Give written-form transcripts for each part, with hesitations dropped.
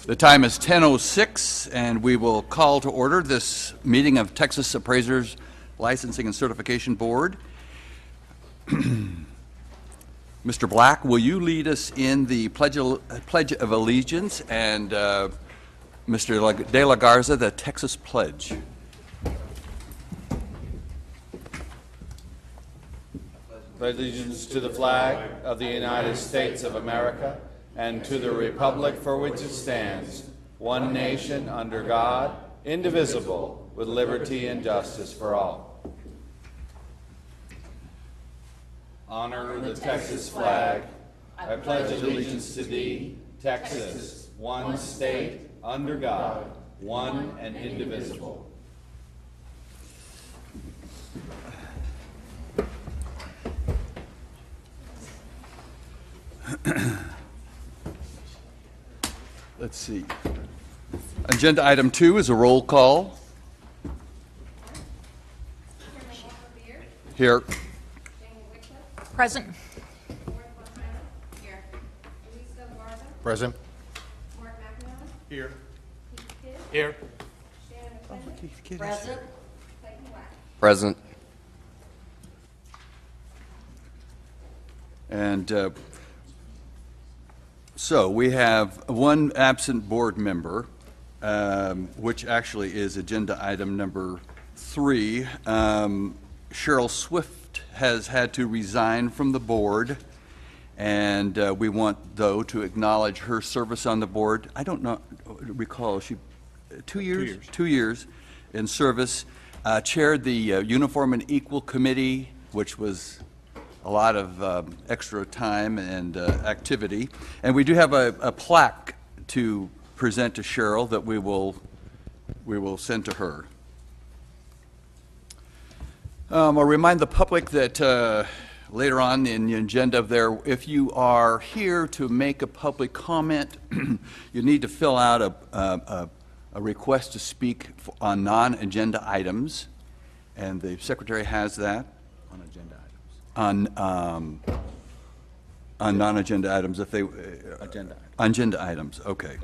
The time is 10:06, and we will call to order this meeting of Texas Appraisers Licensing and Certification Board. Mr. Black, will you lead us in the Pledge of Allegiance, and Mr. De La Garza, the Texas Pledge? Pledge allegiance to the flag of the United States of America and to the republic for which it stands, one nation under God, indivisible, with liberty and justice for all. Honor the Texas flag. I pledge allegiance to thee, Texas, one state, under God, one and indivisible. Let's see. Agenda item 2 is a roll call. Here. Present. Present. Here. Here. Present. Present. And so we have one absent board member, which actually is agenda item number 3. Cheryl Swift has had to resign from the board, and we want, though, to acknowledge her service on the board. I don't recall, she 2 years? 2 years in service. Chaired the Uniform and Equal Committee, which was a lot of extra time and activity. And we do have a plaque to present to Cheryl that we will send to her. I'll remind the public that later on in the agenda there, if you are here to make a public comment, you need to fill out a request to speak on non-agenda items, and the secretary has that. On agenda items. On non-agenda items, if they agenda items, okay.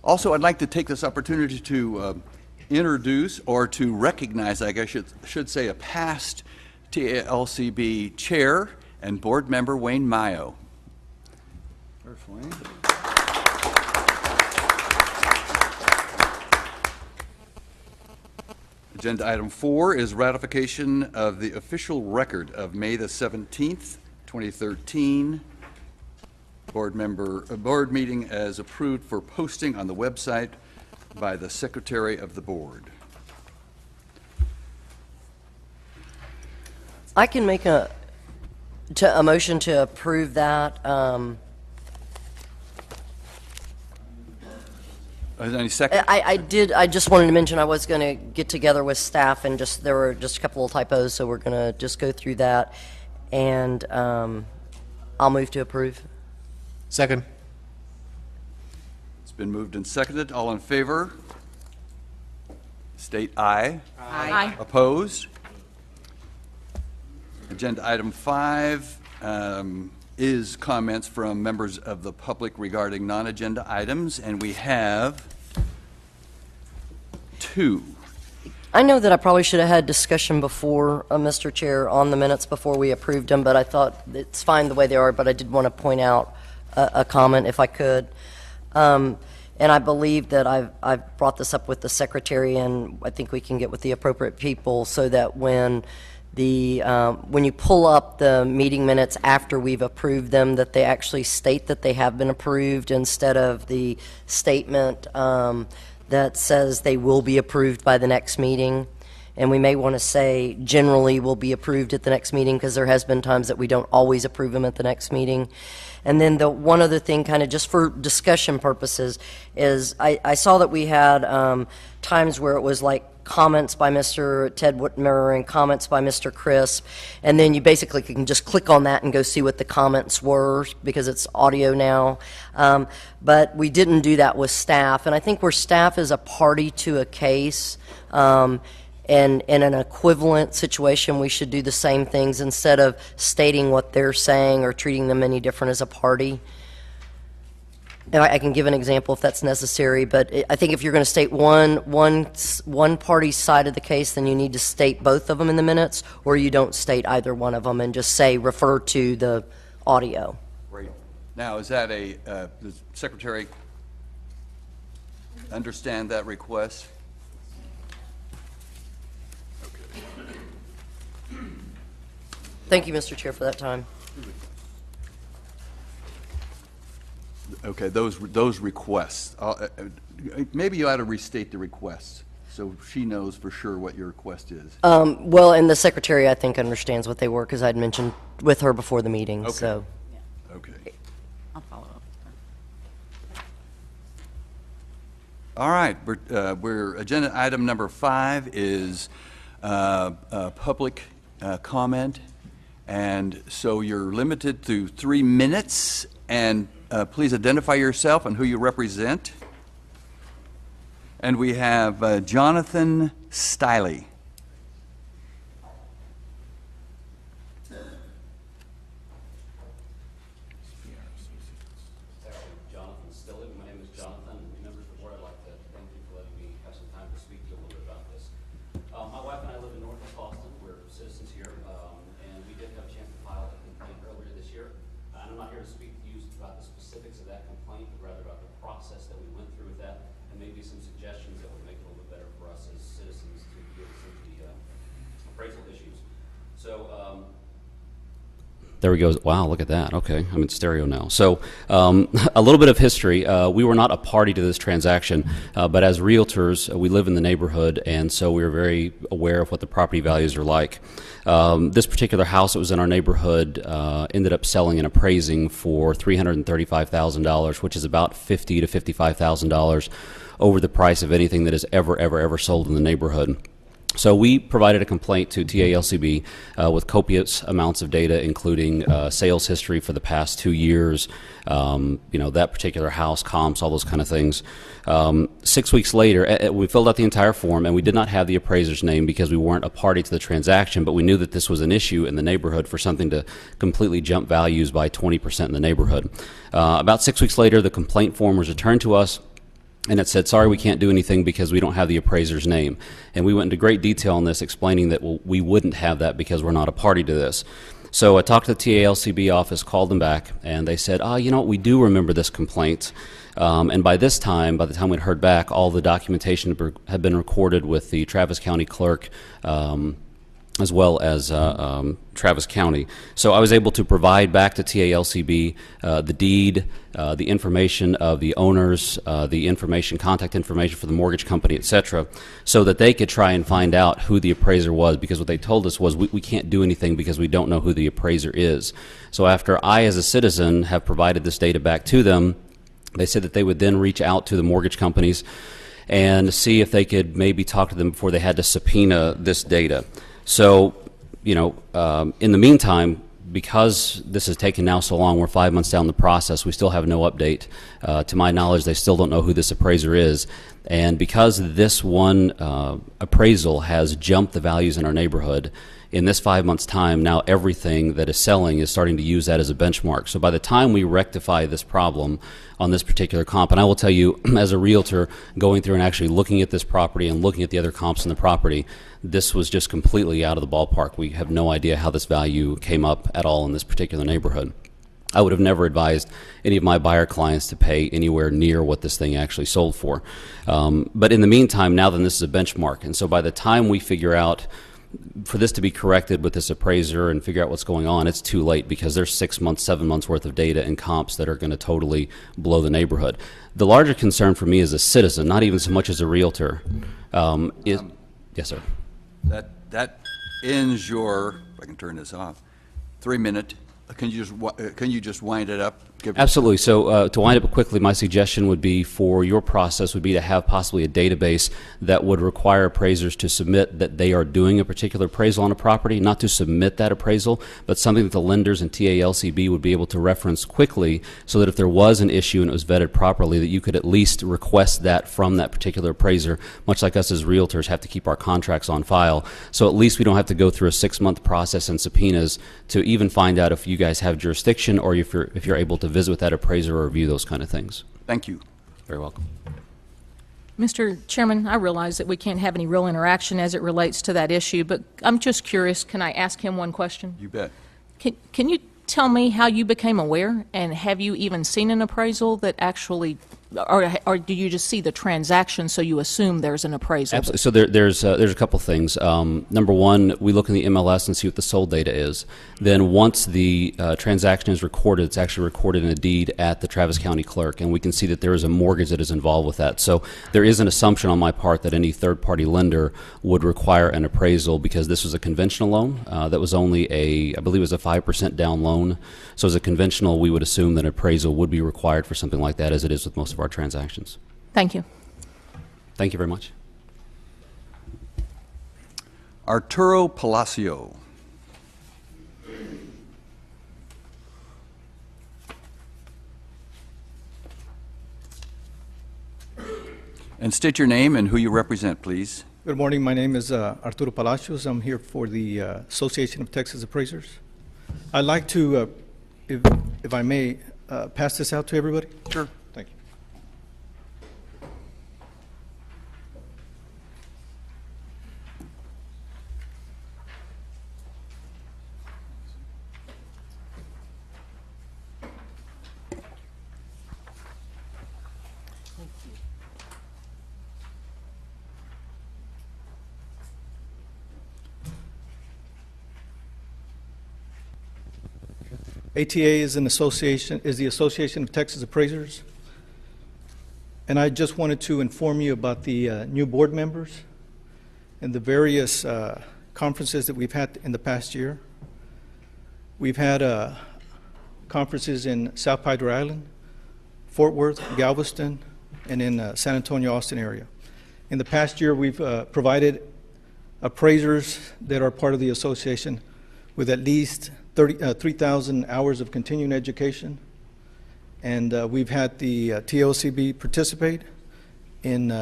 Also, I'd like to take this opportunity to introduce, or to recognize, I guess I should say, a past TALCB chair and board member, Wayne Mayo. There's Wayne. Agenda item 4 is ratification of the official record of May the 17th, 2013. Board meeting as approved for posting on the website by the secretary of the board. I can make a motion to approve that. Is there any second? I just wanted to mention I was going to get together with staff, and there were just a couple of typos, so we're going to just go through that. And I'll move to approve. Second. It's been moved and seconded. All in favor? State aye. Aye. Opposed? Agenda item 5 is comments from members of the public regarding non-agenda items, and we have 2. I know that I probably should have had discussion before, Mr. Chair, on the minutes before we approved them, but I thought it's fine the way they are, but I did want to point out a comment if I could. And I believe that I've brought this up with the secretary, and I think we can get with the appropriate people so that when you pull up the meeting minutes after we've approved them, that they actually state that they have been approved instead of the statement that says they will be approved by the next meeting. And we may want to say generally will be approved at the next meeting, because there has been times that we don't always approve them at the next meeting. And then the one other thing, kind of just for discussion purposes, is I saw that we had times where it was like comments by Mr. Ted Whitmer and comments by Mr. Crisp, and then you basically can just click on that and go see what the comments were because it's audio now. But we didn't do that with staff, and I think where staff is a party to a case, and in an equivalent situation, we should do the same things instead of stating what they're saying or treating them any different as a party. And I can give an example if that's necessary, but I think if you're going to state one party's side of the case, then you need to state both of them in the minutes, or you don't state either one of them and just say, refer to the audio. Great. Now, is that the Secretary understand that request? Thank you, Mr. Chair, for that time. Okay, those requests. Maybe you ought to restate the requests so she knows for sure what your request is. Well, and the Secretary, I think, understands what they were, because I'd mentioned with her before the meeting, Okay. so. Okay. I'll follow up. All right, we're agenda item number 5 is public comment, and so you're limited to 3 minutes, and please identify yourself and who you represent. And we have Jonathan Stiley. Jonathan Stilley. My name is Jonathan. Members of the board, I'd like to thank you for letting me have some time to speak to you a little bit about this. My wife and I live in Northwest Boston. We're citizens here, and we did have a chance to file a complaint earlier this year. And I'm not here to speak to you about the specifics of that complaint, but rather about the process that we went through with that, and maybe some suggestions that would make it a little bit better for us as citizens to deal with some of the appraisal issues. So, there we go. Wow, look at that. Okay, I'm in stereo now. So a little bit of history. We were not a party to this transaction, but as realtors, we live in the neighborhood, and so we were very aware of what the property values are like. This particular house that was in our neighborhood ended up selling and appraising for $335,000, which is about $50,000 to $55,000 over the price of anything that is ever sold in the neighborhood. So we provided a complaint to TALCB with copious amounts of data, including sales history for the past 2 years, that particular house, comps, all those kind of things. 6 weeks later, we filled out the entire form, and we did not have the appraiser's name because we weren't a party to the transaction, but we knew that this was an issue in the neighborhood for something to completely jump values by 20% in the neighborhood. About 6 weeks later, the complaint form was returned to us, and it said, sorry, we can't do anything because we don't have the appraiser's name. And we went into great detail on this, explaining that we wouldn't have that because we're not a party to this. So I talked to the TALCB office, called them back, and they said, you know what, we do remember this complaint. And by the time we'd heard back, all the documentation had been recorded with the Travis County clerk, as well as Travis County. So I was able to provide back to TALCB the deed, the information of the owners, the contact information for the mortgage company, etc., so that they could try and find out who the appraiser was, because what they told us was we can't do anything because we don't know who the appraiser is. So after I, as a citizen, have provided this data back to them, they said that they would then reach out to the mortgage companies and see if they could maybe talk to them before they had to subpoena this data. So, in the meantime, because this has taken now so long, we're 5 months down the process, we still have no update. To my knowledge, they still don't know who this appraiser is. And because this one appraisal has jumped the values in our neighborhood, in this 5 months' time, now everything that is selling is starting to use that as a benchmark. So by the time we rectify this problem on this particular comp, and I will tell you, as a realtor, going through and actually looking at this property and looking at the other comps in the property, this was just completely out of the ballpark. We have no idea how this value came up at all in this particular neighborhood. I would have never advised any of my buyer clients to pay anywhere near what this thing actually sold for. But in the meantime, now then, this is a benchmark. And so by the time we figure out for this to be corrected with this appraiser and figure out what's going on, it's too late, because there's 6 months, 7 months worth of data and comps that are going to totally blow the neighborhood. The larger concern for me as a citizen, not even so much as a realtor, is yes, sir. That ends your, if I can turn this off, 3 minute. Can you just wind it up? Absolutely. So to wind up quickly, my suggestion would be for your process would be to have possibly a database that would require appraisers to submit that they are doing a particular appraisal on a property, not to submit that appraisal, but something that the lenders and TALCB would be able to reference quickly, so that if there was an issue and it was vetted properly, that you could at least request that from that particular appraiser, much like us as realtors have to keep our contracts on file. So at least we don't have to go through a 6-month process and subpoenas to even find out if you guys have jurisdiction, or if you're able to visit with that appraiser or review those kind of things. Thank you. Very welcome. Mr. Chairman, I realize that we can't have any real interaction as it relates to that issue, but I'm just curious, can I ask him one question? You bet. Can you tell me how you became aware, and have you even seen an appraisal that actually, or do you just see the transaction so you assume there's an appraisal? Absolutely. So there's a couple things. Number one, we look in the MLS and see what the sold data is. Then once the transaction is recorded, it's actually recorded in a deed at the Travis County Clerk, and we can see that there is a mortgage that is involved with that. So there is an assumption on my part that any third-party lender would require an appraisal because this was a conventional loan that was only I believe it was a 5% down loan. So as a conventional, we would assume that an appraisal would be required for something like that, as it is with most of our transactions. Thank you. Thank you very much. Arturo Palacio. And state your name and who you represent, please. Good morning. My name is Arturo Palacios. I'm here for the Association of Texas Appraisers. I'd like to, if I may, pass this out to everybody. Sure. Thank you. ATA is the Association of Texas Appraisers, and I just wanted to inform you about the new board members and the various conferences that we've had in the past year. We've had conferences in South Padre Island, Fort Worth, Galveston, and in San Antonio, Austin area. In the past year, we've provided appraisers that are part of the association with at least 3,000 hours of continuing education, and we've had the TALCB participate in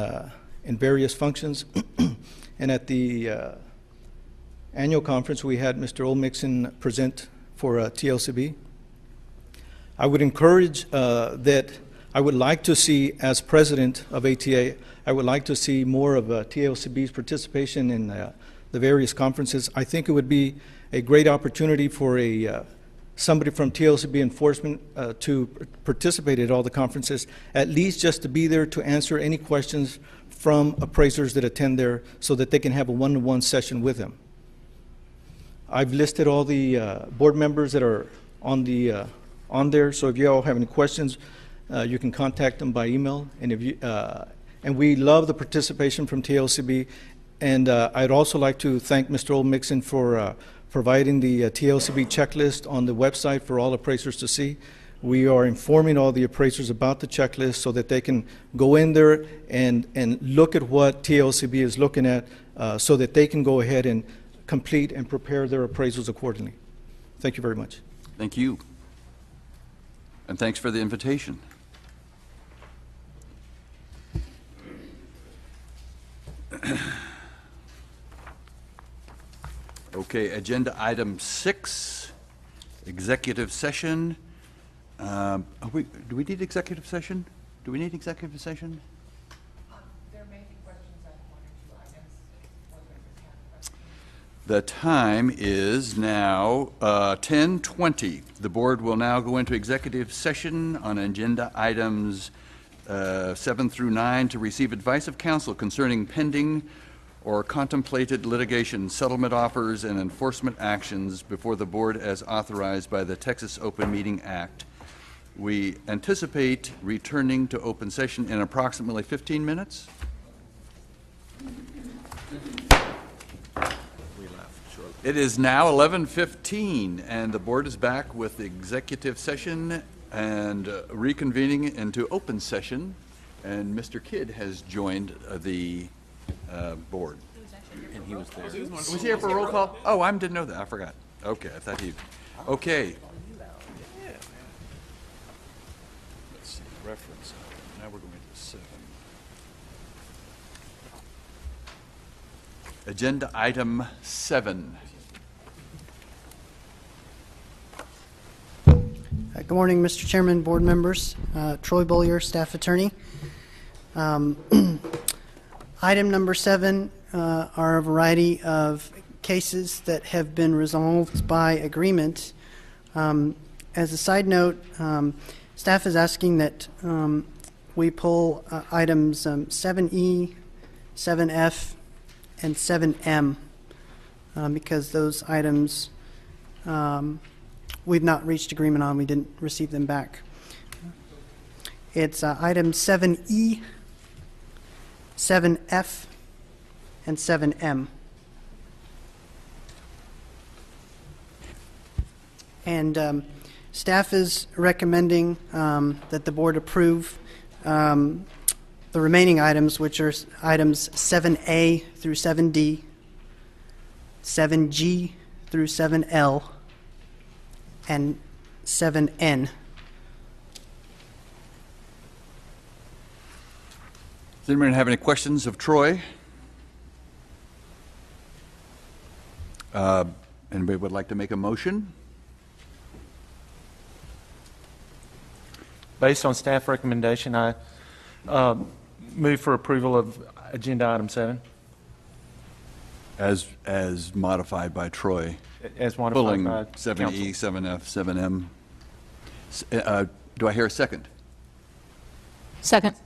various functions. And at the annual conference, we had Mr. Olmixon present for TALCB. I would encourage that I would like to see, as president of ATA, I would like to see more of TALCB's participation in the various conferences. I think it would be a great opportunity for somebody from TALCB enforcement to participate at all the conferences, at least just to be there to answer any questions from appraisers that attend there so that they can have a one-to-one session with them. I've listed all the board members that are on there, so if you all have any questions, you can contact them by email. And we love the participation from TALCB. And I'd also like to thank Mr. Olmixon for providing the TALCB checklist on the website for all appraisers to see. We are informing all the appraisers about the checklist so that they can go in there and look at what TALCB is looking at so that they can go ahead and complete and prepare their appraisals accordingly. Thank you very much. Thank you. And thanks for the invitation. Okay, agenda item 6, executive session. Do we need executive session? Do we need executive session? There may be questions at 1 or 2 items. Board members have questions. The time is now 10:20. The board will now go into executive session on agenda items 7 through 9 to receive advice of counsel concerning pending or contemplated litigation, settlement offers, and enforcement actions before the board as authorized by the Texas Open Meeting Act. We anticipate returning to open session in approximately 15 minutes. It is now 11:15, and the board is back with the executive session and reconvening into open session, and Mr. Kidd has joined the board. And he was there. Was he here for a roll call? Oh, I didn't know that. I forgot. Okay, I thought he. Okay. Let's see. Reference. Now we're going to 7. Agenda item 7. Good morning, Mr. Chairman, board members. Troy Bollier, staff attorney. Item number 7 are a variety of cases that have been resolved by agreement. As a side note, staff is asking that we pull items 7E, 7F, and 7M because those items we've not reached agreement on. We didn't receive them back. It's items 7E, 7F, and 7M. And staff is recommending that the board approve the remaining items, which are items 7A through 7D, 7G through 7L, and 7N. Does anyone have any questions of Troy? Anybody would like to make a motion? Based on staff recommendation, I move for approval of agenda item 7. As modified by Troy. As modified Pulling by 7E, 7F, 7M. Do I hear a second? Second.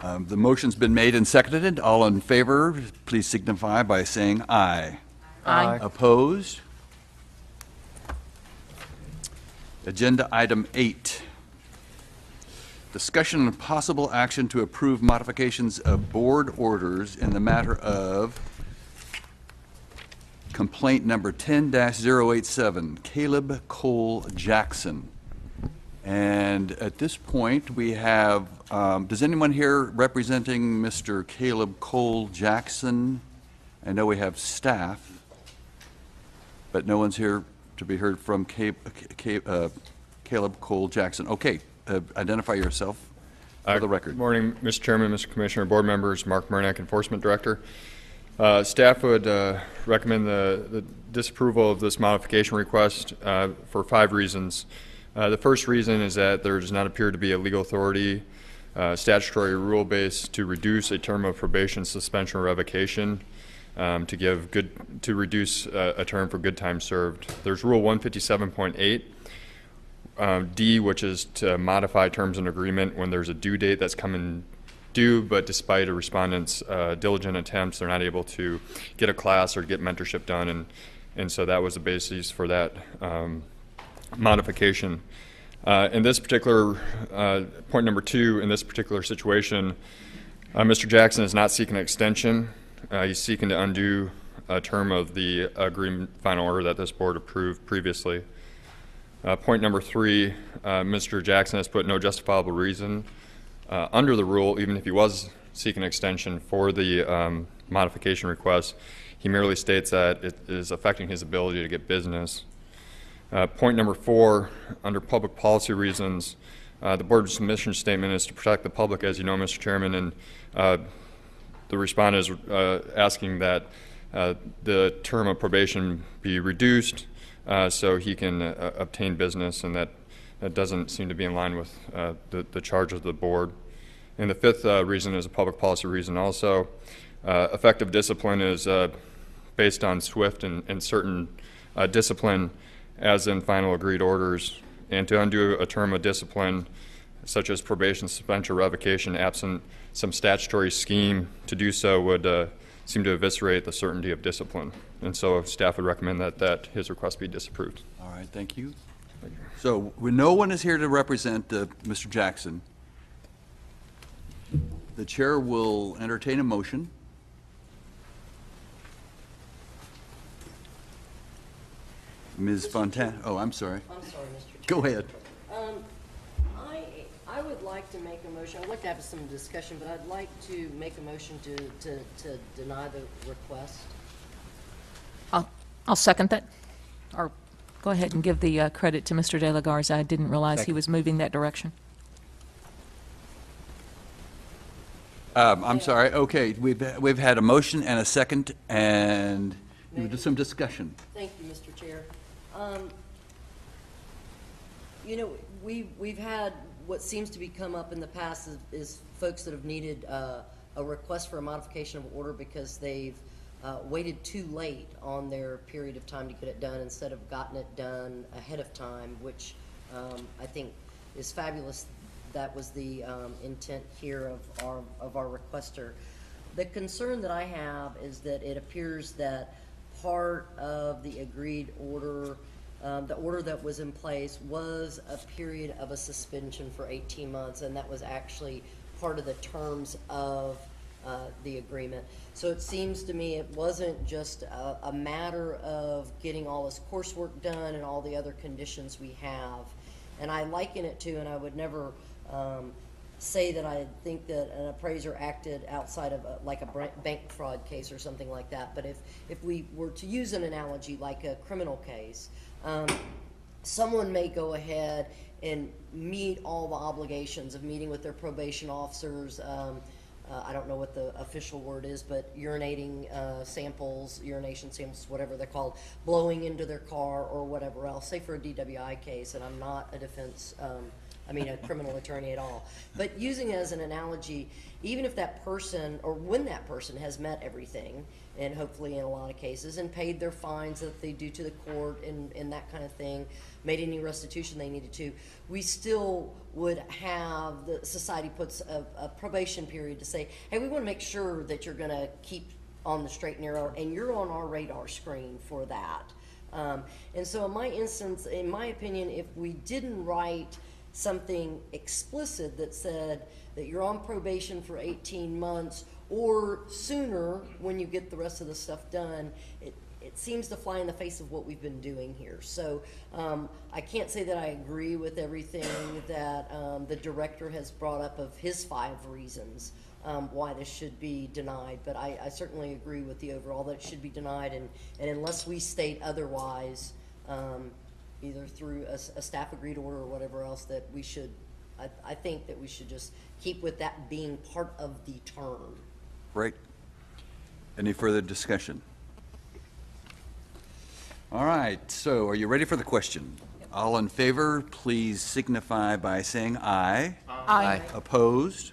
The motion's been made and seconded. All in favor, please signify by saying aye. Aye. Opposed? Agenda item 8. Discussion and possible action to approve modifications of board orders in the matter of complaint number 10-087, Caleb Cole Jackson. And at this point, we have, does anyone here representing Mr. Caleb Cole Jackson? I know we have staff, but no one's here to be heard from Caleb Cole Jackson. Okay, identify yourself for the record. Good morning, Mr. Chairman, Mr. Commissioner, board members, Mark Murnack, Enforcement Director. Staff would recommend the disapproval of this modification request for 5 reasons. The first reason is that there does not appear to be a legal authority, statutory rule base to reduce a term of probation, suspension, or revocation to reduce a term for good time served. There's Rule 157.8. D, which is to modify terms and agreement when there's a due date that's coming due, but despite a respondent's diligent attempts, they're not able to get a class or get mentorship done, and so that was the basis for that modification. In this particular, point number 2, in this particular situation, Mr. Jackson is not seeking an extension. He's seeking to undo a term of the agreement final order that this board approved previously. Point number 3, Mr. Jackson has put no justifiable reason under the rule, even if he was seeking an extension for the modification request. He merely states that it is affecting his ability to get business. Point number 4, under public policy reasons, the board's mission statement is to protect the public, as you know, Mr. Chairman, and the respondent is asking that the term of probation be reduced so he can obtain business, and that doesn't seem to be in line with the charge of the board. And the 5th reason is a public policy reason also. Effective discipline is based on swift and certain discipline, as in final agreed orders, and to undo a term of discipline such as probation, suspension, or revocation absent some statutory scheme to do so would seem to eviscerate the certainty of discipline. And so staff would recommend that his request be disapproved. All right, thank you. So no one is here to represent Mr. Jackson. The chair will entertain a motion. Ms. Fontaine, oh, I'm sorry. I'm sorry, Mr. Chair. Go ahead. I would like to make a motion. I'd like to have some discussion, but I'd like to make a motion to deny the request. I'll second that. Or go ahead and give the credit to Mr. De La Garza. I didn't realize he was moving that direction. I'm sorry. Okay, we've had a motion and a second, and some discussion. Thank you, Mr. Chair. You know, we've had what seems to be come up in the past is folks that have needed a request for a modification of order because they've waited too late on their period of time to get it done instead of gotten it done ahead of time, which I think is fabulous. That was the intent here of our requester. The concern that I have is that it appears that part of the agreed order, the order that was in place, was a period of a suspension for 18 months, and that was actually part of the terms of the agreement. So it seems to me it wasn't just a matter of getting all this coursework done and all the other conditions we have. And I liken it to, and I would never say that I think that an appraiser acted outside of like a bank fraud case or something like that. But if we were to use an analogy like a criminal case, someone may go ahead and meet all the obligations of meeting with their probation officers. I don't know what the official word is, but urinating samples, urination samples, whatever they're called, blowing into their car or whatever else, say for a DWI case, and I'm not a a criminal attorney at all. But using it as an analogy, even if that person, or when that person has met everything, and hopefully in a lot of cases, and paid their fines that they do to the court and that kind of thing, made any restitution they needed to, we still would have, the society puts a probation period to say, hey, we want to make sure that you're going to keep on the straight and narrow, and you're on our radar screen for that. And so in my instance, in my opinion, if we didn't write something explicit that said that you're on probation for 18 months or sooner when you get the rest of the stuff done, it seems to fly in the face of what we've been doing here. So I can't say that I agree with everything that the director has brought up of his 5 reasons why this should be denied, but I certainly agree with the overall that it should be denied, and unless we state otherwise, either through a staff agreed order or whatever else, that we should, I think that we should just keep with that being part of the term. Right. Any further discussion? All right, so are you ready for the question? All in favor, please signify by saying aye. Aye. Opposed?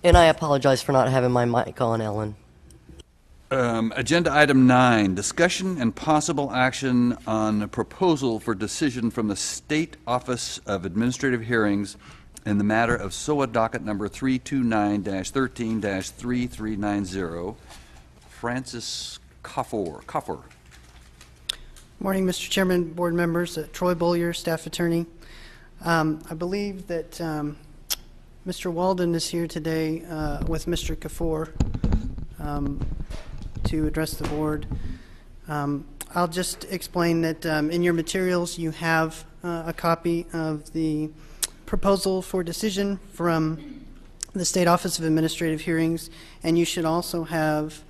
And I apologize for not having my mic on, Ellen. Agenda item 9, discussion and possible action on a proposal for decision from the State Office of Administrative Hearings in the matter of SOA docket number 329-13-3390. Francis Coffer. Morning, Mr. Chairman, board members. Troy Bollier, staff attorney. I believe that Mr. Walden is here today with Mr. Kafour to address the board. I'll just explain that in your materials you have a copy of the proposal for decision from the State Office of Administrative Hearings, and you should also have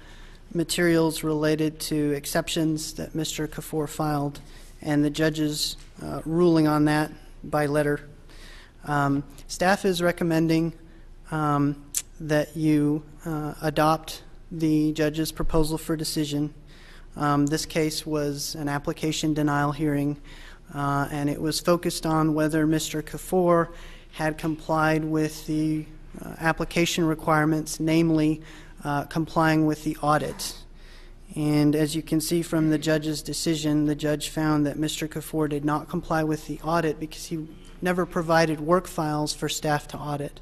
materials related to exceptions that Mr. Kafour filed and the judge's ruling on that by letter. Staff is recommending that you adopt the judge's proposal for decision. This case was an application denial hearing, and it was focused on whether Mr. Kafour had complied with the application requirements, namely complying with the audit. And as you can see from the judge's decision, the judge found that Mr. Kafour did not comply with the audit because he never provided work files for staff to audit.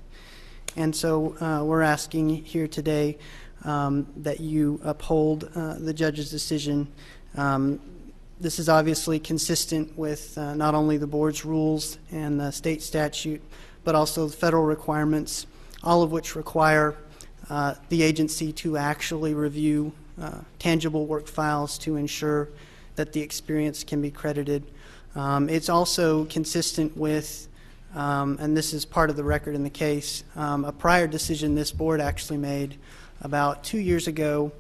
And so we're asking here today that you uphold the judge's decision. This is obviously consistent with not only the board's rules and the state statute, but also the federal requirements, all of which require the agency to actually review tangible work files to ensure that the experience can be credited. It's also consistent with, and this is part of the record in the case, a prior decision this board actually made about 2 years ago,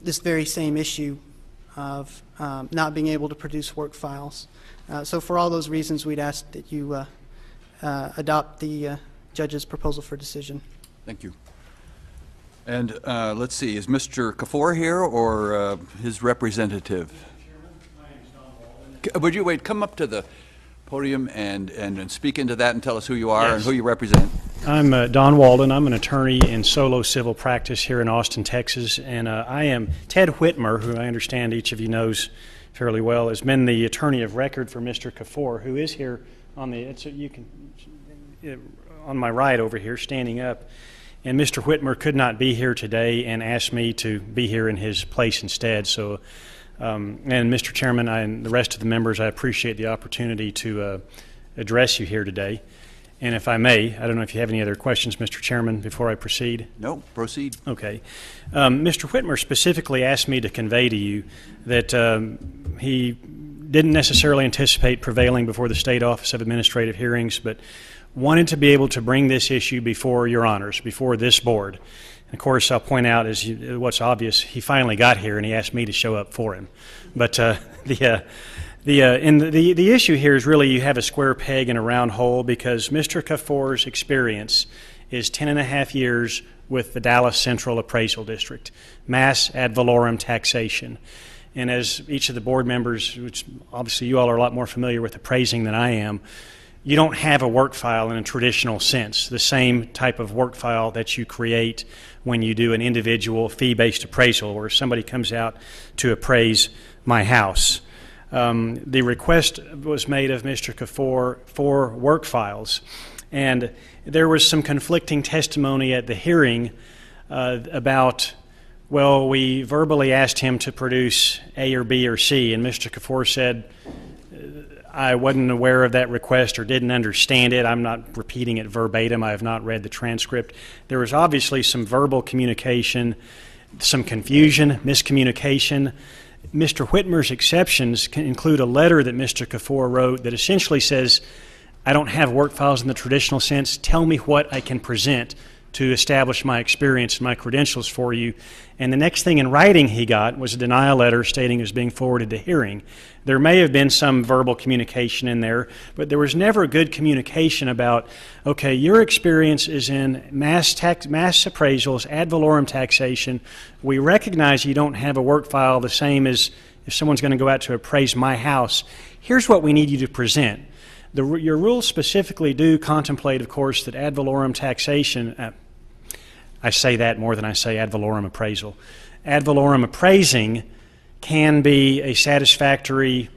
this very same issue of not being able to produce work files. So for all those reasons, we'd ask that you adopt the judge's proposal for decision. Thank you. And let's see, is Mr. Kafour here or his representative? Would you come up to the podium and speak into that and tell us who you are and who you represent? I'm Don Walden. I'm an attorney in solo civil practice here in Austin, Texas, and I am Ted Whitmer, who I understand each of you knows fairly well, has been the attorney of record for Mr. Kafour, who is here on on my right over here, standing up. And Mr. Whitmer could not be here today and asked me to be here in his place instead. So, and Mr. Chairman, and the rest of the members, I appreciate the opportunity to address you here today. And if I may, I don't know if you have any other questions, Mr. Chairman, before I proceed. No, proceed. Okay. Mr. Whitmer specifically asked me to convey to you that he didn't necessarily anticipate prevailing before the State Office of Administrative Hearings, but wanted to be able to bring this issue before your honors, before this board. And of course, I'll point out, what's obvious, he finally got here and he asked me to show up for him. But the issue here is really you have a square peg in a round hole, because Mr. Kafour's experience is 10.5 years with the Dallas Central Appraisal District, mass ad valorem taxation. And as each of the board members, which obviously you all are a lot more familiar with appraising than I am, you don't have a work file in a traditional sense, the same type of work file that you create when you do an individual fee-based appraisal, where somebody comes out to appraise my house. The request was made of Mr. Kafour for work files, and there was some conflicting testimony at the hearing about, well, we verbally asked him to produce A or B or C, and Mr. Kafour said, I wasn't aware of that request or didn't understand it. I'm not repeating it verbatim. I have not read the transcript. There was obviously some verbal communication, some confusion, miscommunication. Mr. Whitmer's exceptions can include a letter that Mr. Kafour wrote that essentially says, I don't have work files in the traditional sense. Tell me what I can present to establish my experience and my credentials for you. And the next thing in writing he got was a denial letter stating it was being forwarded to hearing. There may have been some verbal communication in there, but there was never good communication about, okay, your experience is in mass appraisals, ad valorem taxation. We recognize you don't have a work file the same as if someone's going to go out to appraise my house. Here's what we need you to present. Your rules specifically do contemplate, of course, that ad valorem taxation, I say that more than I say ad valorem appraisal. Ad valorem appraising can be a satisfactory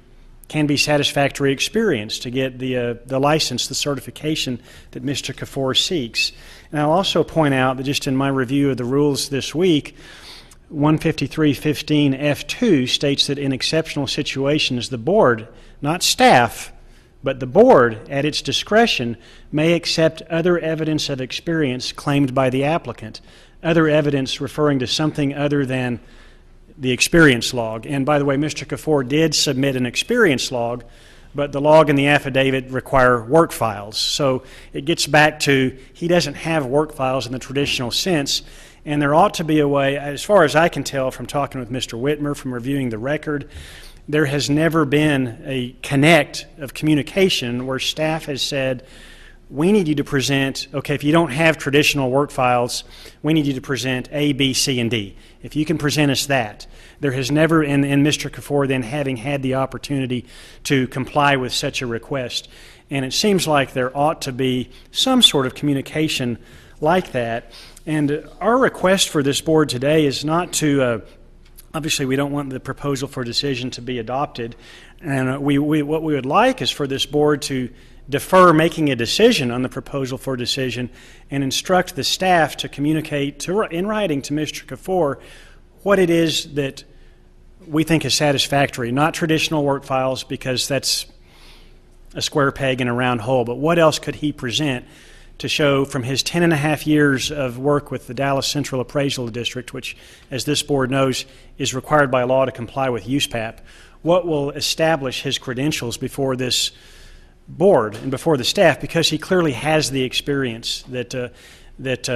experience to get the license, the certification that Mr. Kafour seeks. And I'll also point out that just in my review of the rules this week, 153.15 F2 states that in exceptional situations, the board, not staff, but the board, at its discretion, may accept other evidence of experience claimed by the applicant, other evidence referring to something other than the experience log. And by the way, Mr. Kafour did submit an experience log, but the log and the affidavit require work files. So it gets back to he doesn't have work files in the traditional sense, and there ought to be a way, as far as I can tell from talking with Mr. Whitmer, from reviewing the record, there has never been a connect of communication where staff has said, we need you to present, okay, if you don't have traditional work files, we need you to present A, B, C, and D. If you can present us that. There has never, and Mr. Kafour then having had the opportunity to comply with such a request. And it seems like there ought to be some sort of communication like that. And our request for this board today is not to, obviously we don't want the proposal for decision to be adopted. And what we would like is for this board to defer making a decision on the proposal for decision and instruct the staff to communicate in writing to Mr. Kafour what it is that we think is satisfactory, not traditional work files because that's a square peg in a round hole, but what else could he present to show from his 10.5 years of work with the Dallas Central Appraisal District, which, as this board knows, is required by law to comply with USPAP, what will establish his credentials before this board and before the staff, because he clearly has the experience that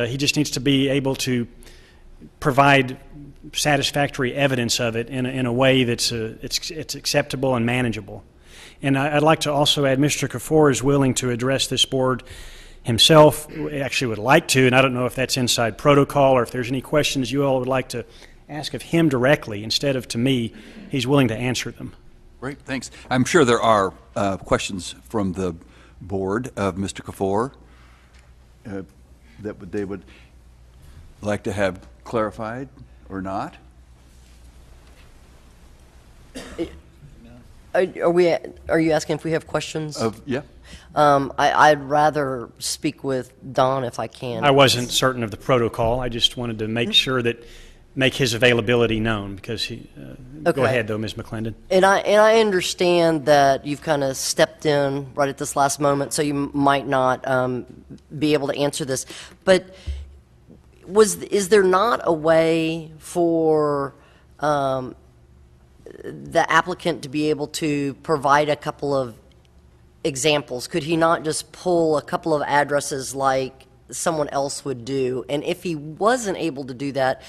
he just needs to be able to provide satisfactory evidence of it in a way that's it's acceptable and manageable. And I'd like to also add Mr. Kafour is willing to address this board himself actually would like to, and I don't know if that's inside protocol or if there's any questions you all would like to ask of him directly instead of to me, he's willing to answer them. Great, thanks. I'm sure there are questions from the board of Mr. Kafour that they would like to have clarified or not. Are you asking if we have questions? Yeah. I'd rather speak with Don if I can. I wasn't certain of the protocol. I just wanted to make sure that make his availability known because he. Okay. Go ahead, though, Ms. McClendon. And I understand that you've kind of stepped in right at this last moment, so you might not be able to answer this. But is there not a way for the applicant to be able to provide a couple of examples? Could he not just pull a couple of addresses like someone else would do? And if he wasn't able to do that,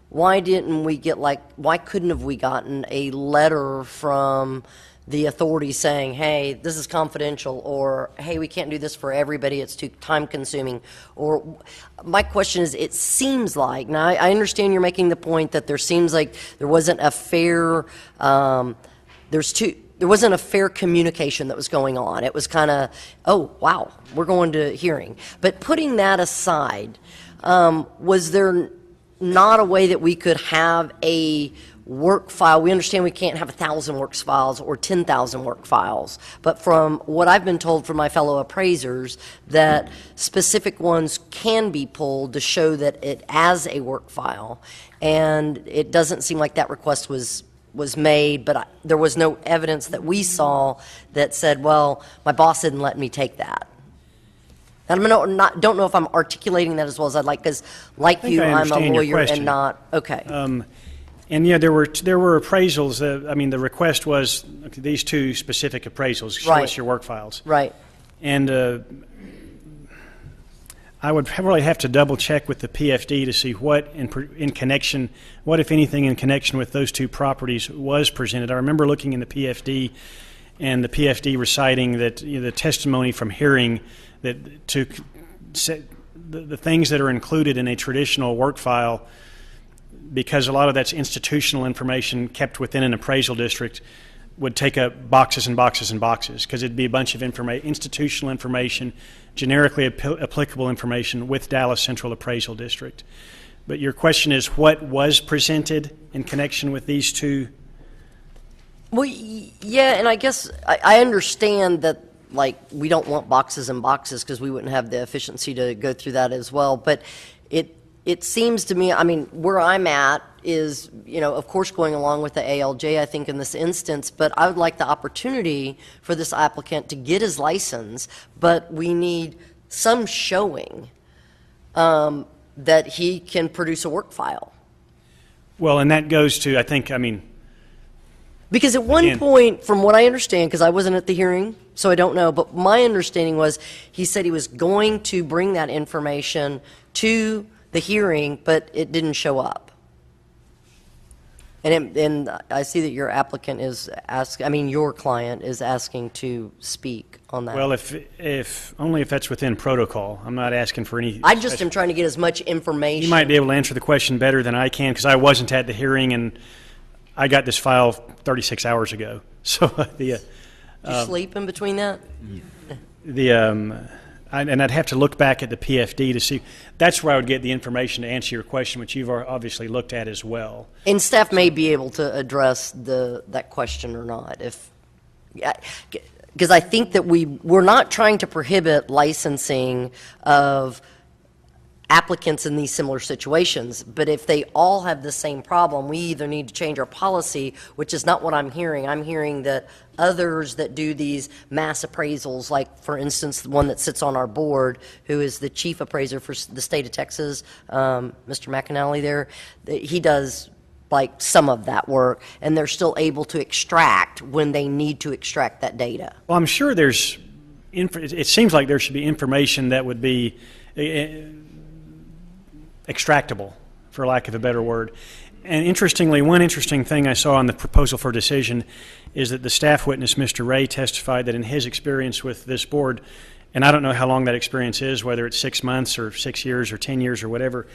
why couldn't have we gotten a letter from the authority saying, hey, this is confidential, or hey, we can't do this for everybody, it's too time consuming? Or my question is, it seems like, now I understand you're making the point that there seems like there wasn't a fair, there wasn't a fair communication that was going on. It was kind of, oh, wow, we're going to hearing. But putting that aside, was there not a way that we could have a work file? We understand we can't have 1,000 works files or 10,000 work files, but from what I've been told from my fellow appraisers, that specific ones can be pulled to show that it as a work file. And it doesn't seem like that request was made, but there was no evidence that we saw that said, well, my boss didn't let me take that. And I don't know if I'm articulating that as well as I'd like, because like you, I'm a lawyer and not, okay. And yeah, there were appraisals. I mean, the request was these two specific appraisals. Show us your work files. Right. And I would really have to double check with the PFD to see what in connection, what if anything in connection with those two properties was presented. I remember looking in the PFD and the PFD reciting that the testimony from hearing that to the things that are included in a traditional work file, because a lot of that's institutional information kept within an appraisal district, would take up boxes and boxes and boxes, because it'd be a bunch of institutional information, generically applicable information with Dallas Central Appraisal District. But your question is, what was presented in connection with these two? Well, yeah, and I guess I understand that, like, we don't want boxes and boxes because we wouldn't have the efficiency to go through that as well. But it seems to me, I mean, where I'm at is, of course, going along with the ALJ, I think, in this instance, but I would like the opportunity for this applicant to get his license, but we need some showing that he can produce a work file. Well, and that goes to, because at one point, from what I understand, because I wasn't at the hearing, so I don't know, but my understanding was he said he was going to bring that information to the hearing, but it didn't show up. And I see that your applicant is your client is asking to speak on that. Well, if only if that's within protocol. I'm not asking for any. I just am trying to get as much information. You might be able to answer the question better than I can, because I wasn't at the hearing and I got this file 36 hours ago. So Did you sleep in between that? And I'd have to look back at the PFD to see. That's where I would get the information to answer your question, which you've obviously looked at as well. And staff may be able to address that question or not, because I think that we're not trying to prohibit licensing of applicants in these similar situations, but if they all have the same problem, we either need to change our policy, which is not what I'm hearing. I'm hearing that others that do these mass appraisals, like, for instance, the one that sits on our board, who is the chief appraiser for the state of Texas, Mr. McAnally there, he does like some of that work, and they're still able to extract when they need to extract that data. Well, I'm sure it seems like there should be information that would be extractable, for lack of a better word. And interestingly, one interesting thing I saw on the proposal for decision is that the staff witness, Mr. Ray, testified that in his experience with this board, and I don't know how long that experience is, whether it's 6 months or 6 years or 10 years or whatever,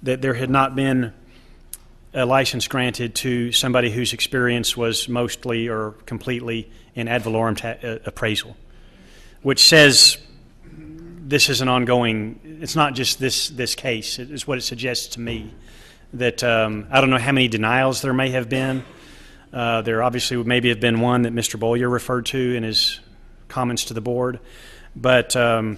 that there had not been a license granted to somebody whose experience was mostly or completely in ad valorem appraisal, which says this is an ongoing, it's not just this case, it is what it suggests to me. That I don't know how many denials there may have been. There obviously would maybe have been one that Mr. Bollier referred to in his comments to the board. But, and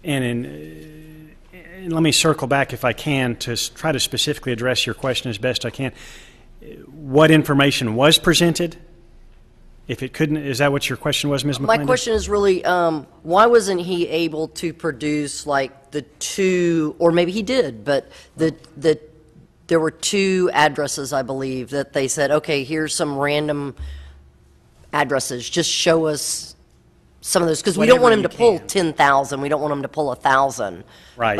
let me circle back if I can to try to specifically address your question as best I can. What information was presented? If it couldn't, is that what your question was, Ms. McClendon? My question is really, why wasn't he able to produce like the two, or maybe he did, but there were two addresses, I believe, that they said, okay, here's some random addresses. Just show us some of those, because we don't want him to pull 10,000. We don't want him to pull 1,000. Right.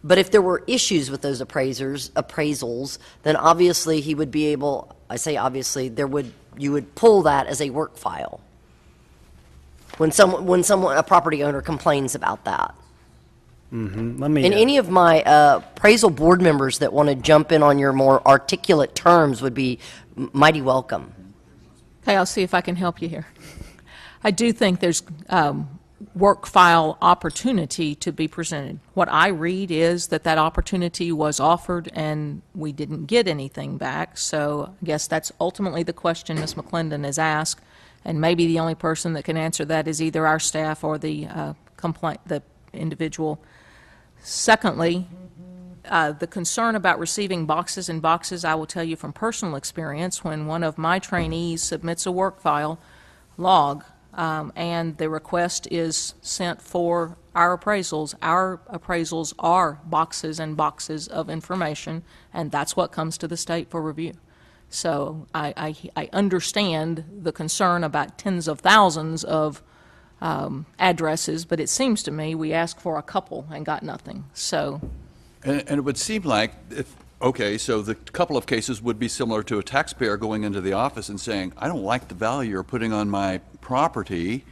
But if there were issues with those appraisals, then obviously he would be able, I say obviously, you would pull that as a work file. When a property owner complains about that. Mm-hmm. Let me, And any of my appraisal board members that want to jump in on your more articulate terms would be mighty welcome. Okay, I'll see if I can help you here. I do think there's work file opportunity to be presented. What I read is that opportunity was offered and we didn't get anything back. So I guess that's ultimately the question Ms. McClendon has asked, and maybe the only person that can answer that is either our staff or the individual. Secondly, the concern about receiving boxes and boxes, I will tell you from personal experience, when one of my trainees submits a work file log and the request is sent for our appraisals are boxes and boxes of information, and that's what comes to the state for review. So I understand the concern about tens of thousands of addresses, but it seems to me we asked for a couple and got nothing. So, and it would seem like so the couple of cases would be similar to a taxpayer going into the office and saying, I don't like the value you're putting on my property.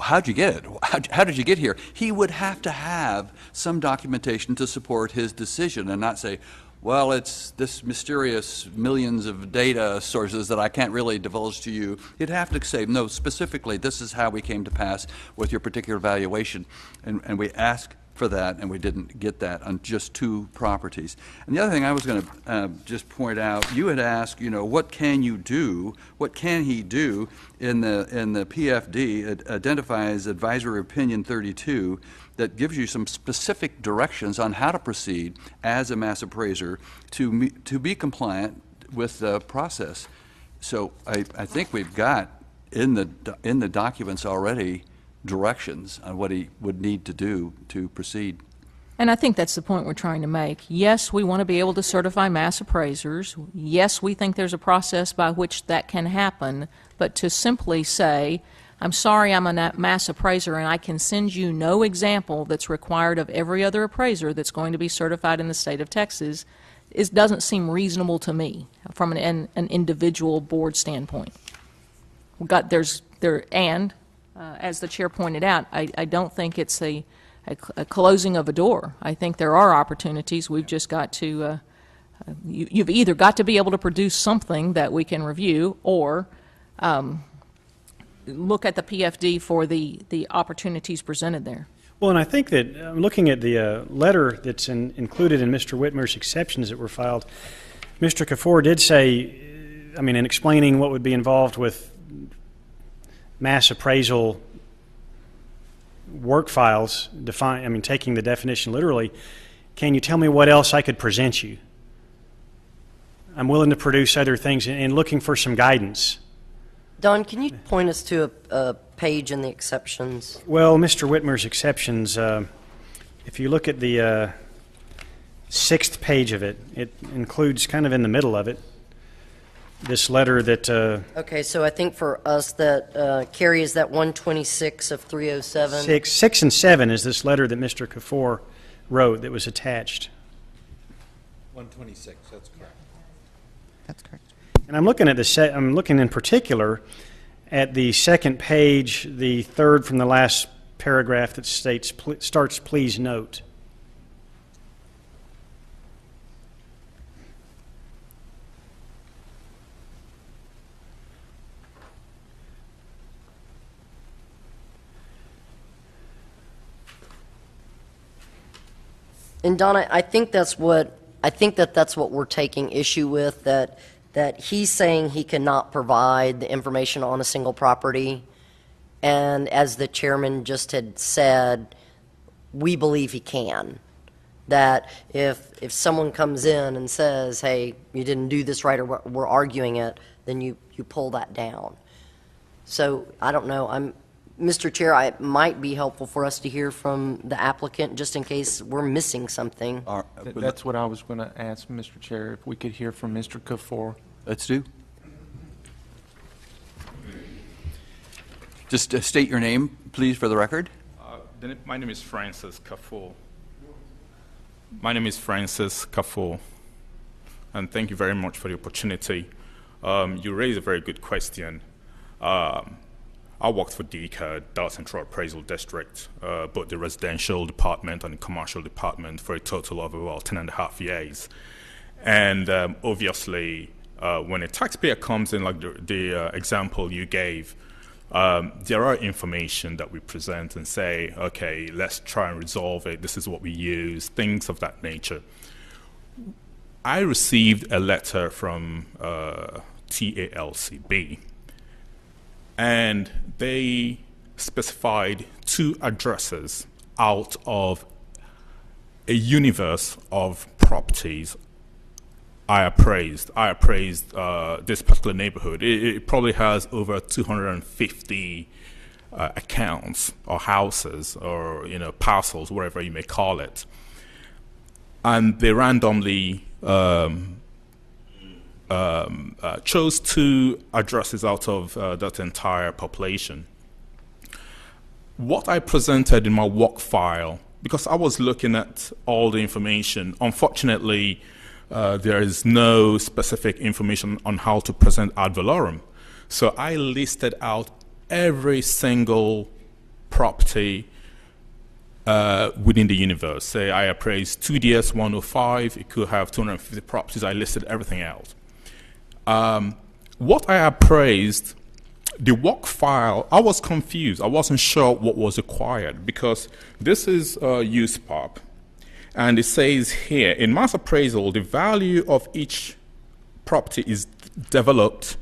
How'd you get it? How did you get here? He would have to have some documentation to support his decision and not say, well, it's this mysterious millions of data sources that I can't really divulge to you. You'd have to say, no, specifically, this is how we came to pass with your particular valuation. And we asked for that, and we didn't get that on just two properties. And the other thing I was going to just point out, you had asked, what can you do? What can he do in the PFD? It identifies Advisory Opinion 32 that gives you some specific directions on how to proceed as a mass appraiser to be compliant with the process. So I think we've got in the documents already directions on what he would need to do to proceed. and I think that's the point we're trying to make. Yes, we want to be able to certify mass appraisers. Yes, we think there's a process by which that can happen, but to simply say, I'm sorry, I'm a mass appraiser and I can send you no example that's required of every other appraiser that's going to be certified in the state of Texas, it doesn't seem reasonable to me from an individual board standpoint. As the chair pointed out, I don't think it's a closing of a door. I think there are opportunities. We've just got to, you've either got to be able to produce something that we can review, or look at the PFD for the opportunities presented there. Well, and I think that looking at the letter that's included in Mr. Whitmer's exceptions that were filed, Mr. Kaffour did say, in explaining what would be involved with mass appraisal work files, taking the definition literally, can you tell me what else I could present you? I'm willing to produce other things and looking for some guidance. Don, can you point us to a page in the exceptions? Well, Mr. Whitmer's exceptions, if you look at the 6th page of it, it includes kind of in the middle of it this letter that... Okay, so I think for us that carries that 126 of 307. 6 and 7 is this letter that Mr. Kaffour wrote that was attached. 126, that's correct. That's correct. And I'm looking at I'm looking in particular At the second page, the third from the last paragraph that states, starts, please note. And Donna, I think that's what we're taking issue with, that he's saying he cannot provide the information on a single property. And as the chairman just had said, we believe he can. That if someone comes in and says, hey, you didn't do this right, or we're arguing it, then you pull that down. So I don't know, Mr. Chair, it might be helpful for us to hear from the applicant, just in case we're missing something. That's what I was going to ask, Mr. Chair, if we could hear from Mr. Kaffour. Let's do. Just state your name, please, for the record. My name is Francis Kaffour. And thank you very much for the opportunity. You raised a very good question. I worked for DECA, Dallas Central Appraisal District, both the residential department and the commercial department, for a total of about 10.5 years. And obviously, when a taxpayer comes in, like the example you gave, there are information that we present and say, okay, let's try and resolve it. This is what we use, things of that nature. I received a letter from TALCB, and they specified 2 addresses out of a universe of properties I appraised. This particular neighborhood. It probably has over 250 accounts or houses or parcels, whatever you may call it. And they randomly chose 2 addresses out of that entire population. What I presented in my work file, because I was looking at all the information, unfortunately, there is no specific information on how to present ad valorem. So I listed out every single property within the universe. Say I appraised 2DS 105, it could have 250 properties. I listed everything out. What I appraised, the work file, I was confused. I wasn't sure what was required, because this is USPOP. And it says here, in mass appraisal, the value of each property is developed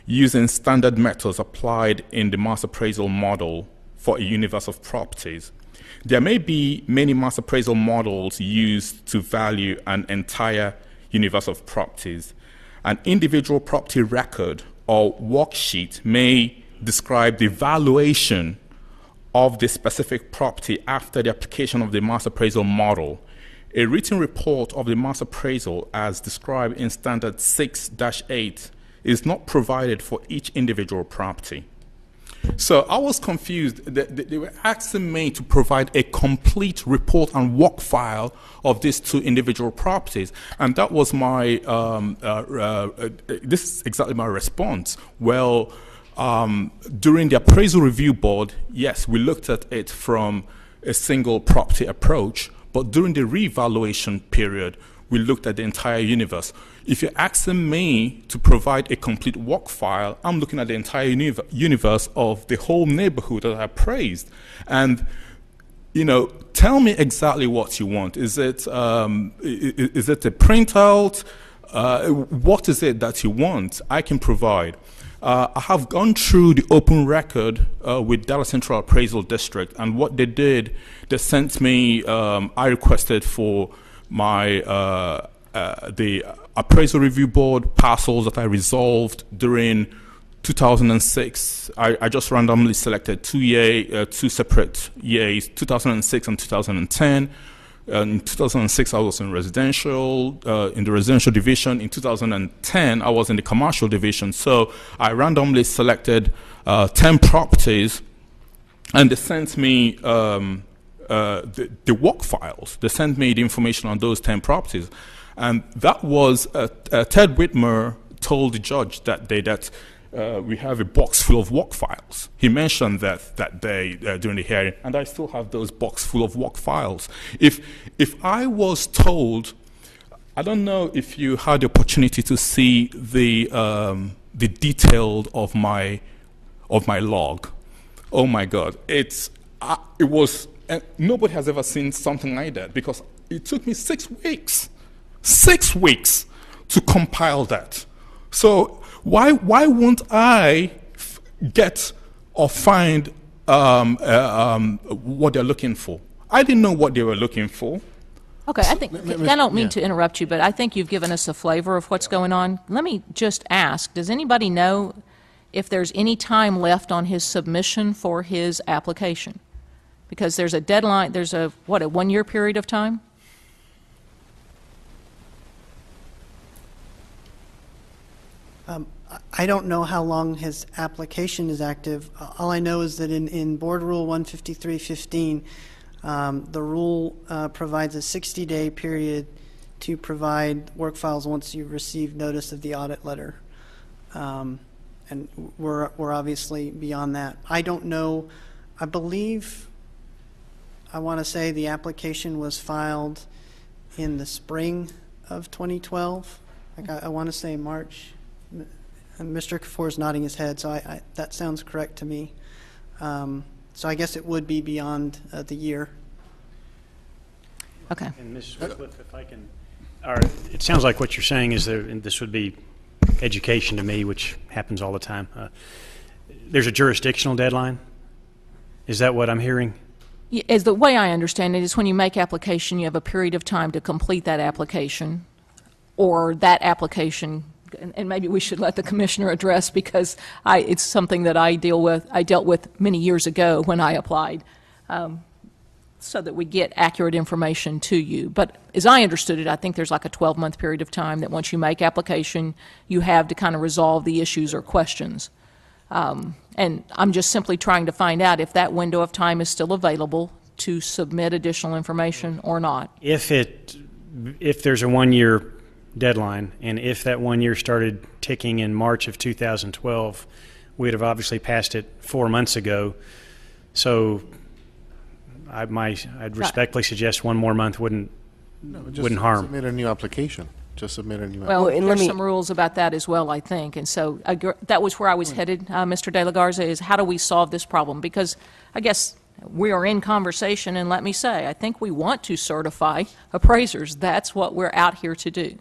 using standard methods applied in the mass appraisal model for a universe of properties. There may be many mass appraisal models used to value an entire universe of properties. An individual property record or worksheet may describe the valuation of the specific property after the application of the mass appraisal model. A written report of the mass appraisal, as described in Standard 6-8, is not provided for each individual property. So I was confused. They were asking me to provide a complete report and work file of these 2 individual properties. And that was my, this is exactly my response. Well, during the appraisal review board, yes, we looked at it from a single property approach. But during the revaluation period, we looked at the entire universe. If you're asking me to provide a complete work file, I'm looking at the entire universe of the whole neighborhood that I appraised. And, tell me exactly what you want. Is it a printout? What is it that you want? I can provide. I have gone through the open record with Dallas Central Appraisal District, and what they did, they sent me, I requested for my, the appraisal review board parcels that I resolved during 2006. I just randomly selected 2 separate years, 2006 and 2010. In 2006, I was in residential, in the residential division. In 2010, I was in the commercial division. So I randomly selected 10 properties, and they sent me the work files. They sent me the information on those 10 properties. And that was, Ted Whitmer told the judge that day that we have a box full of work files. He mentioned that day during the hearing, and I still have those box full of work files. If I was told, I don't know if you had the opportunity to see the detail of my log. Oh my God, it was. Nobody has ever seen something like that, because it took me 6 weeks. 6 weeks to compile that. So why won't I get or find what they're looking for? I didn't know what they were looking for. Okay, I think, I don't mean to interrupt you, but I think you've given us a flavor of what's going on. Let me just ask, does anybody know if there's any time left on his submission for his application? Because there's a deadline, there's a 1-year period of time? I don't know how long his application is active. All I know is that in Board Rule 153.15, the rule provides a 60-day period to provide work files once you receive notice of the audit letter. And we're obviously beyond that. I don't know. I believe, I want to say the application was filed in the spring of 2012. I want to say March. Mr. Kafour is nodding his head, so that sounds correct to me. So I guess it would be beyond the year. Okay. And Ms. Wycliffe, if I can, it sounds like what you're saying is that, and this would be education to me, which happens all the time. There's a jurisdictional deadline. Is that what I'm hearing? As the way I understand it is when you make application, you have a period of time to complete that application, or that application, and maybe we should let the commissioner address, because it's something that I dealt with many years ago when I applied, so that we get accurate information to you. But as I understood it, I think there's like a 12-month period of time that once you make application, you have to kind of resolve the issues or questions. And I'm just simply trying to find out if that window of time is still available to submit additional information or not. If there's a 1-year deadline, and if that 1 year started ticking in March of 2012, we'd have obviously passed it 4 months ago. So I'd respectfully suggest 1 more month wouldn't harm. Submit a new application. Just submit a new Well, application. there's some rules about that as well, I think. And so that was where I was headed, Mr. De La Garza, is how do we solve this problem? Because I guess we are in conversation, and let me say, I think we want to certify appraisers. That's what we're out here to do.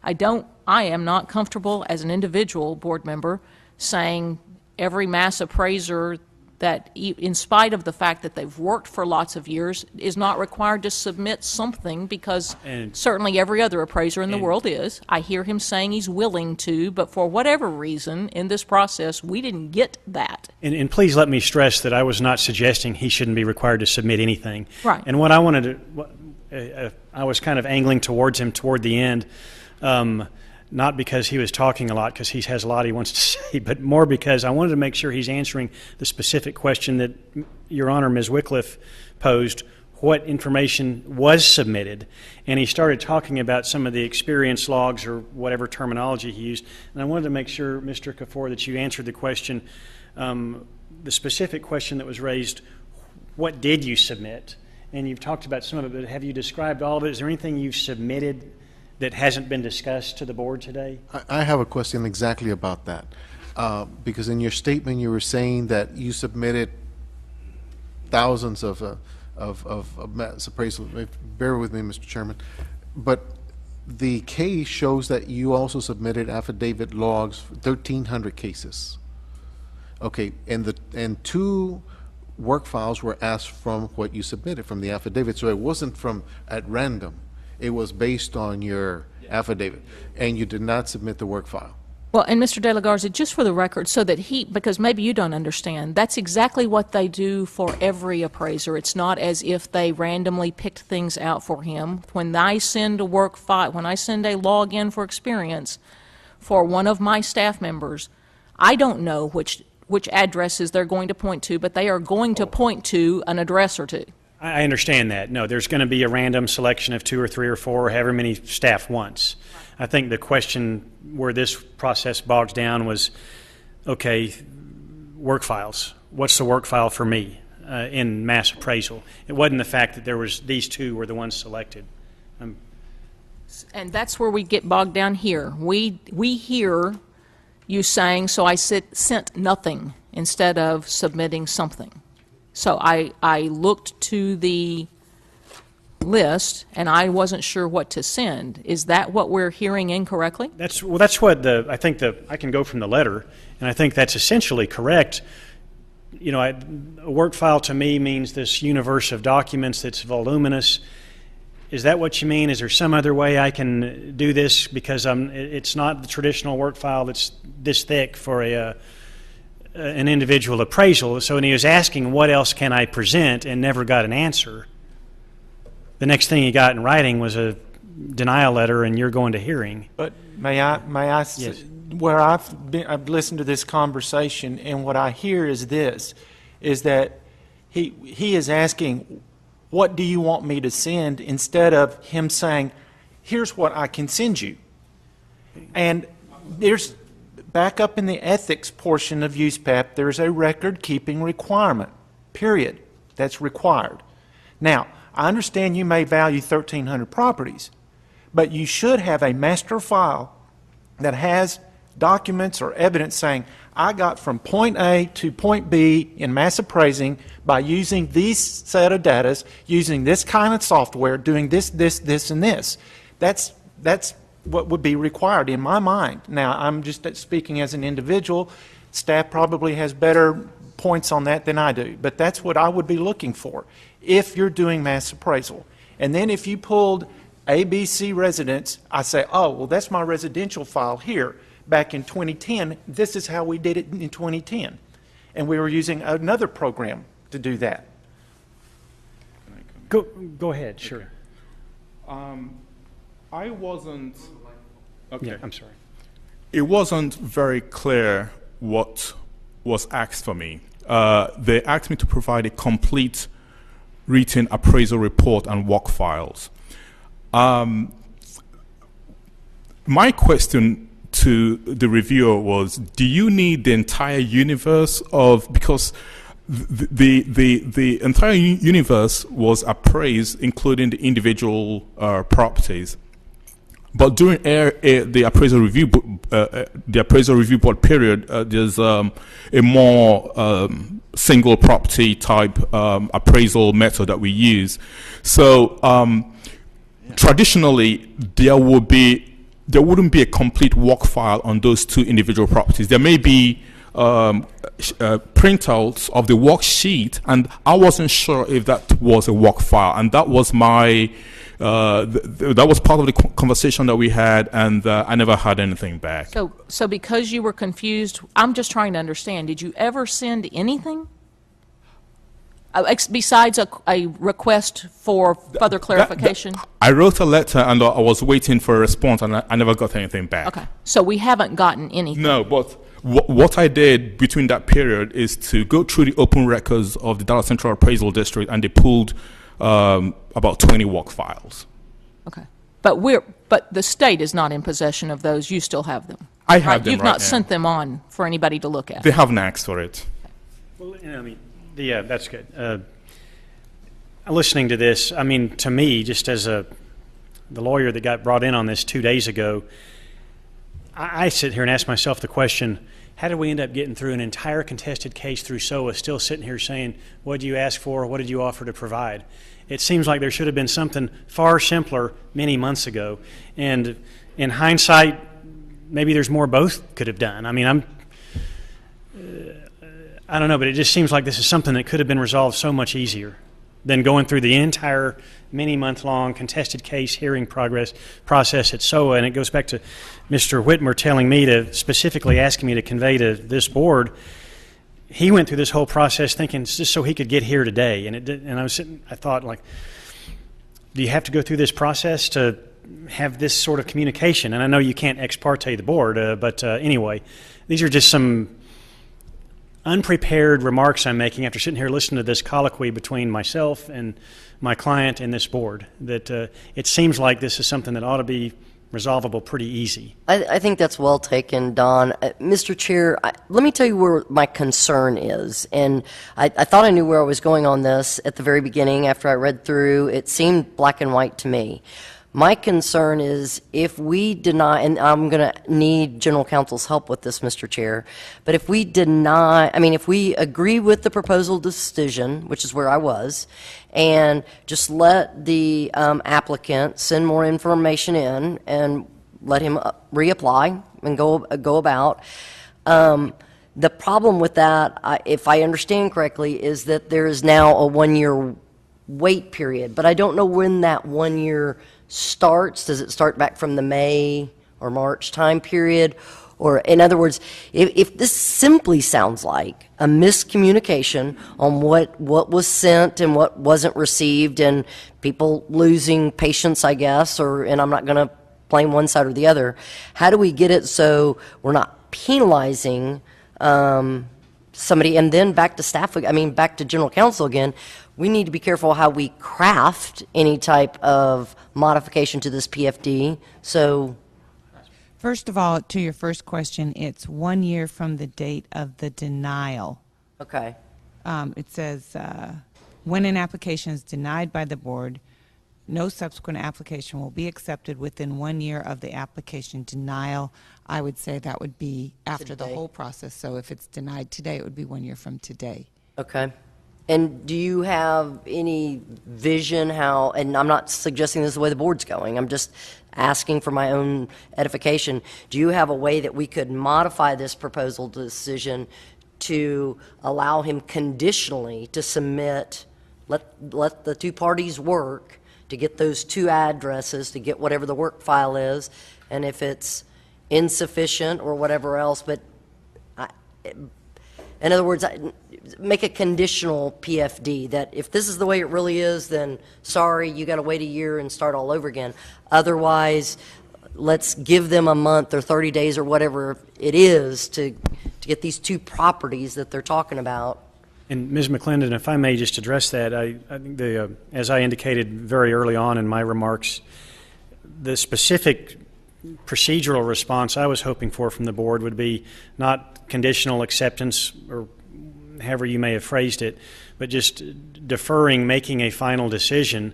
I am not comfortable as an individual board member saying every mass appraiser that, in spite of the fact that they've worked for lots of years, is not required to submit something, because certainly every other appraiser in the world is. I hear him saying he's willing to, but for whatever reason in this process, we didn't get that. And please let me stress that I was not suggesting he shouldn't be required to submit anything. Right. And what I wanted to, I was kind of angling towards him toward the end, not because he was talking a lot, because he has a lot he wants to say, but more because I wanted to make sure he's answering the specific question that Your Honor, Ms. Wycliffe posed, what information was submitted. And he started talking about some of the experience logs, or whatever terminology he used. And I wanted to make sure, Mr. Kafour, that you answered the question, the specific question that was raised, what did you submit? And you've talked about some of it, but have you described all of it? Is there anything you've submitted that hasn't been discussed to the board today? I have a question exactly about that. Because in your statement you were saying that you submitted thousands of mass appraisals. Bear with me, Mr. Chairman. But the case shows that you also submitted affidavit logs for 1,300 cases. Okay, and 2 work files were asked from what you submitted from the affidavit, so it wasn't from at random. It was based on your affidavit, and you did not submit the work file. Well, and Mr. De La Garza, just for the record, so that because maybe you don't understand, that's exactly what they do for every appraiser. It's not as if they randomly picked things out for him. When I send a work file, when I send a log in for experience for one of my staff members, I don't know which addresses they're going to point to, but they are going to point to an address or two. I understand that. No, there's going to be a random selection of 2 or 3 or 4, or however many staff wants. I think the question where this process bogs down was okay, work files. What's the work file for me in mass appraisal? It wasn't the fact that there was these two were the ones selected. And that's where we get bogged down here. We hear you saying, so I sent nothing instead of submitting something. So I looked to the list and I wasn't sure what to send. Is that what we're hearing incorrectly? That's what I think I can go from the letter, and I think that's essentially correct. You know, a work file to me means this universe of documents that's voluminous. Is that what you mean? Is there some other way I can do this? Because it's not the traditional work file that's this thick for an individual appraisal. So when he was asking, what else can I present, and never got an answer, the next thing he got in writing was a denial letter, and you're going to hearing. But may I Yes. where I've listened to this conversation, and what I hear is this, is that he is asking, what do you want me to send, instead of him saying, here's what I can send you. And there's, back up in the ethics portion of USPAP, there's a record-keeping requirement, period. That's required. Now, I understand you may value 1,300 properties, but you should have a master file that has documents or evidence saying, I got from point A to point B in mass appraising by using these set of data, using this kind of software, doing this, and this. That's what would be required in my mind. Now, I'm just speaking as an individual. Staff probably has better points on that than I do, but that's what I would be looking for if you're doing mass appraisal. And then if you pulled ABC residents, I say, oh, well, that's my residential file here. Back in 2010, this is how we did it in 2010. And we were using another program to do that. Go ahead, sure. I wasn't. Okay. Yeah, I'm sorry. It wasn't very clear what was asked for me. They asked me to provide a complete written appraisal report and work files. My question to the reviewer was, do you need the entire universe of, because the entire universe was appraised, including the individual properties. But during the appraisal review board period, there's a more single property type appraisal method that we use. So traditionally, there wouldn't be a complete work file on those two individual properties. There may be printouts of the worksheet, and I wasn't sure if that was a work file, and that was my that was part of the conversation that we had, and I never had anything back. So because you were confused, I'm just trying to understand, did you ever send anything? Besides a request for further clarification? I wrote a letter, and I was waiting for a response, and I never got anything back. Okay, so we haven't gotten anything. No, but what I did between that period is to go through the open records of the Dallas Central Appraisal District, and they pulled about 20 work files. Okay, but the state is not in possession of those. You still have them. I have them. You've right not now. sent them on for anybody to look at. They haven't asked for it. Well, I mean, yeah, that's good. Listening to this, I mean, to me, just as the lawyer that got brought in on this 2 days ago, I sit here and ask myself the question, how did we end up getting through an entire contested case through SOA, still sitting here saying, what did you ask for, what did you offer to provide? It seems like there should have been something far simpler many months ago. And in hindsight, maybe there's more both could have done. I mean, I don't know, but it just seems like this is something that could have been resolved so much easier than going through the entire many-month-long contested case hearing process at SOA. And it goes back to Mr. Whitmer telling me to specifically asking me to convey to this board. He went through this whole process thinking it's just so he could get here today. And I thought, like, do you have to go through this process to have this sort of communication? And I know you can't ex parte the board, but anyway, these are just some unprepared remarks I'm making after sitting here listening to this colloquy between myself and my client and this board, that it seems like this is something that ought to be resolvable pretty easy. I think that's well taken, Don. Mr. Chair, let me tell you where my concern is. And I thought I knew where I was going on this at the very beginning after I read through. It seemed black and white to me. My concern is if we deny, and I'm going to need General Counsel's help with this, Mr. Chair, but if we deny, if we agree with the proposal decision, which is where I was, and just let the applicant send more information in and let him reapply and go about, the problem with that, if I understand correctly, is that there is now a 1-year wait period, but I don't know when that 1 year starts. Does it start back from the May or March time period? Or in other words, if this simply sounds like a miscommunication on what was sent and what wasn't received and people losing patience, I guess, and I'm not going to blame one side or the other, how do we get it so we're not penalizing somebody? And then back to staff, back to General Counsel again, we need to be careful how we craft any type of modification to this PFD. So, first of all, to your first question, it's 1 year from the date of the denial. okay. It says, when an application is denied by the board, no subsequent application will be accepted within 1 year of the application denial. I would say that would be after the Today. whole process. So if it's denied today, it would be 1 year from today. Okay. And do you have any vision how, and I'm not suggesting this is the way the board's going, I'm just asking for my own edification, do you have a way that we could modify this proposal decision to allow him conditionally to submit, let the two parties work to get those two addresses, to get whatever the work file is, and if it's insufficient or whatever else, but in other words, make a conditional PFD that if this is the way it really is, then sorry, you got to wait a year and start all over again. Otherwise, let's give them a month or 30 days or whatever it is to get these two properties that they're talking about. And Ms. McClendon, if I may just address that, I think as I indicated very early on in my remarks, the specific procedural response I was hoping for from the board would be not conditional acceptance or however you may have phrased it, but just deferring making a final decision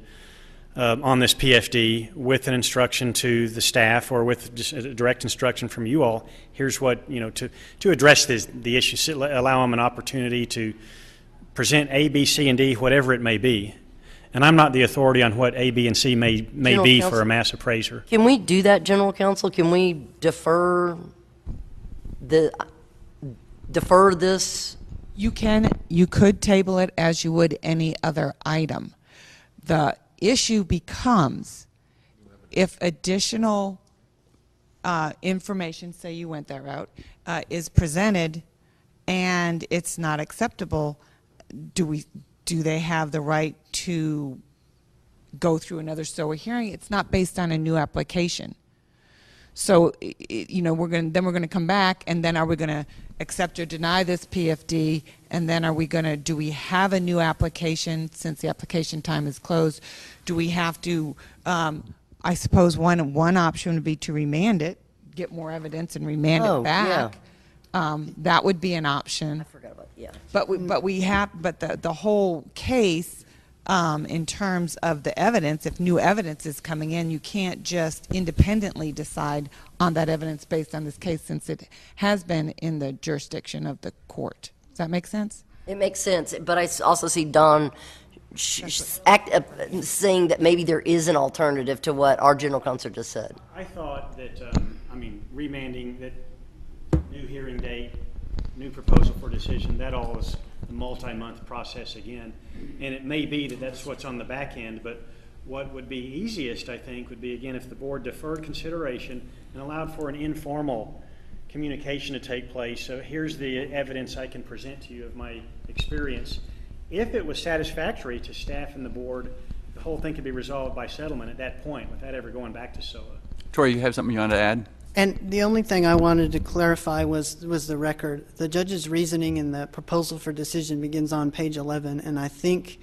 on this PFD with an instruction to the staff or with just a direct instruction from you all. Here's what, to address the issue, allow them an opportunity to present A, B, C, and D, whatever it may be. And I'm not the authority on what A, B, and C may be for a mass appraiser. Can we do that, General Counsel? Can we defer this? You could table it as you would any other item. The issue becomes if additional information, say you went that route, is presented and it's not acceptable, do they have the right to go through another SOA hearing? It's not based on a new application. So, we're going to come back, and then are we going to accept or deny this PFD? And then do we have a new application since the application time is closed? Do we have to, I suppose one option would be to remand it, get more evidence and remand it back. Yeah. That would be an option. I forgot about that, yeah. But the whole case, in terms of the evidence, if new evidence is coming in, you can't just independently decide on that evidence based on this case since it has been in the jurisdiction of the court. Does that make sense? It makes sense, but I also see Don saying that maybe there is an alternative to what our general counsel just said. I thought that, remanding that new hearing date, new proposal for decision, that all is a multi-month process again. And it may be that that's what's on the back end, but what would be easiest, I think, would be, again, if the board deferred consideration and allowed for an informal communication to take place. So here's the evidence I can present to you of my experience. If it was satisfactory to staff and the board, the whole thing could be resolved by settlement at that point without ever going back to SOA. Troy, you have something you want to add? And the only thing I wanted to clarify was the record. The judge's reasoning in the proposal for decision begins on page 11, and I think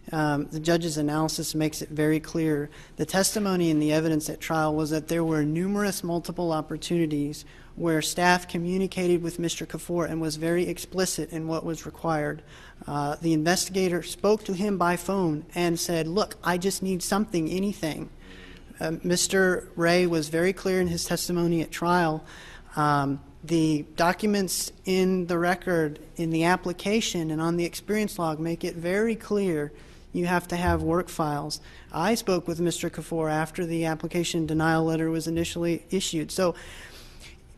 The judge's analysis makes it very clear. The testimony and the evidence at trial was that there were numerous multiple opportunities where staff communicated with Mr. Kaffour and was very explicit in what was required. The investigator spoke to him by phone and said, look, I just need something, anything. Mr. Ray was very clear in his testimony at trial. The documents in the record, in the application, and on the experience log make it very clear you have to have work files. I spoke with Mr. Kaffour after the application denial letter was initially issued. So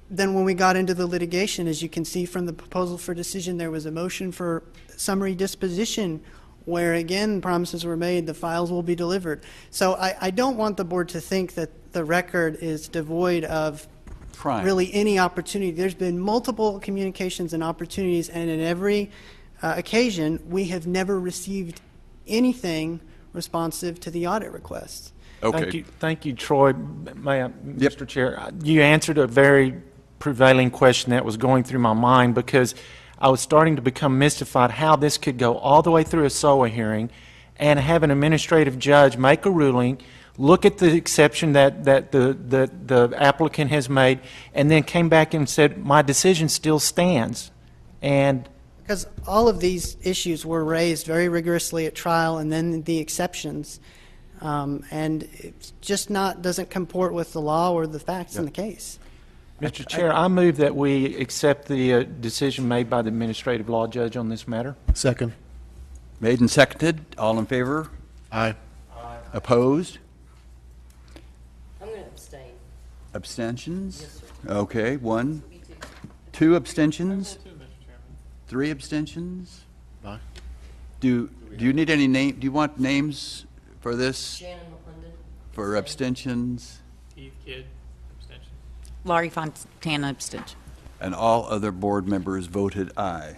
then when we got into the litigation, as you can see from the proposal for decision, there was a motion for summary disposition where, again, promises were made, the files will be delivered. So I don't want the board to think that the record is devoid of really any opportunity. There's been multiple communications and opportunities, and in every occasion, we have never received anything responsive to the audit requests. Okay. Thank you, Troy. Mr. Chair, you answered a very prevailing question that was going through my mind, because I was starting to become mystified how this could go all the way through a SOA hearing and have an administrative judge make a ruling, look at the exception that the applicant has made, and then came back and said, my decision still stands. And because all of these issues were raised very rigorously at trial, and then the exceptions, and it just doesn't comport with the law or the facts in the case. Mr. Chair, I move that we accept the decision made by the administrative law judge on this matter. Second. Made and seconded. All in favor? Aye. Opposed? I'm going to abstain. Abstentions? Yes, sir. Okay, 1. 2 abstentions? 3 abstentions? Aye. Do you need any name? Do you want names for this? Shannon McClendon. For abstentions? Keith Kidd, abstention. Laurie Fontana, abstention. And all other board members voted aye.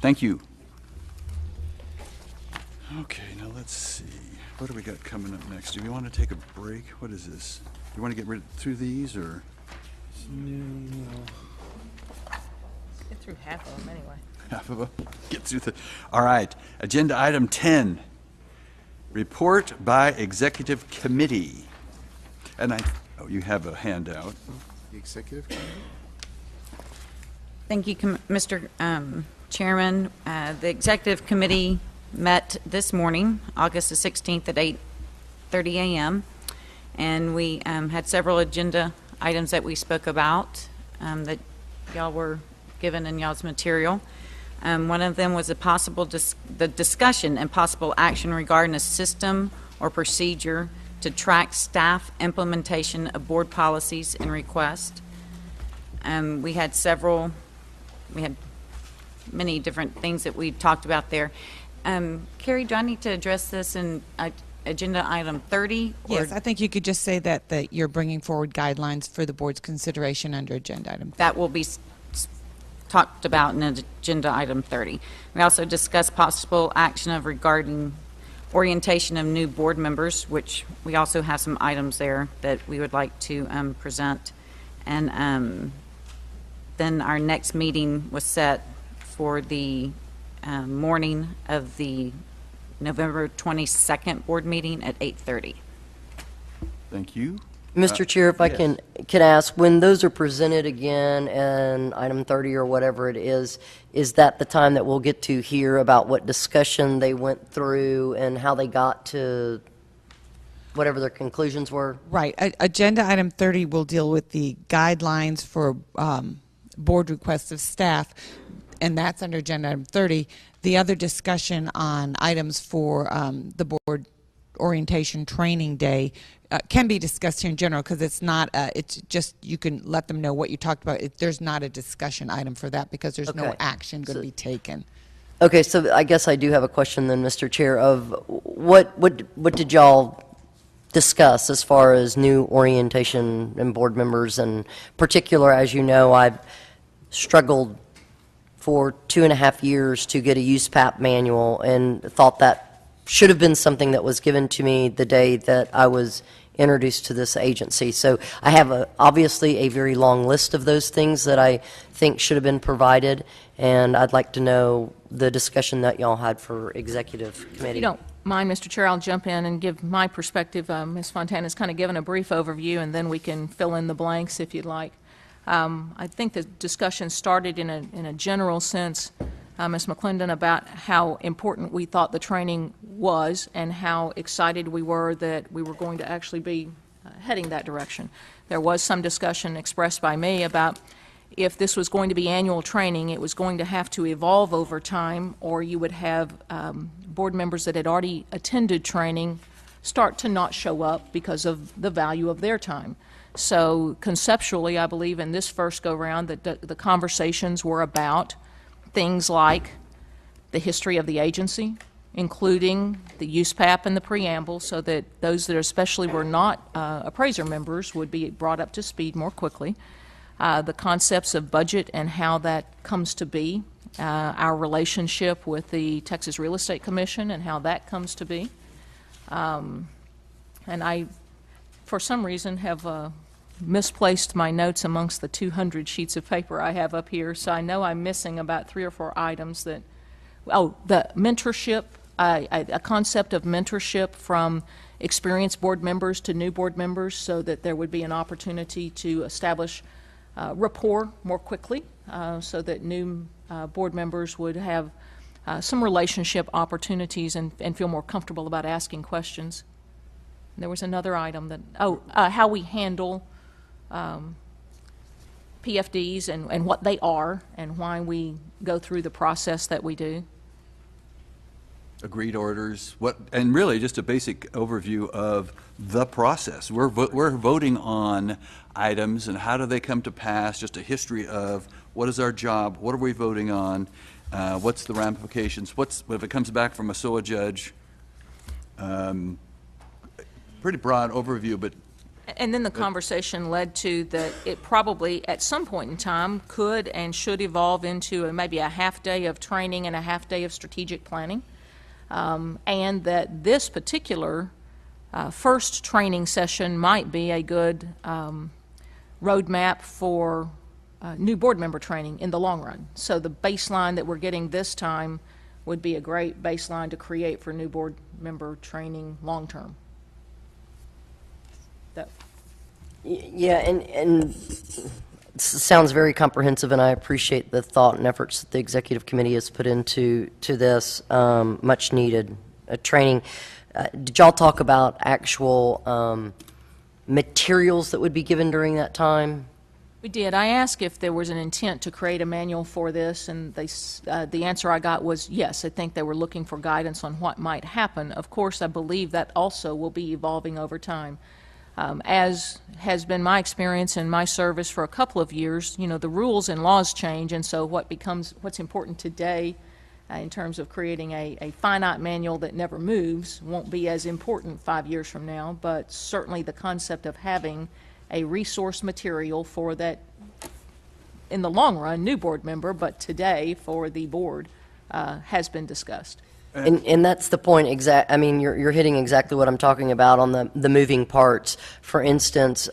Thank you. Okay, now let's see. What do we got coming up next? Do we want to take a break? What is this? Do you want to get through these, or? Get through half of them anyway. Half of them? Get through the. All right. Agenda item 10. Report by Executive Committee. And you have a handout. The Executive Committee? Thank you, Mr. Chairman. The Executive Committee met this morning, August the 16th at 8:30 a.m., and we had several agenda items that we spoke about that y'all were given in y'all's material. One of them was the discussion and possible action regarding a system or procedure to track staff implementation of board policies and requests. We had many different things that we talked about there. Carrie, do I need to address this in agenda item 30? Yes, I think you could just say that you're bringing forward guidelines for the board's consideration under agenda item 30. That will be talked about in agenda item 30. We also discussed possible action regarding orientation of new board members, which we also have some items there that we would like to present. And then our next meeting was set for the morning of the November 22nd board meeting at 8:30. Thank you. Mr. Chair, if I yes. can ask, when those are presented again in item 30 or whatever it is that the time that we'll get to hear about what discussion they went through and how they got to whatever their conclusions were? Right. Agenda item 30 will deal with the guidelines for board requests of staff, and that's under agenda item 30. The other discussion on items for the board orientation training day can be discussed here in general, because it's not it's just you can let them know what you talked about. There's not a discussion item for that because there's no action going to be taken. Okay, so I guess I do have a question then, Mr. Chair, of what did y'all discuss as far as new orientation and board members? In particular, as you know, I've struggled for 2.5 years to get a USPAP manual and thought that should have been something that was given to me the day that I was introduced to this agency. So I have obviously a very long list of those things that I think should have been provided, and I'd like to know the discussion that y'all had for executive committee. If you don't mind, Mr. Chair, I'll jump in and give my perspective. Ms. Fontana's kind of given a brief overview, and then we can fill in the blanks if you'd like. I think the discussion started in a general sense, Ms. McClendon, about how important we thought the training was and how excited we were that we were going to actually be heading that direction. There was some discussion expressed by me about if this was going to be annual training, it was going to have to evolve over time, or you would have board members that had already attended training start to not show up because of the value of their time. So conceptually, I believe in this first go-round that the conversations were about things like the history of the agency, including the USPAP and the preamble, so that those that especially were not appraiser members would be brought up to speed more quickly. The concepts of budget and how that comes to be, our relationship with the Texas Real Estate Commission and how that comes to be. And I, for some reason, have misplaced my notes amongst the 200 sheets of paper I have up here, so I know I'm missing about 3 or 4 items that, oh, the mentorship, a concept of mentorship from experienced board members to new board members, so that there would be an opportunity to establish rapport more quickly, so that new board members would have some relationship opportunities and feel more comfortable about asking questions. There was another item that, how we handle PFDs and what they are and why we go through the process that we do. Agreed orders, and really just a basic overview of the process. We're voting on items and how do they come to pass, just a history of what is our job, what are we voting on, what's the ramifications, if it comes back from a SOA judge. Pretty broad overview, but and then the conversation led to that it probably at some point in time could and should evolve into maybe a half day of training and a half day of strategic planning, and that this particular first training session might be a good roadmap for new board member training in the long run. So the baseline that we're getting this time would be a great baseline to create for new board member training long term. Yeah, and it sounds very comprehensive, and I appreciate the thought and efforts that the executive committee has put into this much needed training. Did y'all talk about actual materials that would be given during that time? We did. I asked if there was an intent to create a manual for this, and the answer I got was yes. I think they were looking for guidance on what might happen. Of course, I believe that also will be evolving over time. As has been my experience in my service for a couple of years, you know, the rules and laws change, and so what's important today in terms of creating a finite manual that never moves won't be as important 5 years from now, but certainly the concept of having a resource material for that, in the long run, new board member, but today for the board, has been discussed. And that's the point. I mean, you're hitting exactly what I'm talking about on the moving parts. For instance,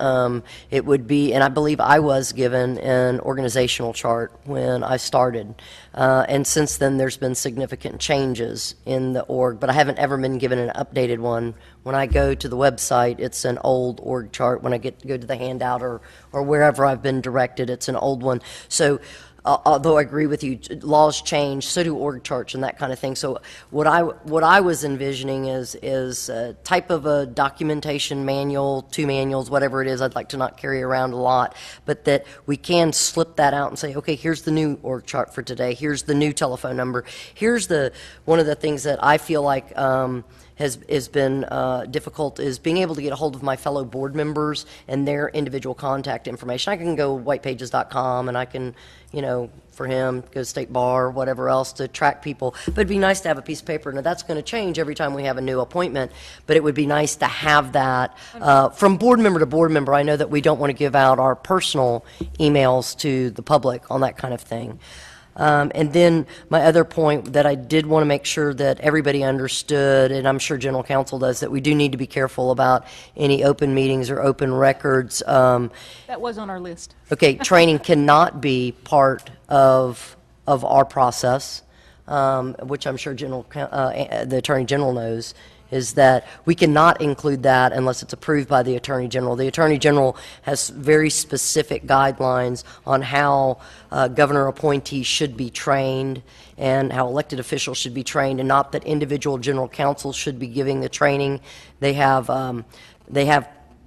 it would be, and I believe I was given an organizational chart when I started, and since then there's been significant changes in the org, but I haven't ever been given an updated one. When I go to the website, it's an old org chart. When I go to the handout or wherever I've been directed, it's an old one. So. Although I agree with you, laws change, so do org charts and that kind of thing. So what I was envisioning is a type of a documentation manual, 2 manuals, whatever it is. I'd like to not carry around a lot, but that we can slip that out and say, okay, here's the new org chart for today. Here's the new telephone number. Here's one of the things that I feel like has been difficult is being able to get a hold of my fellow board members and their individual contact information. I can go whitepages.com and I can, you know, for him, go State Bar, whatever else to track people. But it'd be nice to have a piece of paper. Now, that's going to change every time we have a new appointment, but it would be nice to have that from board member to board member. I know that we don't want to give out our personal emails to the public on that kind of thing. And then my other point that I did want to make sure that everybody understood, and I'm sure General Counsel does, that we do need to be careful about any open meetings or open records. That was on our list. Okay, training cannot be part of our process, which I'm sure the Attorney General knows, is that we cannot include that unless it's approved by the Attorney General. The Attorney General has very specific guidelines on how governor appointees should be trained and how elected officials should be trained, and not that individual general counsels should be giving the training. They have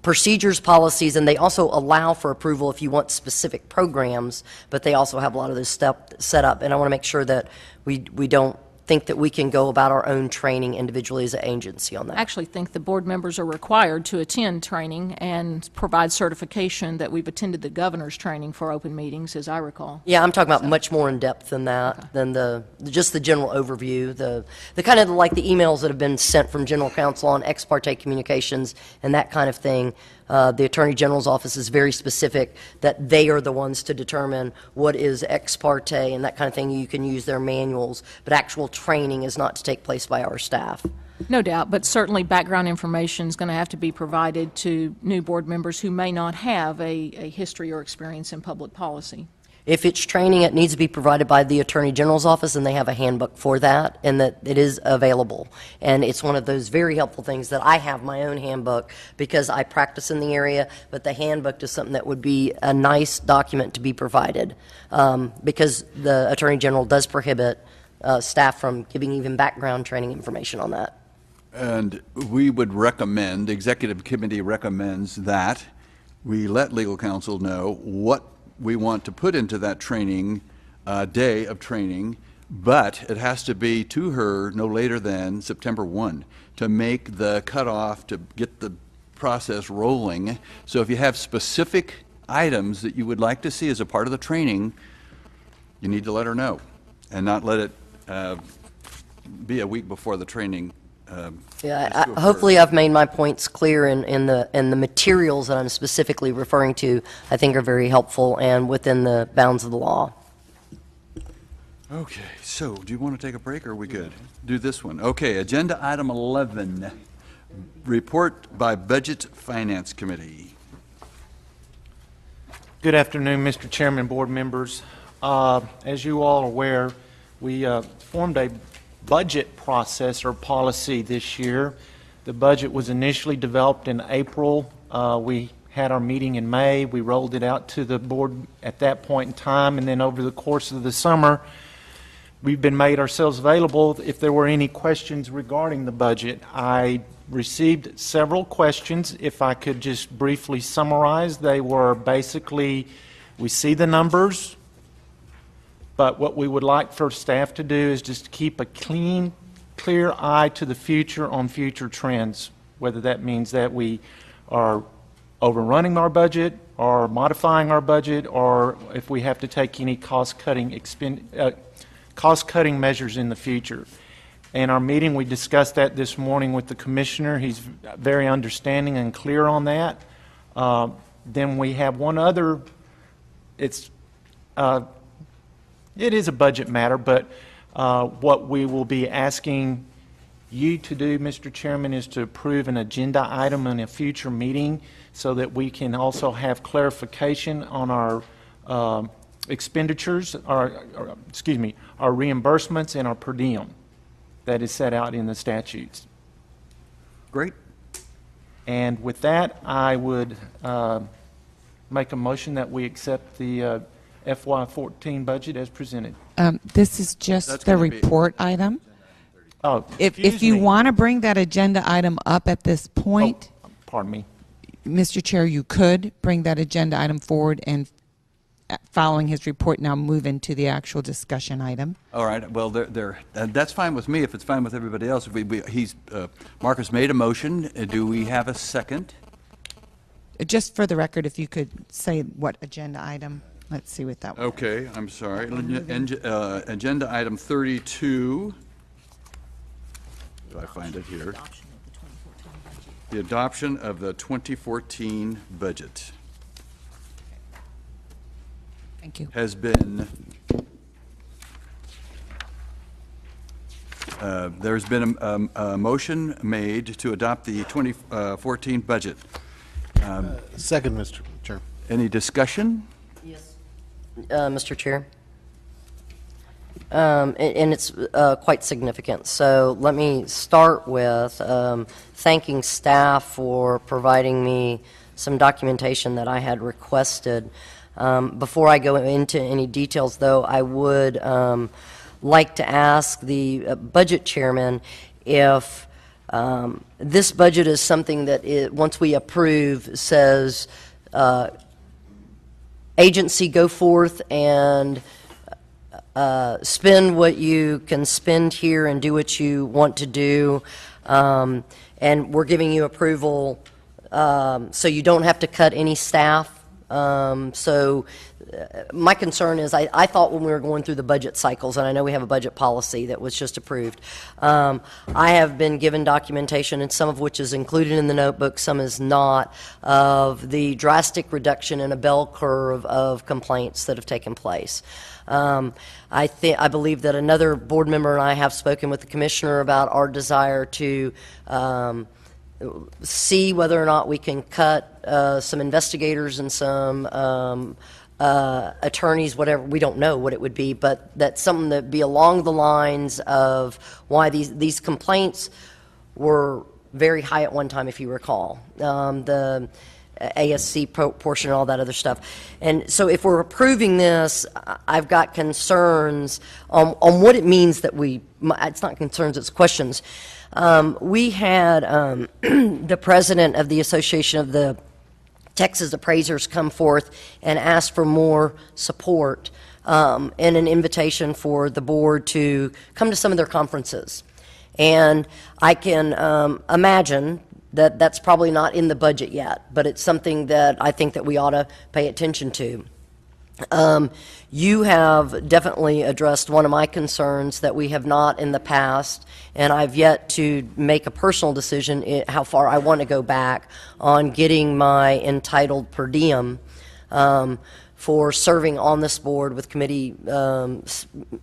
procedures, policies, and they also allow for approval if you want specific programs, but they also have a lot of those steps set up. And I want to make sure that we don't think that we can go about our own training individually as an agency on that. I actually think the board members are required to attend training and provide certification that we've attended the governor's training for open meetings, as I recall. Yeah, I'm talking about much more in depth than that, than just the general overview, the kind of like the emails that have been sent from general counsel on ex parte communications and that kind of thing. The Attorney General's office is very specific that they are the ones to determine what is ex parte and that kind of thing. You can use their manuals, but actual training is not to take place by our staff. No doubt, but certainly background information is going to have to be provided to new board members who may not have a history or experience in public policy. If it's training, it needs to be provided by the Attorney General's office, and they have a handbook for that, and that it is available. And it's one of those very helpful things that I have my own handbook because I practice in the area, but the handbook is something that would be a nice document to be provided because the Attorney General does prohibit staff from giving even background training information on that. And we would recommend, the executive committee recommends that we let legal counsel know what we want to put into that training, day of training, but it has to be to her no later than September 1 to make the cutoff, to get the process rolling. So if you have specific items that you would like to see as a part of the training, you need to let her know and not let it be a week before the training. Hopefully I've made my points clear, in the materials that I'm specifically referring to I think are very helpful and within the bounds of the law. Okay, so do you want to take a break or are we good? Do this one. Okay, agenda item 11, report by Budget Finance Committee. Good afternoon, Mr. Chairman, board members. As you all are aware, we formed a budget process or policy this year. The budget was initially developed in April. We had our meeting in May. We rolled it out to the board at that point in time, and then over the course of the summer, we've been made ourselves available if there were any questions regarding the budget. I received several questions. If I could just briefly summarize, they were basically, we see the numbers, but what we would like for staff to do is just keep a clean, clear eye to the future on future trends, whether that means that we are overrunning our budget or modifying our budget, or if we have to take any cost-cutting measures in the future. In our meeting, we discussed that this morning with the commissioner. He's very understanding and clear on that. Then we have one other, it is a budget matter, but what we will be asking you to do, Mr. Chairman, is to approve an agenda item in a future meeting so that we can also have clarification on our expenditures, our reimbursements and our per diem that is set out in the statutes. Great. And with that, I would make a motion that we accept the FY14 budget as presented. This is just the report item. Oh, if you want to bring that agenda item up at this point, pardon me, Mr. Chair, you could bring that agenda item forward and, following his report, now move into the actual discussion item. All right. Well, that's fine with me if it's fine with everybody else. Marcus made a motion. Do we have a second? Just for the record, if you could say what agenda item. Let's see what that was. Okay, I'm sorry. Agenda item 32. Do I find it here? The adoption of the 2014 budget. Thank you. Has been There's been a motion made to adopt the 2014 budget. Second, Mr. Chair. Any discussion? Yes. Mr. Chair. And it's quite significant. So let me start with thanking staff for providing me some documentation that I had requested. Before I go into any details, though, I would like to ask the budget chairman if this budget is something that once we approve says agency go forth and spend what you can spend here and do what you want to do, and we're giving you approval so you don't have to cut any staff. My concern is I thought when we were going through the budget cycles, and I know we have a budget policy that was just approved, I have been given documentation, and some of which is included in the notebook, some is not, of the drastic reduction in a bell curve of complaints that have taken place. I believe that another board member and I have spoken with the commissioner about our desire to see whether or not we can cut some investigators and some attorneys, whatever. We don't know what it would be, but that's something that be along the lines of why these complaints were very high at one time, if you recall. The ASC portion and all that other stuff. And so if we're approving this, I've got concerns on what it means that it's not concerns, it's questions. We had the president of the Association of the Texas Appraisers come forth and ask for more support and an invitation for the board to come to some of their conferences. And I can imagine that that's probably not in the budget yet, but it's something that I think that we ought to pay attention to. You have definitely addressed one of my concerns that we have not in the past, and I've yet to make a personal decision how far I want to go back on getting my entitled per diem for serving on this board with committee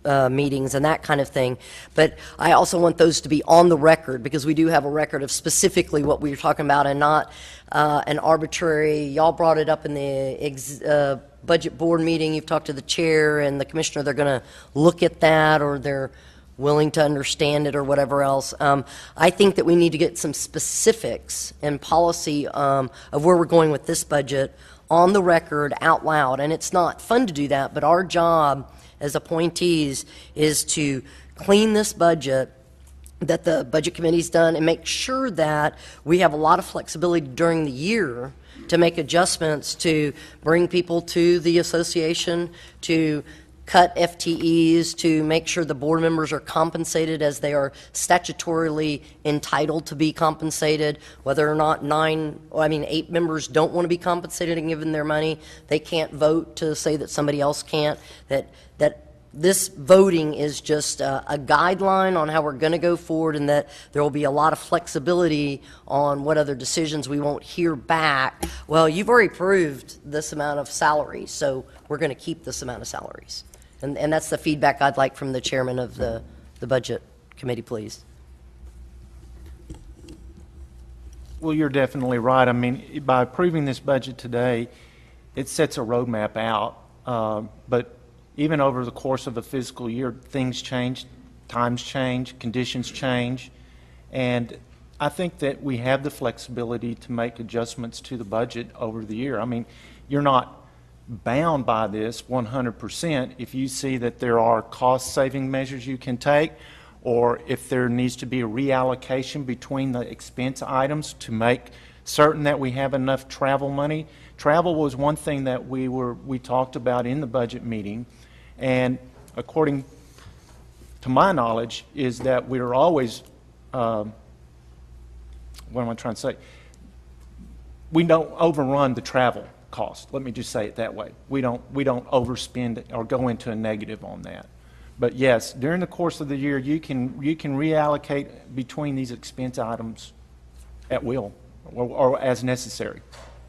meetings and that kind of thing. But I also want those to be on the record, because we do have a record of specifically what we were talking about, and not an arbitrary, y'all brought it up in the budget board meeting, you've talked to the chair and the commissioner, they're going to look at that, or they're willing to understand it, or whatever else. I think that we need to get some specifics and policy of where we're going with this budget on the record out loud. And it's not fun to do that, but our job as appointees is to clean this budget that the budget committee's done and make sure that we have a lot of flexibility during the year to make adjustments, to bring people to the association, to cut FTEs, to make sure the board members are compensated as they are statutorily entitled to be compensated. Whether or not 8 members don't want to be compensated and given their money, they can't vote to say that somebody else can't. That this voting is just a guideline on how we're going to go forward, and that there will be a lot of flexibility on what other decisions we won't hear back. Well, you've already approved this amount of salaries, so we're going to keep this amount of salaries. And that's the feedback I'd like from the chairman of the budget committee, please. Well, you're definitely right. I mean, by approving this budget today, it sets a roadmap out. But even over the course of a fiscal year, things change, times change, conditions change. And I think that we have the flexibility to make adjustments to the budget over the year. I mean, you're not bound by this 100%. If you see that there are cost-saving measures you can take, or if there needs to be a reallocation between the expense items to make certain that we have enough travel money. Travel was one thing that we talked about in the budget meeting, and according to my knowledge is that we are always what am I trying to say? We don't overrun the travel cost. Let me just say it that way. We don't overspend or go into a negative on that. But yes, during the course of the year, you can reallocate between these expense items at will or as necessary.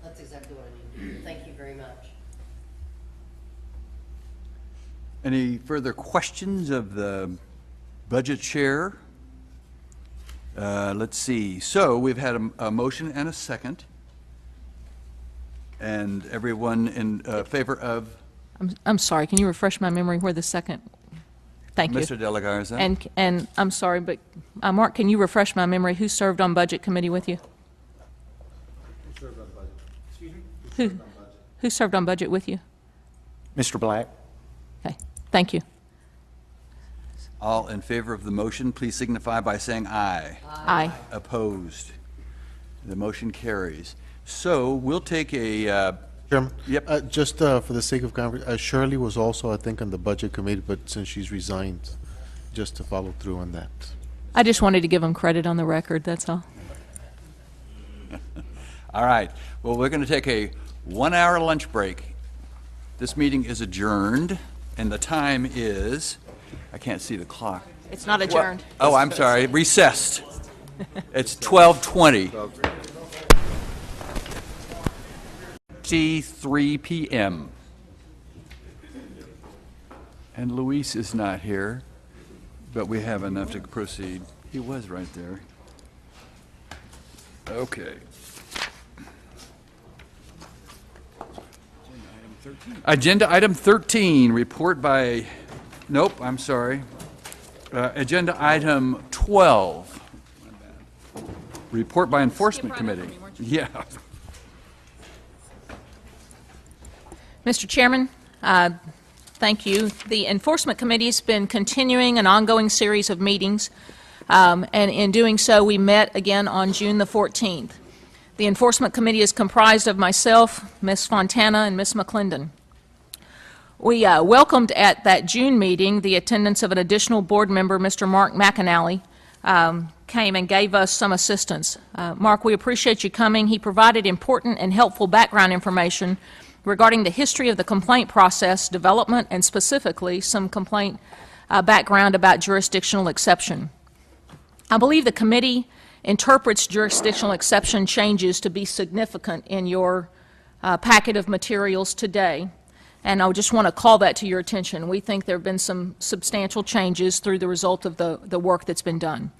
That's exactly what I need. Thank you very much. Any further questions of the budget chair? Let's see. So we've had a motion and a second. And everyone in favor of I'm sorry, can you refresh my memory where the second? Thank you. Mr. De La Garza? And I'm sorry, but Mark, can you refresh my memory? Who served on Budget Committee with you? Who served on Budget? Excuse me? Who served on Budget with you? Mr. Black? Okay, thank you. All in favor of the motion, please signify by saying aye. Aye. Opposed? The motion carries. So we'll take a, Chairman? Yep. Just for the sake of conversation, Shirley was also, I think, on the Budget Committee, but since she's resigned, just to follow through on that. I just wanted to give them credit on the record, that's all. all right. Well, we're going to take a 1-hour lunch break. This meeting is adjourned, and the time is, I can't see the clock. It's not adjourned. Oh, I'm sorry, recessed. It's 12:20. 3 p.m. And Luis is not here, but we have enough to proceed. He was right there. Okay. Agenda item 13, report by, nope, I'm sorry. Agenda item 12, report by Enforcement Committee. Yeah. Mr. Chairman, thank you. The Enforcement Committee has been continuing an ongoing series of meetings, and in doing so, we met again on June the 14th. The Enforcement Committee is comprised of myself, Ms. Fontana, and Ms. McClendon. We welcomed at that June meeting the attendance of an additional board member, Mr. Mark McAnally, came and gave us some assistance. Mark, we appreciate you coming. He provided important and helpful background information regarding the history of the complaint process development and specifically some complaint background about jurisdictional exception. I believe the committee interprets jurisdictional exception changes to be significant in your packet of materials today, and I just want to call that to your attention. We think there have been some substantial changes through the result of the work that's been done.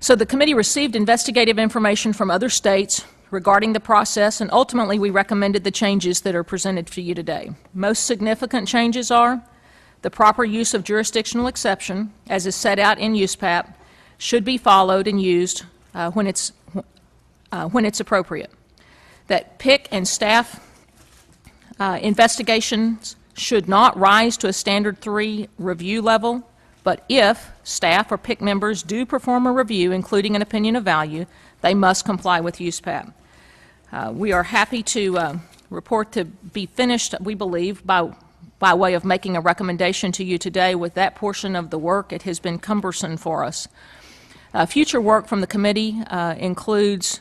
So the committee received investigative information from other states regarding the process, and ultimately we recommended the changes that are presented to you today. Most significant changes are the proper use of jurisdictional exception, as is set out in USPAP, should be followed and used when it's appropriate. That PIC and staff investigations should not rise to a Standard 3 review level, but if staff or PIC members do perform a review, including an opinion of value, they must comply with USPAP. We are happy to report to be finished, we believe, by way of making a recommendation to you today with that portion of the work. It has been cumbersome for us. Future work from the committee includes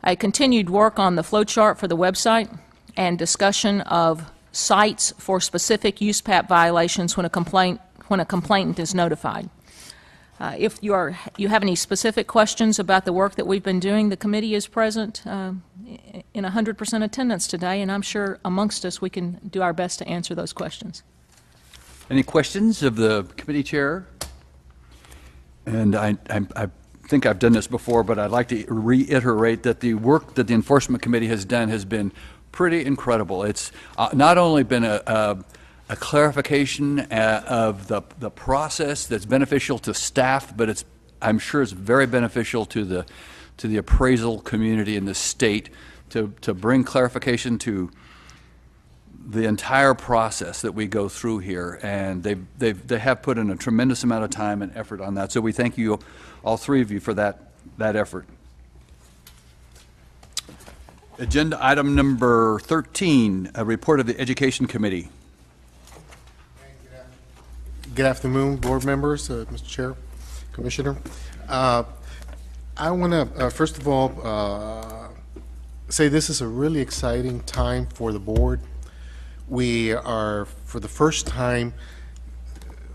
a continued work on the flowchart for the website and discussion of sites for specific USPAP violations when a complainant is notified. If you have any specific questions about the work that we've been doing, the committee is present in 100% attendance today, and I'm sure amongst us we can do our best to answer those questions. Any questions of the committee chair? And I think I've done this before, but I'd like to reiterate that the work that the Enforcement Committee has done has been pretty incredible. It's not only been a clarification of the process that's beneficial to staff, but I'm sure it's very beneficial to the appraisal community in the state to bring clarification to the entire process that we go through here, and they have put in a tremendous amount of time and effort on that. So we thank you, all three of you, for that effort. Agenda item number 13, a report of the Education Committee. Good afternoon, board members, Mr. Chair, Commissioner. I want to, first of all, say this is a really exciting time for the board. We are, for the first time,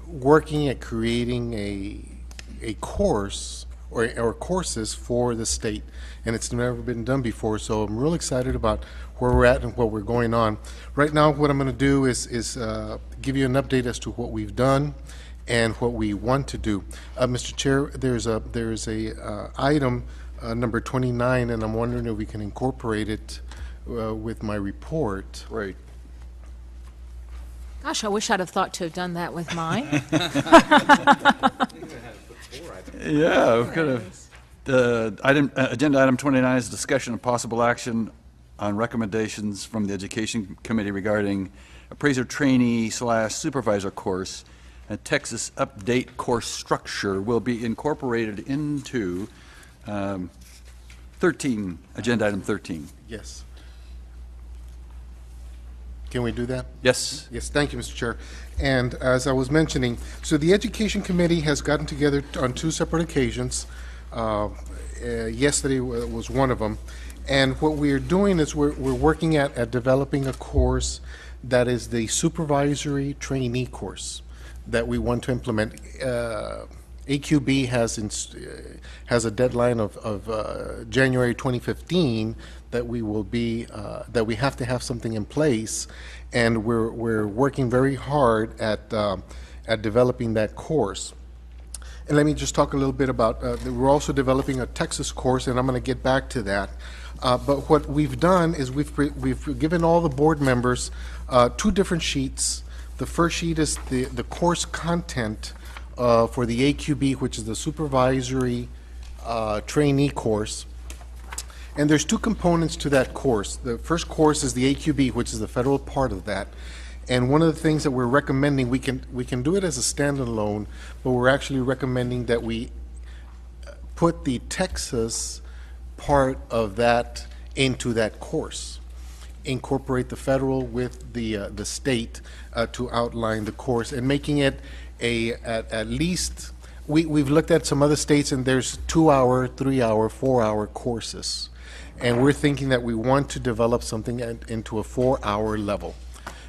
working at creating a course or courses for the state, and it's never been done before, so I'm real excited about where we're at and what we're going on. Right now, what I'm going to do is give you an update as to what we've done and what we want to do. Mr. Chair, there's a item number 29, and I'm wondering if we can incorporate it with my report. Right. Gosh, I wish I'd have thought to have done that with mine. Yeah, we could have. Agenda item 29 is discussion of possible action on recommendations from the Education Committee regarding appraiser trainee / supervisor course, and Texas update course structure will be incorporated into 13, agenda item 13. Yes. Can we do that? Yes. Yes, thank you, Mr. Chair. And as I was mentioning, so the Education Committee has gotten together on 2 separate occasions. Yesterday was one of them. And what we're doing is we're working at developing a course that is the supervisory trainee course that we want to implement. AQB has a deadline of January 2015 that we will be that we have to have something in place, and we're working very hard at developing that course. And let me just talk a little bit about we're also developing a Texas course, and I'm going to get back to that. But what we've done is we've given all the board members 2 different sheets. The first sheet is the course content for the AQB, which is the supervisory trainee course. And there's 2 components to that course. The first course is the AQB, which is the federal part of that. And one of the things that we're recommending, we can do it as a standalone, but we're actually recommending that we put the Texas part of that into that course. Incorporate the federal with the state to outline the course, and making it at least, we've looked at some other states, and there's 2-hour, 3-hour, 4-hour courses. And we're thinking that we want to develop something into a 4-hour level,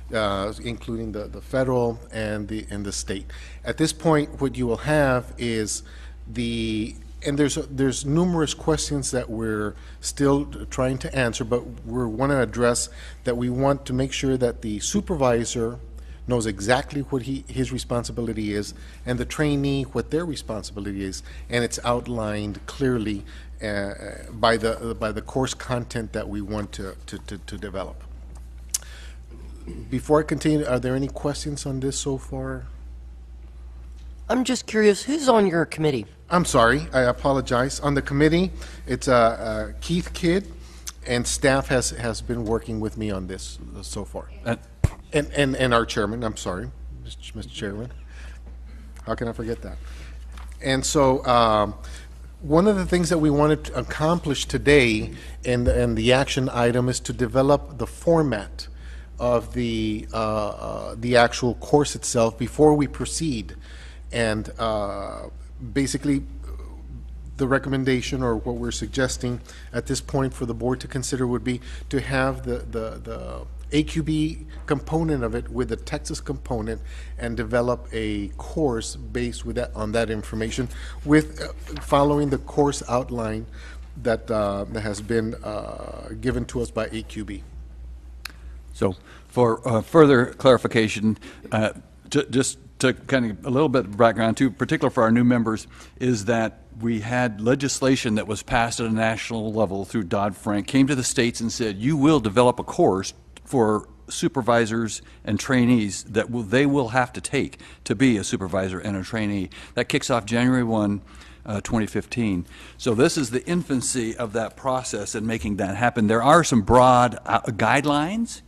including the federal and the state. At this point, what you will have is and there's numerous questions that we're still trying to answer, but we want to address that. We want to make sure that the supervisor knows exactly what his responsibility is, and the trainee what their responsibility is, and it's outlined clearly by the course content that we want to develop. Before I continue, are there any questions on this so far? I'm just curious, who's on your committee? I'm sorry, I apologize. On the committee, it's Keith Kidd, and staff has been working with me on this so far. And our chairman, I'm sorry, Mr. Chairman. How can I forget that? And so one of the things that we wanted to accomplish today, and the action item, is to develop the format of the actual course itself before we proceed. And basically, the recommendation, or what we're suggesting at this point for the board to consider, would be to have the AQB component of it with the Texas component, and develop a course based with on that information, with following the course outline that has been given to us by AQB. So for further clarification, just to kind of a little bit of background too, particular for our new members, is that we had legislation that was passed at a national level through Dodd-Frank, came to the states and said, you will develop a course for supervisors and trainees that they will have to take to be a supervisor and a trainee. That kicks off January 1, 2015. So this is the infancy of that process and making that happen. There are some broad guidelines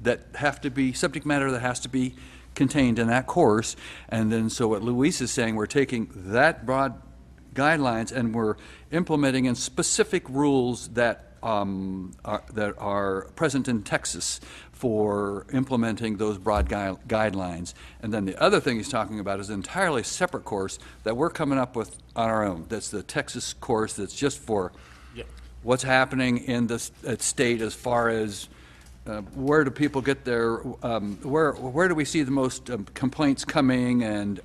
that have to be, subject matter that has to be contained in that course. And then, so what Luis is saying, we're taking that broad guidelines and we're implementing in specific rules that are present in Texas for implementing those broad guidelines. And then the other thing he's talking about is an entirely separate course that we're coming up with on our own. That's the Texas course that's just for what's happening in the state as far as where do people get their, where do we see the most complaints coming, and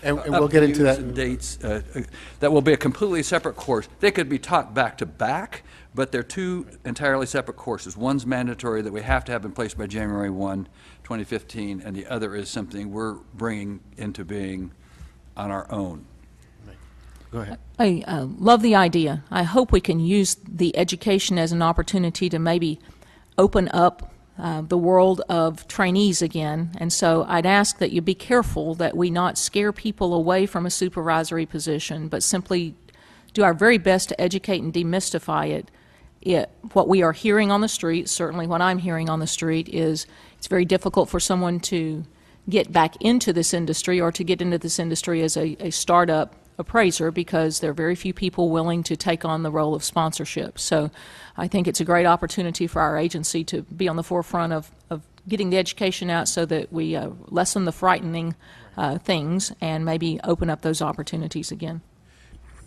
we'll get into that. And dates. That will be a completely separate course. They could be taught back to back, but they're 2 entirely separate courses. One's mandatory that we have to have in place by January 1, 2015, and the other is something we're bringing into being on our own. Go ahead. I love the idea. I hope we can use the education as an opportunity to maybe open up the world of trainees again. And so I'd ask that you be careful that we not scare people away from a supervisory position, but simply do our very best to educate and demystify it. What we are hearing on the street, certainly what I'm hearing on the street, is it's very difficult for someone to get back into this industry or to get into this industry as a startup appraiser because there are very few people willing to take on the role of sponsorship. So I think it's a great opportunity for our agency to be on the forefront of getting the education out so that we lessen the frightening things and maybe open up those opportunities again.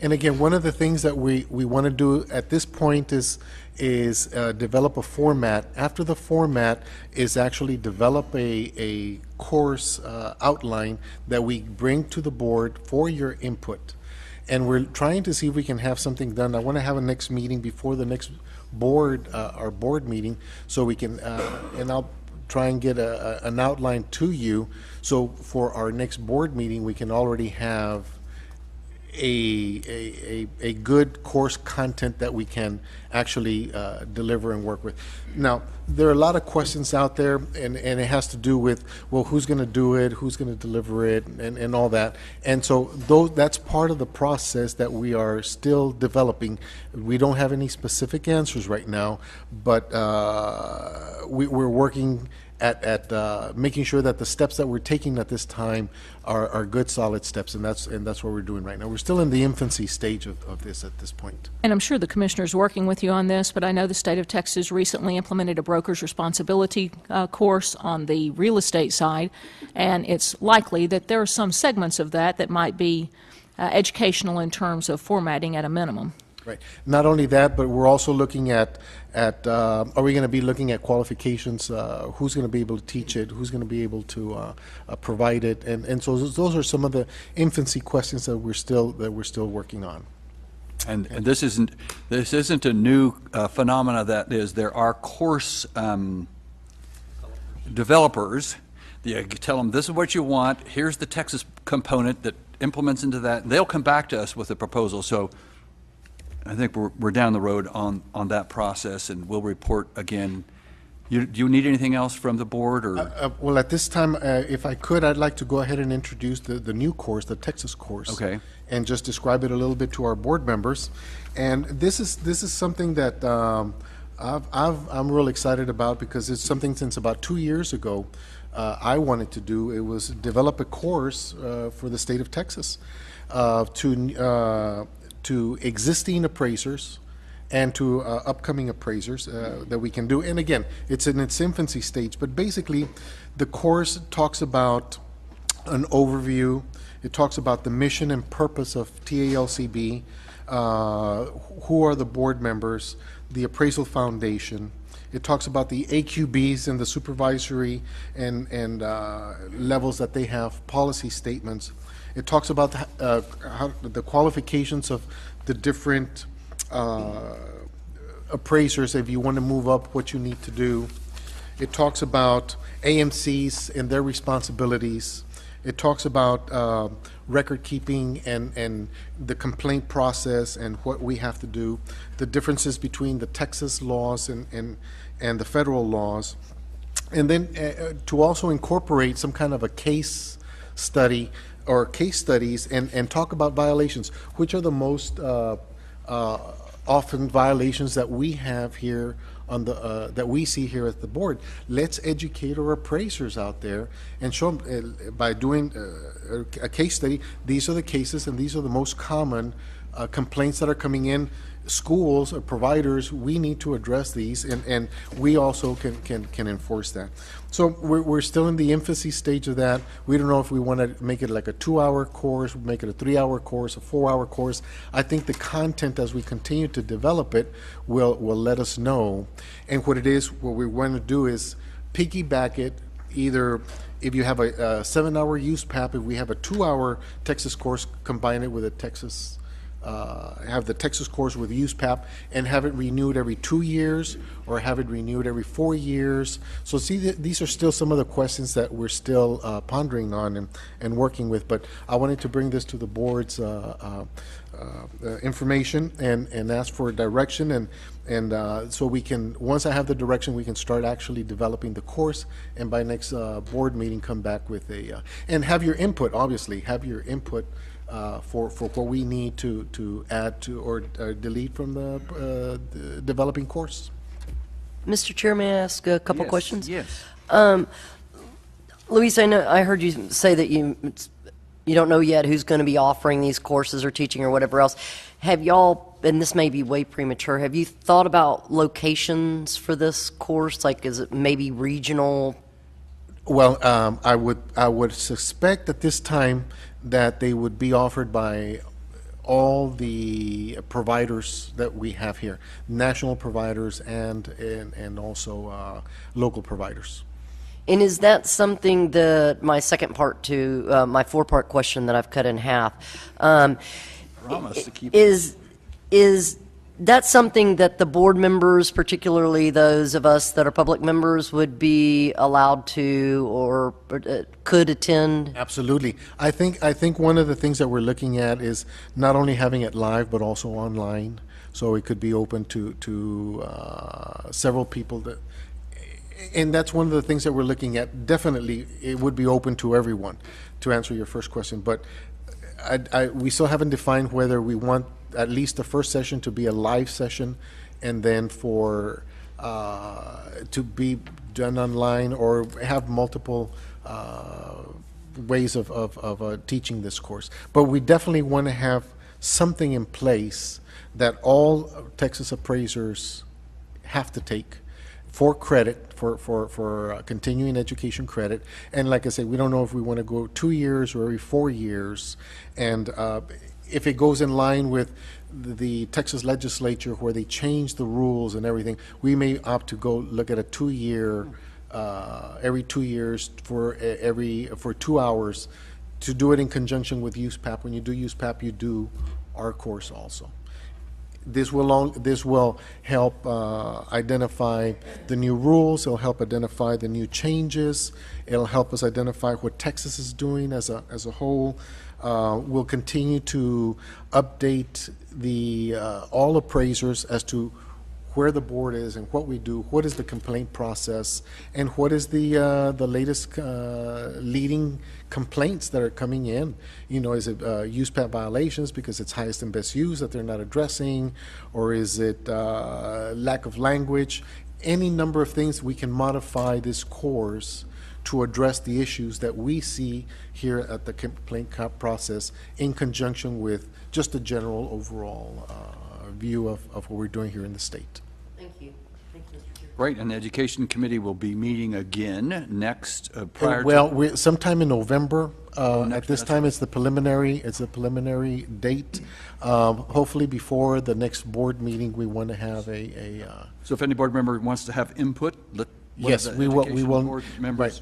And again, one of the things that we want to do at this point is develop a format. After the format is actually develop a course outline that we bring to the board for your input. And we're trying to see if we can have something done. I want to have a next meeting before the next board, our board meeting, so we can, and I'll try and get an outline to you. So for our next board meeting, we can already have a good course content that we can actually deliver and work with. Now, there are a lot of questions out there, and it has to do with, well, who's going to do it, who's going to deliver it, and all that. And so that's part of the process that we are still developing. We don't have any specific answers right now, but we're working at making sure that the steps that we're taking at this time are good, solid steps, and that's what we're doing right now. We're still in the infancy stage of this at this point. And I'm sure the Commissioner's working with you on this, but I know the state of Texas recently implemented a broker's responsibility course on the real estate side, and it's likely that there are some segments of that might be educational in terms of formatting at a minimum. Right. Not only that, but we're also looking at are we going to be looking at qualifications? Who's going to be able to teach it? Who's going to be able to provide it? And so those are some of the infancy questions that we're still working on. And this isn't a new phenomena. That is, there are course developers. You tell them this is what you want. Here's the Texas component that implements into that. They'll come back to us with a proposal. So I think we're down the road on that process, and we'll report again. Do you need anything else from the board, or? Well, at this time, if I could, I'd like to go ahead and introduce the new course, the Texas course. Okay. And just describe it a little bit to our board members. And this is something that I'm real excited about, because it's something since about 2 years ago I wanted to do. It was develop a course for the state of Texas to existing appraisers and to upcoming appraisers that we can do. And again, it's in its infancy stage, but basically the course talks about an overview. It talks about the mission and purpose of TALCB, who are the board members, the Appraisal Foundation. It talks about the AQBs and the supervisory and levels that they have, policy statements. It talks about the qualifications of the different appraisers, if you want to move up, what you need to do. It talks about AMCs and their responsibilities. It talks about record keeping and the complaint process and what we have to do, the differences between the Texas laws and the federal laws. And then to also incorporate some kind of a case study or case studies and talk about violations, which are the most often violations that we have here on the that we see here at the board. Let's educate our appraisers out there and show them by doing a case study. These are the cases, and these are the most common complaints that are coming in. Schools or providers, we need to address these, and we also can enforce that. So we're still in the infancy stage of that. We don't know if we want to make it like a 2-hour course, make it a 3-hour course, a 4-hour course. I think the content, as we continue to develop it, will let us know. And what we want to do is piggyback it. Either if you have a 7-hour use PAP, if we have a 2-hour Texas course, combine it with a Texas have the Texas course with USPAP and have it renewed every 2 years or have it renewed every 4 years? So see, these are still some of the questions that we're still pondering on and working with, but I wanted to bring this to the board's information and ask for direction, and so we can, once I have the direction, we can start actually developing the course, and by next board meeting come back with a, and have your input, obviously, have your input for what we need to add to or delete from the developing course. Mr. Chair, may I ask a couple Yes, questions? yes. Luis, I heard you say that you don't know yet who's going to be offering these courses or teaching or whatever else. Have y'all, and this may be way premature, have you thought about locations for this course? Like, is it maybe regional? Well, I would suspect at this time that they would be offered by all the providers that we have here, national providers and also local providers. And is that something that my second part to my four-part question that I've cut in half Promise to keep is that something that the board members, particularly those of us that are public members, would be allowed to or could attend? Absolutely. I think one of the things that we're looking at is not only having it live but also online, so it could be open to several people that. And that's one of the things that we're looking at. Definitely, it would be open to everyone, to answer your first question. But we still haven't defined whether we want at least the first session to be a live session, and then for to be done online, or have multiple ways of teaching this course. But we definitely want to have something in place that all Texas appraisers have to take for credit, for continuing education credit. And like I said, we don't know if we want to go 2 years or every 4 years. And if it goes in line with the Texas legislature where they change the rules and everything, we may opt to go look at a 2-year, every 2 years for 2 hours, to do it in conjunction with USPAP. When you do USPAP, you do our course also. This will help identify the new rules. It'll help identify the new changes. It'll help us identify what Texas is doing as a whole. We'll continue to update the all appraisers as to where the board is and what we do, what is the complaint process, and what is the latest leading complaints that are coming in. You know, is it USPAP violations because it's highest and best use that they're not addressing, or is it lack of language? Any number of things we can modify this course to address the issues that we see here at the complaint process, in conjunction with just a general overall view of what we're doing here in the state. Thank you. Thank you, Mr. Chair. Right, and the Education Committee will be meeting again next prior to... Well, sometime in November. At next- this that's time, right. it's a preliminary date. Hopefully, before the next board meeting, we want to have So if any board member wants to have input, let one of Yes, the we will- education board members,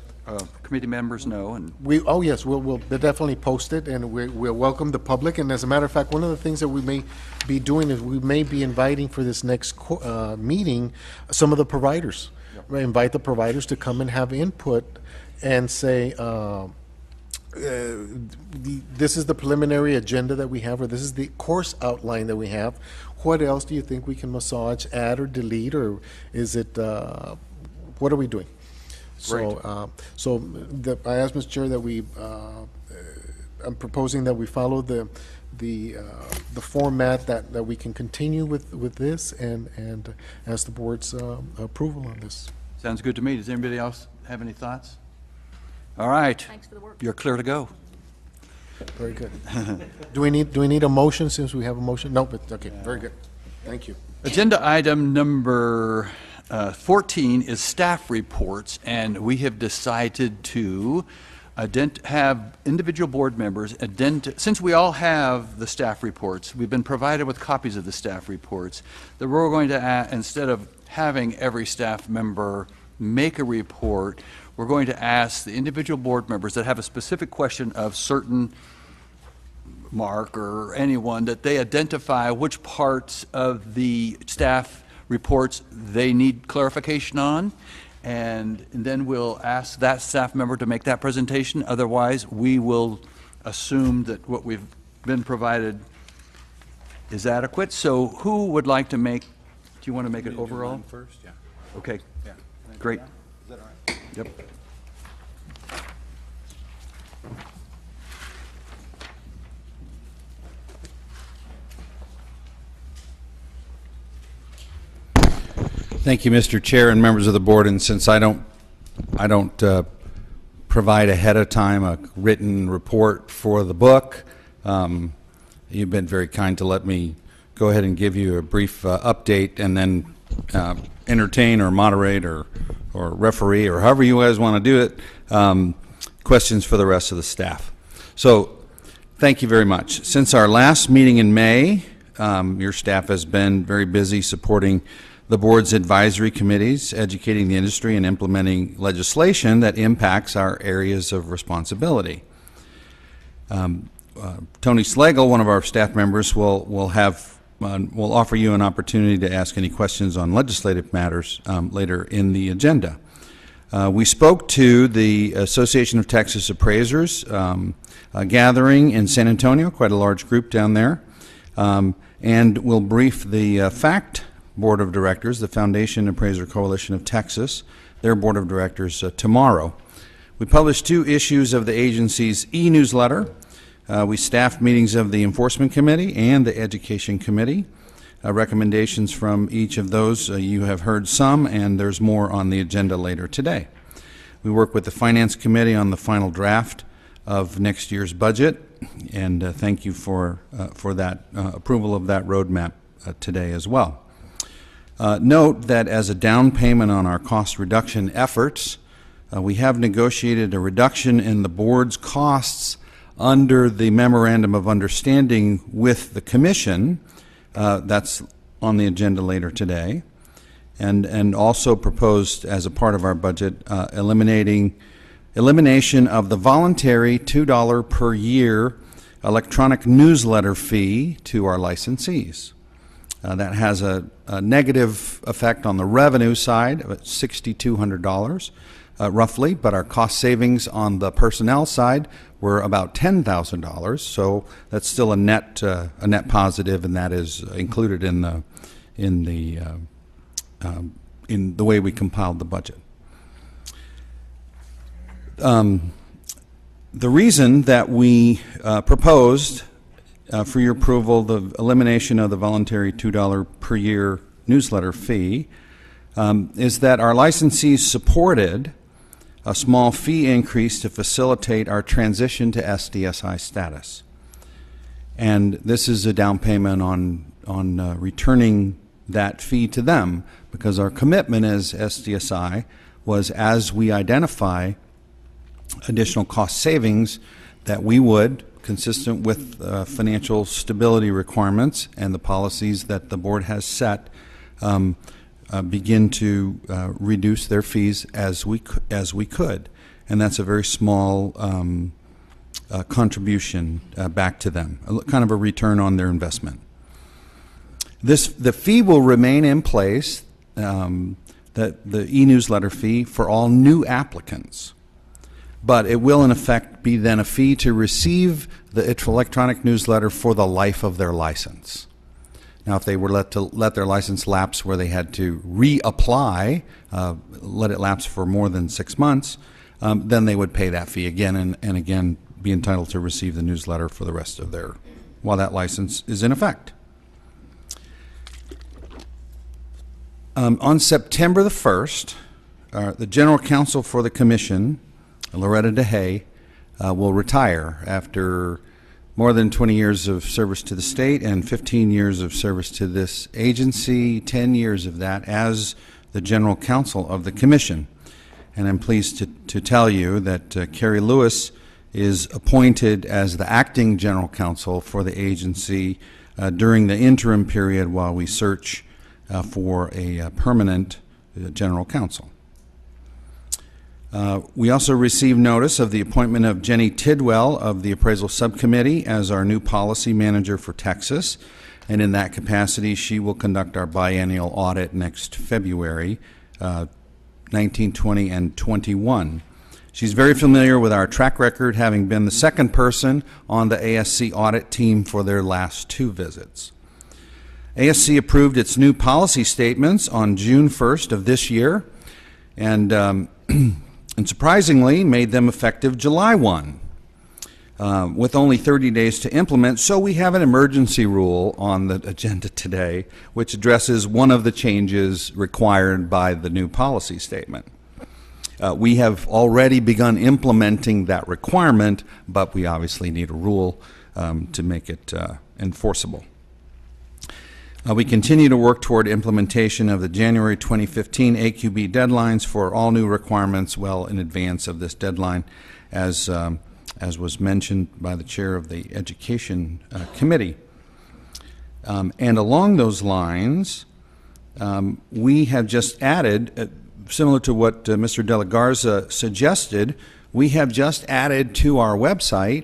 committee members know, and Oh, yes, we'll definitely post it, and we'll welcome the public. And as a matter of fact, one of the things that we may be doing is we may be inviting for this next meeting some of the providers. Right, invite the providers to come and have input and say, this is the preliminary agenda that we have, or this is the course outline that we have. What else do you think we can massage, add, or delete, or is it, what are we doing? So, I asked Mr. Chair that I'm proposing that we follow the format that we can continue with this, and ask the board's approval on this. sounds good to me. Does anybody else have any thoughts? All right. Thanks for the work. You're clear to go. Very good. Do we need a motion, since we have a motion? No, but, okay, very good. Thank you. Agenda item number 14 is staff reports, and we have decided to have individual board members since we all have the staff reports, we've been provided with copies of the staff reports, that we're going to, instead of having every staff member make a report, we're going to ask the individual board members that have a specific question of certain Mark or anyone, that they identify which parts of the staff reports they need clarification on, and then we'll ask that staff member to make that presentation. Otherwise, we will assume that what we've been provided is adequate. So who would like to make, do you want to make it overall? First, yeah. Okay, Yeah. great. Is that all right? Yep. Thank you, Mr. Chair and members of the board. And since I don't provide ahead of time a written report for the book, you've been very kind to let me go ahead and give you a brief update, and then entertain or moderate or referee, or however you guys want to do it, questions for the rest of the staff. So thank you very much. Since our last meeting in May, your staff has been very busy supporting the board's advisory committees, educating the industry, and implementing legislation that impacts our areas of responsibility. Tony Slagle, one of our staff members, will offer you an opportunity to ask any questions on legislative matters later in the agenda. We spoke to the Association of Texas Appraisers gathering in San Antonio, quite a large group down there, and we'll brief the FACT Board of Directors, the Foundation Appraiser Coalition of Texas, their Board of Directors tomorrow. We published 2 issues of the agency's e-newsletter. We staffed meetings of the Enforcement Committee and the Education Committee. Recommendations from each of those, you have heard some, and there's more on the agenda later today. We work with the Finance Committee on the final draft of next year's budget, and thank you for that approval of that roadmap today as well. Note that as a down payment on our cost reduction efforts, we have negotiated a reduction in the board's costs under the Memorandum of Understanding with the Commission. That's on the agenda later today, and also proposed as a part of our budget elimination of the voluntary $2 per year electronic newsletter fee to our licensees. That has a negative effect on the revenue side of $6,200 roughly, but our cost savings on the personnel side were about $10,000. So that's still a net positive, and that is included in the way we compiled the budget. The reason that we proposed for your approval the elimination of the voluntary $2 per year newsletter fee is that our licensees supported a small fee increase to facilitate our transition to SDSI status. And this is a down payment on returning that fee to them, because our commitment as SDSI was, as we identify additional cost savings, that we would, consistent with financial stability requirements and the policies that the board has set, begin to reduce their fees as we could, and that's a very small contribution back to them, kind of a return on their investment. The fee will remain in place, the e-newsletter fee, for all new applicants, but it will in effect be then a fee to receive the electronic newsletter for the life of their license. Now, if they were let their license lapse where they had to reapply, let it lapse for more than 6 months, then they would pay that fee again and again be entitled to receive the newsletter for the rest of while that license is in effect. On September the 1st, the General Counsel for the Commission, Loretta DeHay, will retire after more than 20 years of service to the state and 15 years of service to this agency, 10 years of that as the General Counsel of the Commission. And I'm pleased to tell you that Carrie Lewis is appointed as the acting General Counsel for the agency during the interim period while we search for a permanent General Counsel. We also received notice of the appointment of Jenny Tidwell of the Appraisal Subcommittee as our new policy manager for Texas. And in that capacity, she will conduct our biennial audit next February, 19, 20, and 21. She's very familiar with our track record, having been the second person on the ASC audit team for their last 2 visits. ASC approved its new policy statements on June 1st of this year, and surprisingly made them effective July 1, with only 30 days to implement. So we have an emergency rule on the agenda today, which addresses one of the changes required by the new policy statement. We have already begun implementing that requirement, but we obviously need a rule to make it enforceable. We continue to work toward implementation of the January 2015 AQB deadlines for all new requirements well in advance of this deadline, as was mentioned by the chair of the Education Committee. And along those lines, we have just added, similar to what Mr. De La Garza suggested, we have just added to our website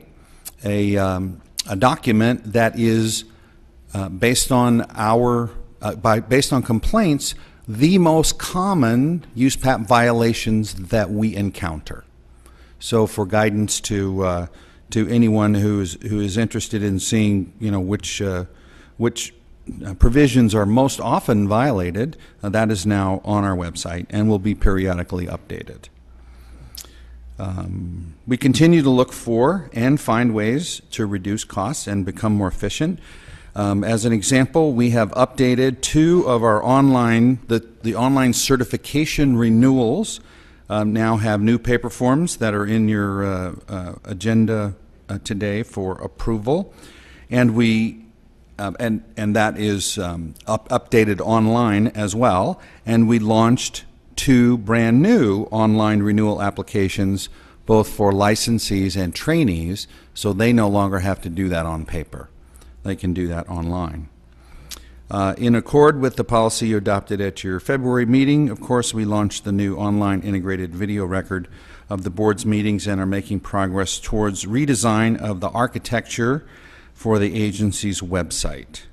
a document that is based on based on complaints, the most common USPAP violations that we encounter. So, for guidance to anyone who is interested in seeing, which provisions are most often violated, that is now on our website and will be periodically updated. We continue to look for and find ways to reduce costs and become more efficient. As an example, we have updated 2 of our online, the online certification renewals now have new paper forms that are in your agenda today for approval, and we and that is updated online as well. And we launched 2 brand new online renewal applications, both for licensees and trainees, so they no longer have to do that on paper. They can do that online. In accord with the policy you adopted at your February meeting, of course, we launched the new online integrated video record of the board's meetings and are making progress towards redesign of the architecture for the agency's website.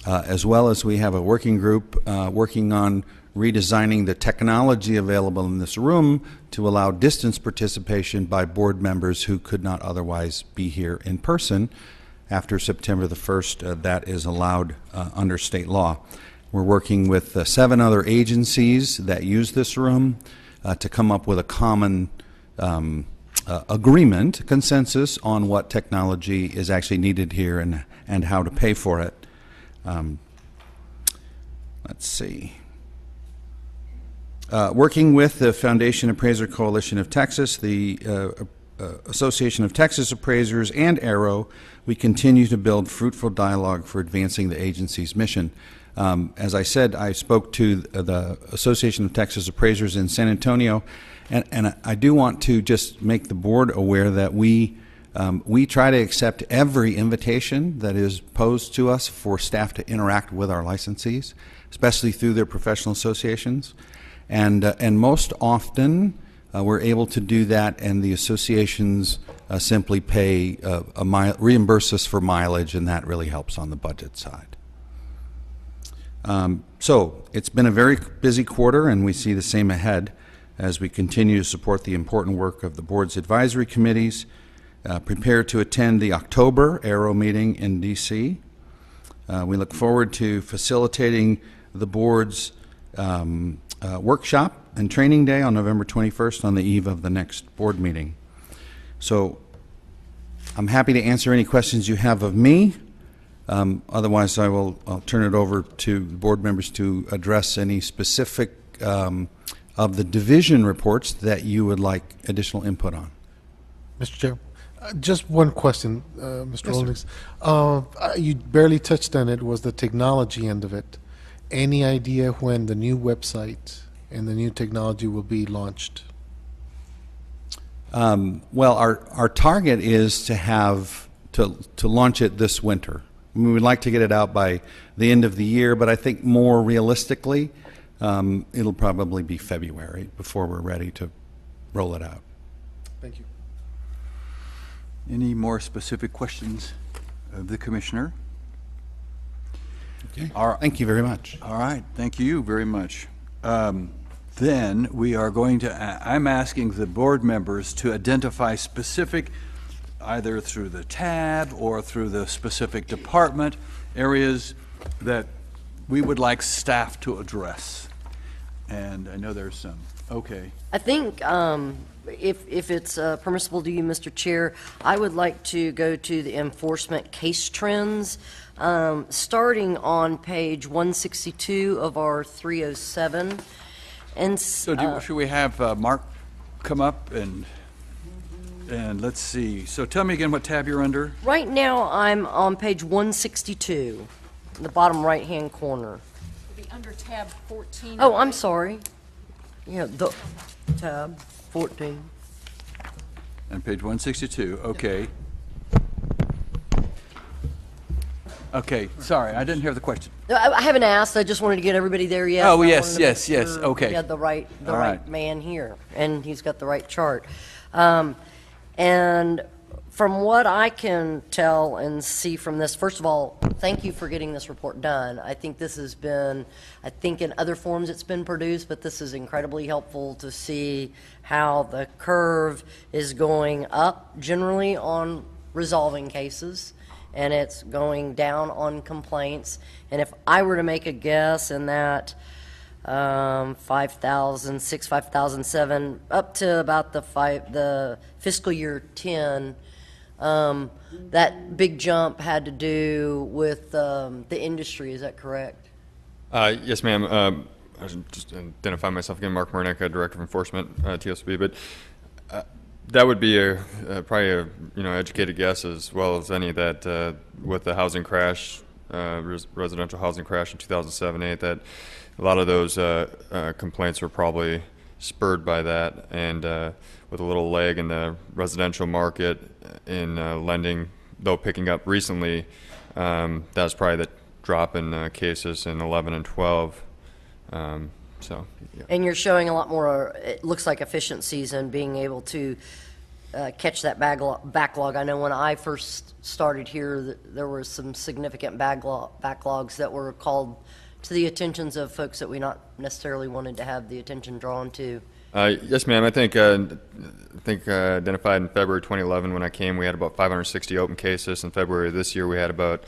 As well as we have a working group working on redesigning the technology available in this room to allow distance participation by board members who could not otherwise be here in person. After September the 1st, that is allowed under state law. We're working with 7 other agencies that use this room to come up with a common agreement, consensus on what technology is actually needed here and how to pay for it. Let's see. Working with the Foundation Appraiser Coalition of Texas, the Association of Texas Appraisers, and Arrow, we continue to build fruitful dialogue for advancing the agency's mission. As I said, I spoke to the Association of Texas Appraisers in San Antonio, and I do want to just make the board aware that we try to accept every invitation that is posed to us for staff to interact with our licensees, especially through their professional associations. And most often, we're able to do that, and the associations simply pay reimburse us for mileage, and that really helps on the budget side. So it's been a very busy quarter, and we see the same ahead as we continue to support the important work of the board's advisory committees. Prepare to attend the October Arrow meeting in D.C. We look forward to facilitating the board's workshop and training day on November 21st on the eve of the next board meeting. So I'm happy to answer any questions you have of me. Otherwise, I'll turn it over to board members to address any specific of the division reports that you would like additional input on. Mr. Chair, just one question, Mr. Yes, Holdings. You barely touched on it, was the technology end of it. Any idea when the new website and the new technology will be launched? Well, our target is to have to launch it this winter. We would like to get it out by the end of the year, but I think more realistically, it'll probably be February before we're ready to roll it out. Thank you. Any more specific questions of the commissioner? Okay. All right. Thank you very much. All right, thank you very much. Then we are going to, I'm asking the board members to identify specific, either through the tab or through the specific department, areas that we would like staff to address. And I know there's some. Okay. I think if it's permissible to you, Mr. Chair, I would like to go to the enforcement case trends, starting on page 162 of our 307. And So should we have Mark come up and let's see. So tell me again what tab you're under? right now, I'm on page 162, the bottom right-hand corner. It'll be under tab 14. Oh, I'm sorry. Yeah, the tab 14. On page 162, okay. Okay, sorry, I didn't hear the question. No, I haven't asked. I just wanted to get everybody there yet. Oh, I yes, wanted to yes, make yes, sure okay. We had the right All right. man here, and he's got the right chart. And from what I can tell and see from this, first of all, thank you for getting this report done. I think this has been, I think in other forms it's been produced, but this is incredibly helpful to see how the curve is going up generally on resolving cases, and it's going down on complaints. And if I were to make a guess in that 5,006, 5,007, up to about the fiscal year 10, that big jump had to do with the industry. Is that correct? Yes, ma'am. I should just identify myself again, Mark Murnick, Director of Enforcement, TALCB. But that would be probably a educated guess as well as any that with the housing crash, residential housing crash in 2007-8, that a lot of those complaints were probably spurred by that, and with a little lag in the residential market in lending, though picking up recently, that was probably the drop in cases in 11 and 12. So, yeah. And you're showing a lot more, it looks like, efficiencies in being able to catch that backlog. I know when I first started here, there were some significant backlogs that were called to the attentions of folks that we not necessarily wanted to have the attention drawn to. Yes, ma'am. I think identified in February 2011 when I came, we had about 560 open cases. In February of this year, we had about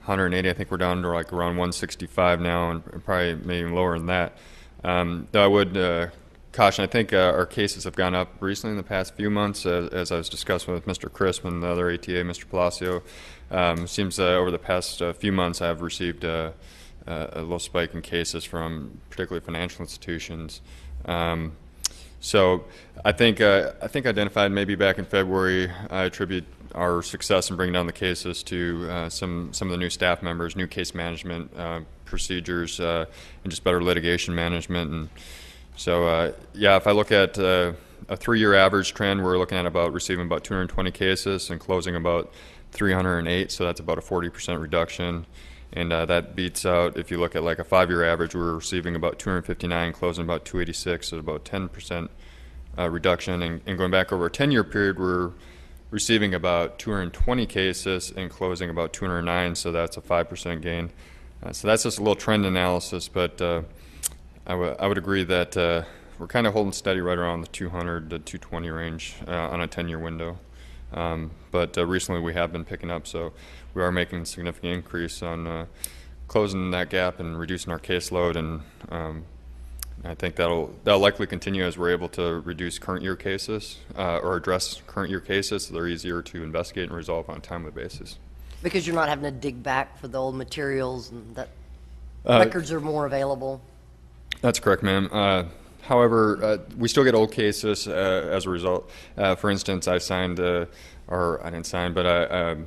180. I think we're down to like around 165 now, and probably maybe even lower than that. Though I would caution, I think our cases have gone up recently in the past few months, as I was discussing with Mr. Crisp and the other ATA, Mr. Palacio. Seems over the past few months I've received a little spike in cases from particularly financial institutions. So I think identified maybe back in February, I attribute our success in bringing down the cases to some of the new staff members, new case management procedures, and just better litigation management. And so, yeah, if I look at a 3-year average trend, we're looking at receiving about 220 cases and closing about 308, so that's about a 40% reduction. And that beats out, if you look at like a 5-year average, we're receiving about 259, closing about 286, so about 10% reduction. And going back over a 10-year period, we're receiving about 220 cases and closing about 209, so that's a 5% gain. So that's just a little trend analysis, but I would agree that we're kind of holding steady right around the 200 to 220 range on a 10-year window. But recently we have been picking up, so we are making a significant increase on closing that gap and reducing our caseload, and I think that'll likely continue as we're able to reduce current year cases or address current year cases, so they're easier to investigate and resolve on a timely basis. Because you're not having to dig back for the old materials, and that records are more available. That's correct, ma'am. However, we still get old cases as a result. For instance, I signed, or I didn't sign, but I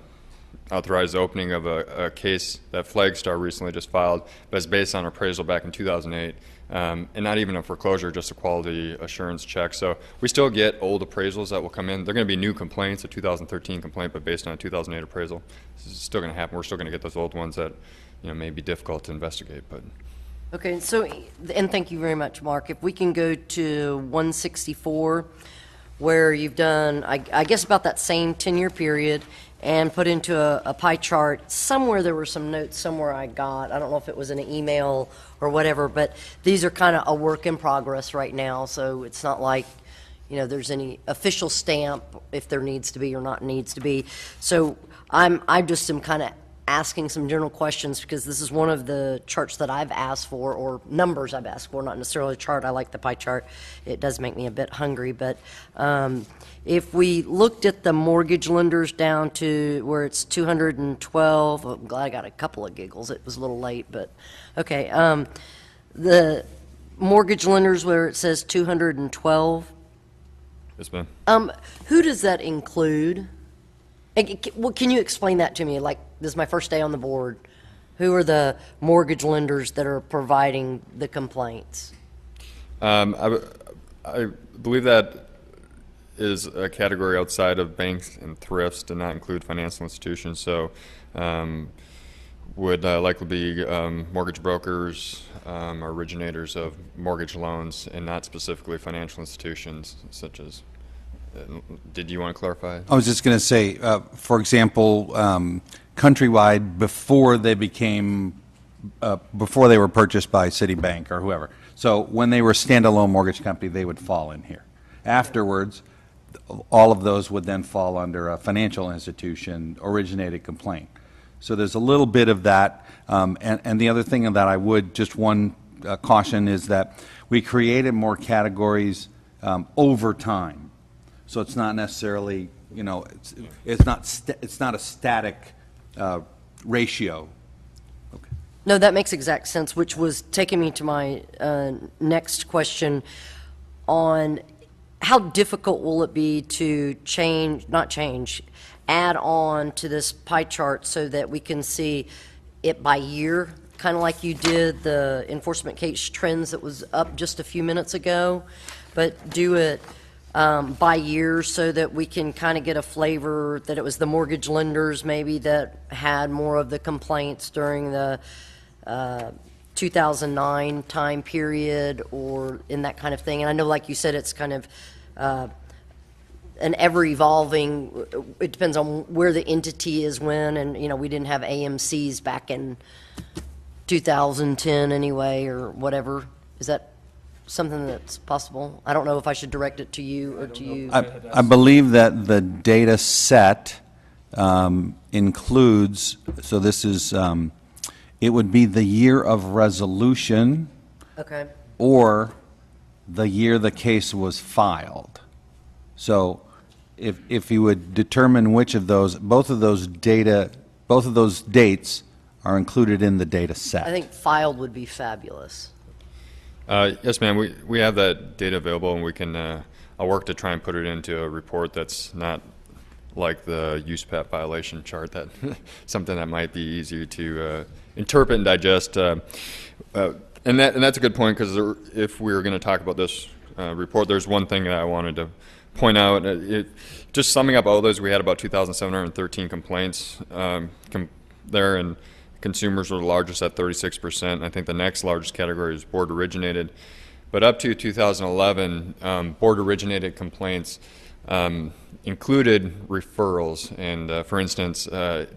authorized the opening of a case that Flagstar recently just filed, but it's based on appraisal back in 2008. And not even a foreclosure, just a quality assurance check. So we still get old appraisals that will come in. They're going to be new complaints, a 2013 complaint, but based on a 2008 appraisal. This is still going to happen. We're still going to get those old ones that may be difficult to investigate. But okay, so, and thank you very much, Mark. If we can go to 164, where you've done, I guess, about that same 10-year period and put into a pie chart. Somewhere there were some notes somewhere I got. I don't know if it was in an email or whatever, but these are kind of a work in progress right now, so it's not like, there's any official stamp if there needs to be or not needs to be. So I just am kind of asking some general questions because this is one of the charts that I've asked for, or numbers I've asked for, not necessarily a chart. I like the pie chart. It does make me a bit hungry, but if we looked at the mortgage lenders down to where it's 212, I'm glad I got a couple of giggles. It was a little late, but okay. The mortgage lenders where it says 212. Yes, ma'am. Who does that include? Well, can you explain that to me? Like, this is my first day on the board. Who are the mortgage lenders that are providing the complaints? I believe that is a category outside of banks and thrifts, do not include financial institutions. So would likely be mortgage brokers, originators of mortgage loans, and not specifically financial institutions such as. Did you want to clarify? I was just going to say, for example, Countrywide, before they were purchased by Citibank or whoever. So when they were a standalone mortgage company, they would fall in here. Afterwards, all of those would then fall under a financial institution originated complaint. So there's a little bit of that. And the other thing that I would, just one caution, is that we created more categories over time. So it's not necessarily, it's not a static ratio. Okay. No, that makes exact sense, which was taking me to my next question on how difficult will it be to add on to this pie chart so that we can see it by year, kind of like you did the enforcement case trends that was up just a few minutes ago, but do it by year so that we can kind of get a flavor that it was the mortgage lenders maybe that had more of the complaints during the 2009 time period or in that kind of thing. And I know, like you said, it's kind of an ever-evolving, it depends on where the entity is when, and, we didn't have AMCs back in 2010 anyway, or whatever. Is that something that's possible? I don't know if I should direct it to you or to you. I believe that the data set includes, so this is, it would be the year of resolution. Okay. Or the year the case was filed. So if you would determine which of those, both of those dates are included in the data set. I think filed would be fabulous. Yes, ma'am. We have that data available, and we can. I'll work to try and put it into a report that's not like the USPAP violation chart. That something that might be easier to interpret and digest. And that's a good point, because if we were going to talk about this report, there's one thing that I wanted to point out. Just summing up all those, we had about 2,713 complaints there, and consumers were the largest at 36%. I think the next largest category is board originated. But up to 2011, board originated complaints included referrals. And for instance,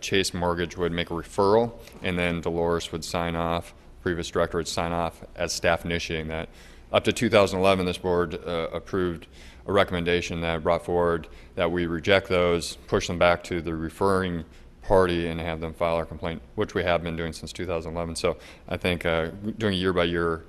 Chase Mortgage would make a referral, and then Dolores would sign off, previous director would sign off as staff initiating that. Up to 2011, this board approved a recommendation that brought forward that we reject those, push them back to the referring party, and have them file our complaint, which we have been doing since 2011. So I think doing a year-by-year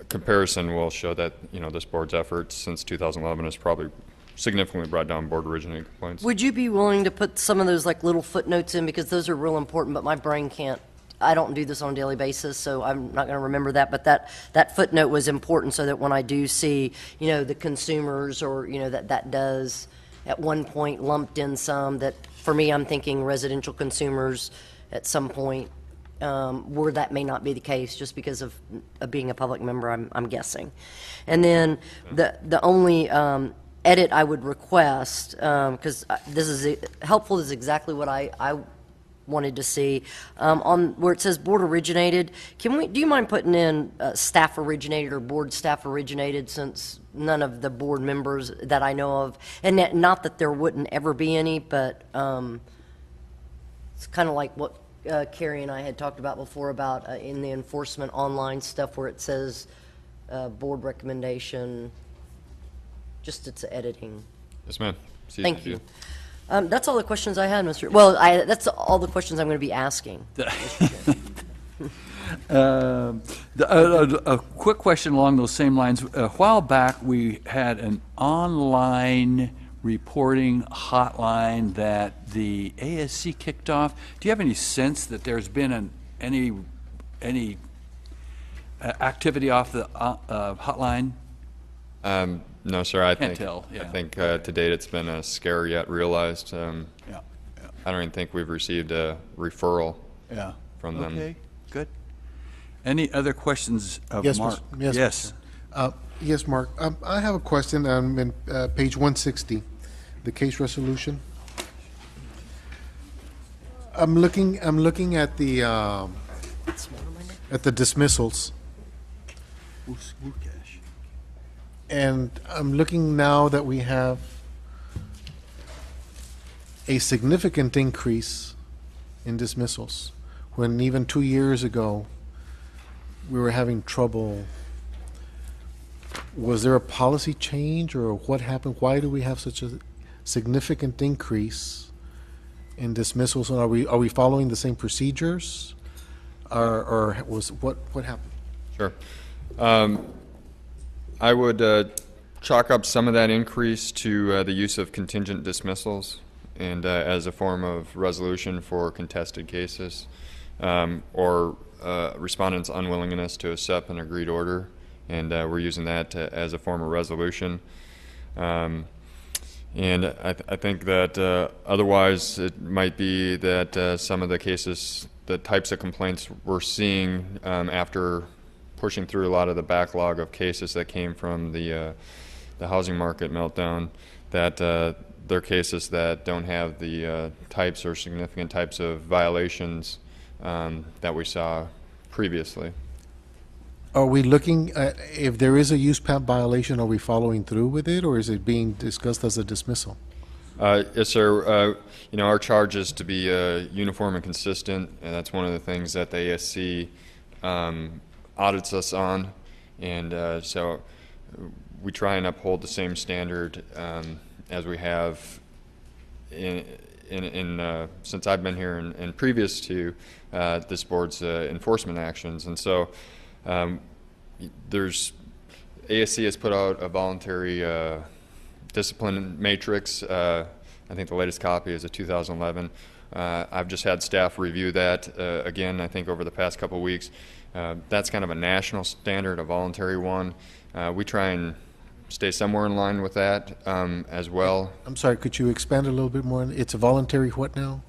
comparison will show that this board's efforts since 2011 has probably significantly brought down board originated complaints. Would you be willing to put some of those like little footnotes in, because those are real important, but my brain can't. I don't do this on a daily basis, so I'm not going to remember that. But that footnote was important, so that when I do see the consumers, or that does at one point lumped in some that. For me, I'm thinking residential consumers at some point, where that may not be the case just because of being a public member, I'm guessing. And then the only edit I would request, because this is helpful, is exactly what I wanted to see. On where it says board originated, do you mind putting in staff originated or board staff originated, since none of the board members that I know of, and not that there wouldn't ever be any, but it's kind of like what Carrie and I had talked about before about in the enforcement online stuff where it says board recommendation, just its editing. Yes, ma'am. Thank you. That's all the questions I had, Mr. Well, that's all the questions I'm going to be asking. A quick question along those same lines. A while back, we had an online reporting hotline that the ASC kicked off. Do you have any sense that there's been any activity off the hotline? No, sir. I Can't think tell, yeah. I think to date it's been a scare yet realized. Yeah. I don't even think we've received a referral Yeah. from them. Okay, good. Any other questions of Yes, Mark? Mr. Yes. Yes, Mark. I have a question on page 160, the case resolution. I'm looking at the dismissals, and I'm looking now that we have a significant increase in dismissals, when even 2 years ago we were having trouble. Was there a policy change, or what happened? Why do we have such a significant increase in dismissals? And are we following the same procedures, or was what happened? Sure. I would chalk up some of that increase to the use of contingent dismissals, and as a form of resolution for contested cases, or respondents' unwillingness to accept an agreed order, and we're using that as a form of resolution. And I think that otherwise it might be that some of the cases, the types of complaints we're seeing after pushing through a lot of the backlog of cases that came from the housing market meltdown, that they're cases that don't have the types or significant types of violations that we saw previously. Are we looking at, if there is a use PAP violation, are we following through with it, or is it being discussed as a dismissal? Yes, sir. Our charge is to be uniform and consistent, and that's one of the things that the ASC audits us on, and so we try and uphold the same standard as we have since I've been here and previous to this board's enforcement actions. And so ASC has put out a voluntary discipline matrix. I think the latest copy is a 2011. I've just had staff review that again, I think over the past couple of weeks. That's kind of a national standard, a voluntary one. We try and stay somewhere in line with that as well. I'm sorry, could you expand a little bit more? It's a voluntary what now?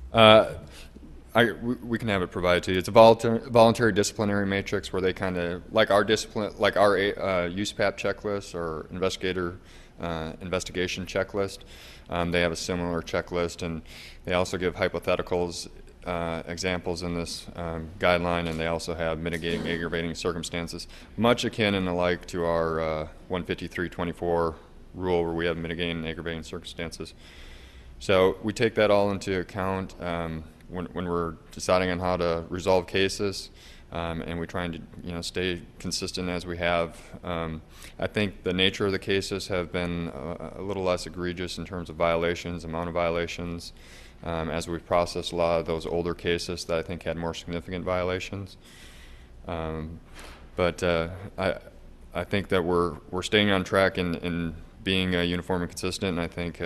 We can have it provided to you. It's a voluntary disciplinary matrix where they kind of, like our discipline, like our USPAP checklist or investigation checklist. They have a similar checklist, and they also give hypotheticals, examples in this guideline, and they also have mitigating, aggravating circumstances, much akin and alike to our 153.24 rule, where we have mitigating and aggravating circumstances. So we take that all into account when we're deciding on how to resolve cases, and we're trying to stay consistent as we have. I think the nature of the cases have been a little less egregious in terms of violations, amount of violations, as we've processed a lot of those older cases that I think had more significant violations. But I think that we're staying on track in being uniform and consistent, and I think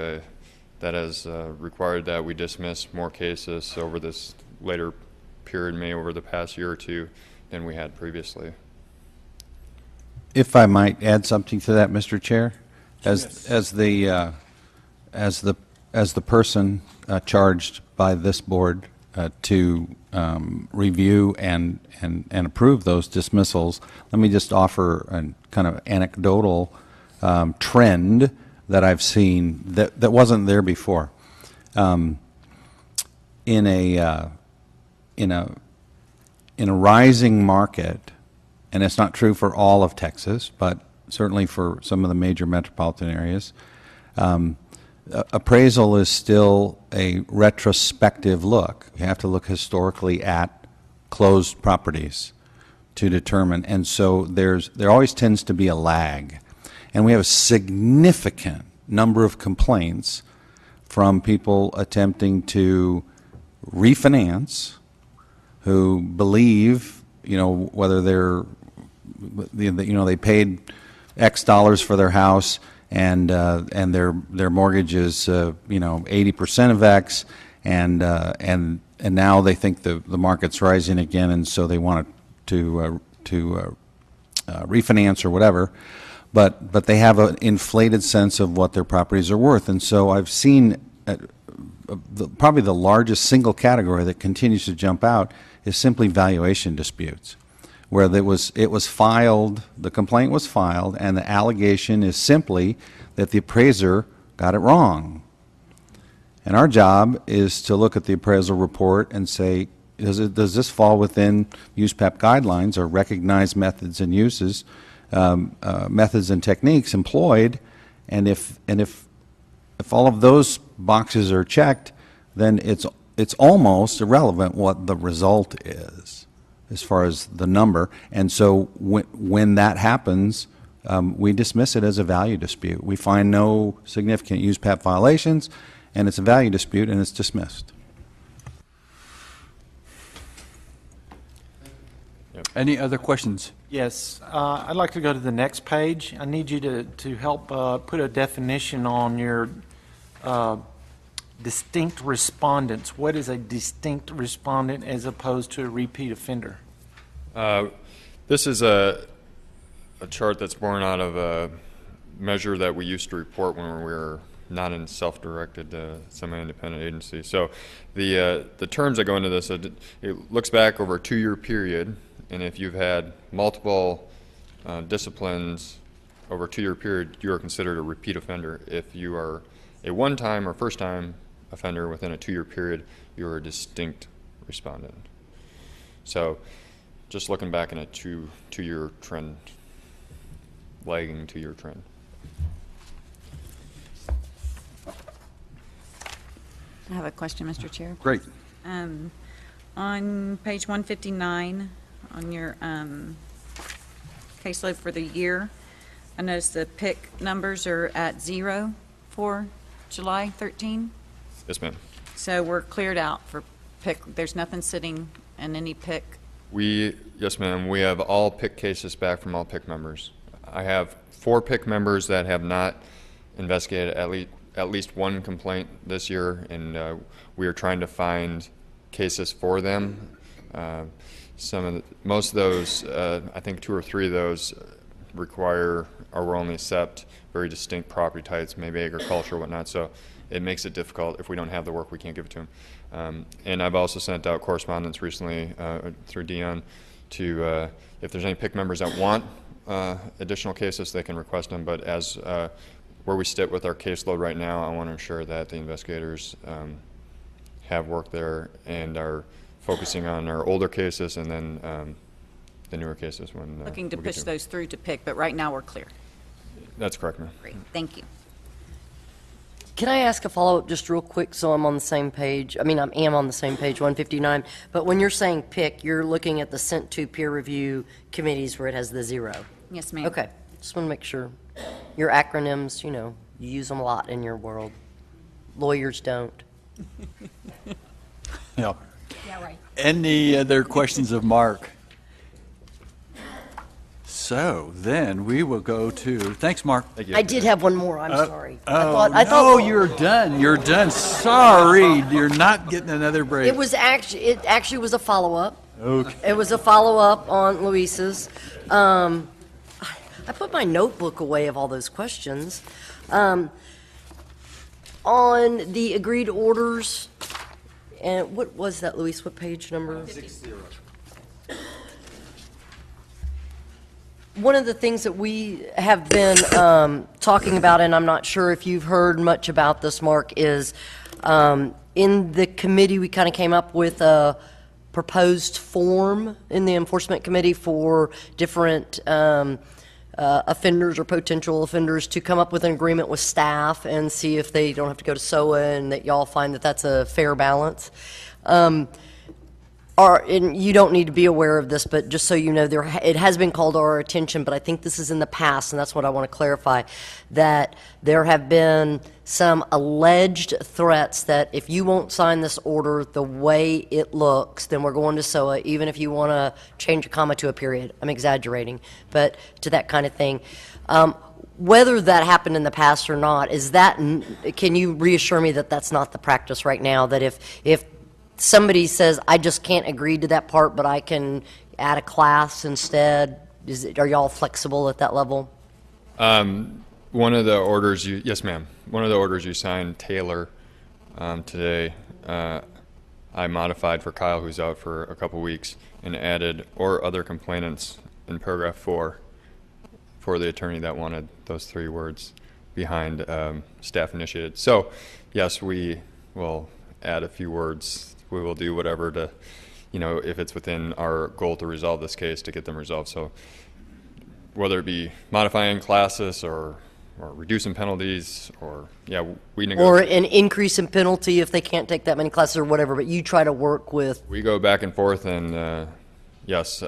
that has required that we dismiss more cases over this later period, maybe over the past year or two, than we had previously. If I might add something to that, Mr. Chair, as the person charged by this board to review and approve those dismissals, let me just offer a kind of anecdotal trend that I've seen that wasn't there before. In in a rising market, and it's not true for all of Texas, but certainly for some of the major metropolitan areas, appraisal is still a retrospective look. You have to look historically at closed properties to determine, and so there always tends to be a lag. And we have a significant number of complaints from people attempting to refinance who believe, whether they paid X dollars for their house and their mortgage is 80% of X, and now they think the market's rising again, and so they want to refinance or whatever. But they have an inflated sense of what their properties are worth. And so I've seen probably the largest single category that continues to jump out is simply valuation disputes, where it was filed, the complaint was filed, and the allegation is simply that the appraiser got it wrong. And our job is to look at the appraisal report and say, does this fall within USPAP guidelines or recognized methods and uses, methods and techniques employed, and if all of those boxes are checked, then it's almost irrelevant what the result is as far as the number. And so when that happens, we dismiss it as a value dispute. We find no significant USPAP violations, and it's a value dispute, and it's dismissed. Any other questions? Yes, I'd like to go to the next page. I need you to help put a definition on your distinct respondents. What is a distinct respondent as opposed to a repeat offender? This is a chart that's born out of a measure that we used to report when we were not in self-directed semi-independent agency. So the terms that go into this, it looks back over a 2-year period, and if you've had multiple disciplines over a 2-year period, you are considered a repeat offender. If you are a one-time or first-time offender within a 2-year period, you're a distinct respondent. So just looking back in a two-year trend, lagging 2-year trend. I have a question, Mr. Chair. Great. On page 159, on your caseload for the year, I noticed the PIC numbers are at 0 for July 13. Yes, ma'am. So we're cleared out for PIC. There's nothing sitting in any PIC. Yes, ma'am. We have all PIC cases back from all PIC members. I have 4 PIC members that have not investigated at least one complaint this year, and we are trying to find cases for them. Most of those, I think 2 or 3 of those require or will only accept very distinct property types, maybe agriculture or whatnot, so it makes it difficult. If we don't have the work, we can't give it to them. And I've also sent out correspondence recently through Dion to, if there's any PIC members that want additional cases, they can request them, but as where we sit with our caseload right now, I want to ensure that the investigators have work there and are focusing on our older cases and then the newer cases when Looking to push those through to PIC, but right now we're clear. That's correct, ma'am. Great, thank you. Can I ask a follow-up just real quick so I'm on the same page? I mean, I am on the same page, 159, but when you're saying PIC, you're looking at the sent to peer review committees where it has the 0. Yes, ma'am. Okay, just want to make sure. Your acronyms, you use them a lot in your world. Lawyers don't. Yeah. Yeah, right. Any other questions of Mark? So then we will go to, thanks, Mark. Thank you. I did have one more, I'm sorry. I thought you're done. You're done. Sorry, you're not getting another break. It actually was a follow-up. Okay. It was a follow-up on Luis's. I put my notebook away of all those questions. On the agreed orders, and what was that, Luis? What page number? 60. One of the things that we have been talking about, and I'm not sure if you've heard much about this, Mark, is in the committee we kind of came up with a proposed form in the enforcement committee for different offenders or potential offenders to come up with an agreement with staff and see if they don't have to go to SOA, and that y'all find that that's a fair balance. And you don't need to be aware of this, but just so you know, it has been called to our attention, but I think this is in the past, and that's what I want to clarify, that there have been some alleged threats that if you won't sign this order the way it looks, then we're going to SOA, even if you want to change a comma to a period. I'm exaggerating, but to that kind of thing. Whether that happened in the past or not, can you reassure me that that's not the practice right now, that if somebody says, I just can't agree to that part, but I can add a class instead, are y'all flexible at that level? One of the orders yes ma'am, one of the orders you signed, Taylor, today, I modified for Kyle, who's out for a couple weeks, and added or other complainants in paragraph 4 for the attorney that wanted those 3 words behind staff initiated. So yes, we will add a few words. We will do whatever to, if it's within our goal to resolve this case, to get them resolved. So whether it be modifying classes or reducing penalties, or we negotiate. Or an increase in penalty if they can't take that many classes or whatever, but you try to work with. We go back and forth, and yes.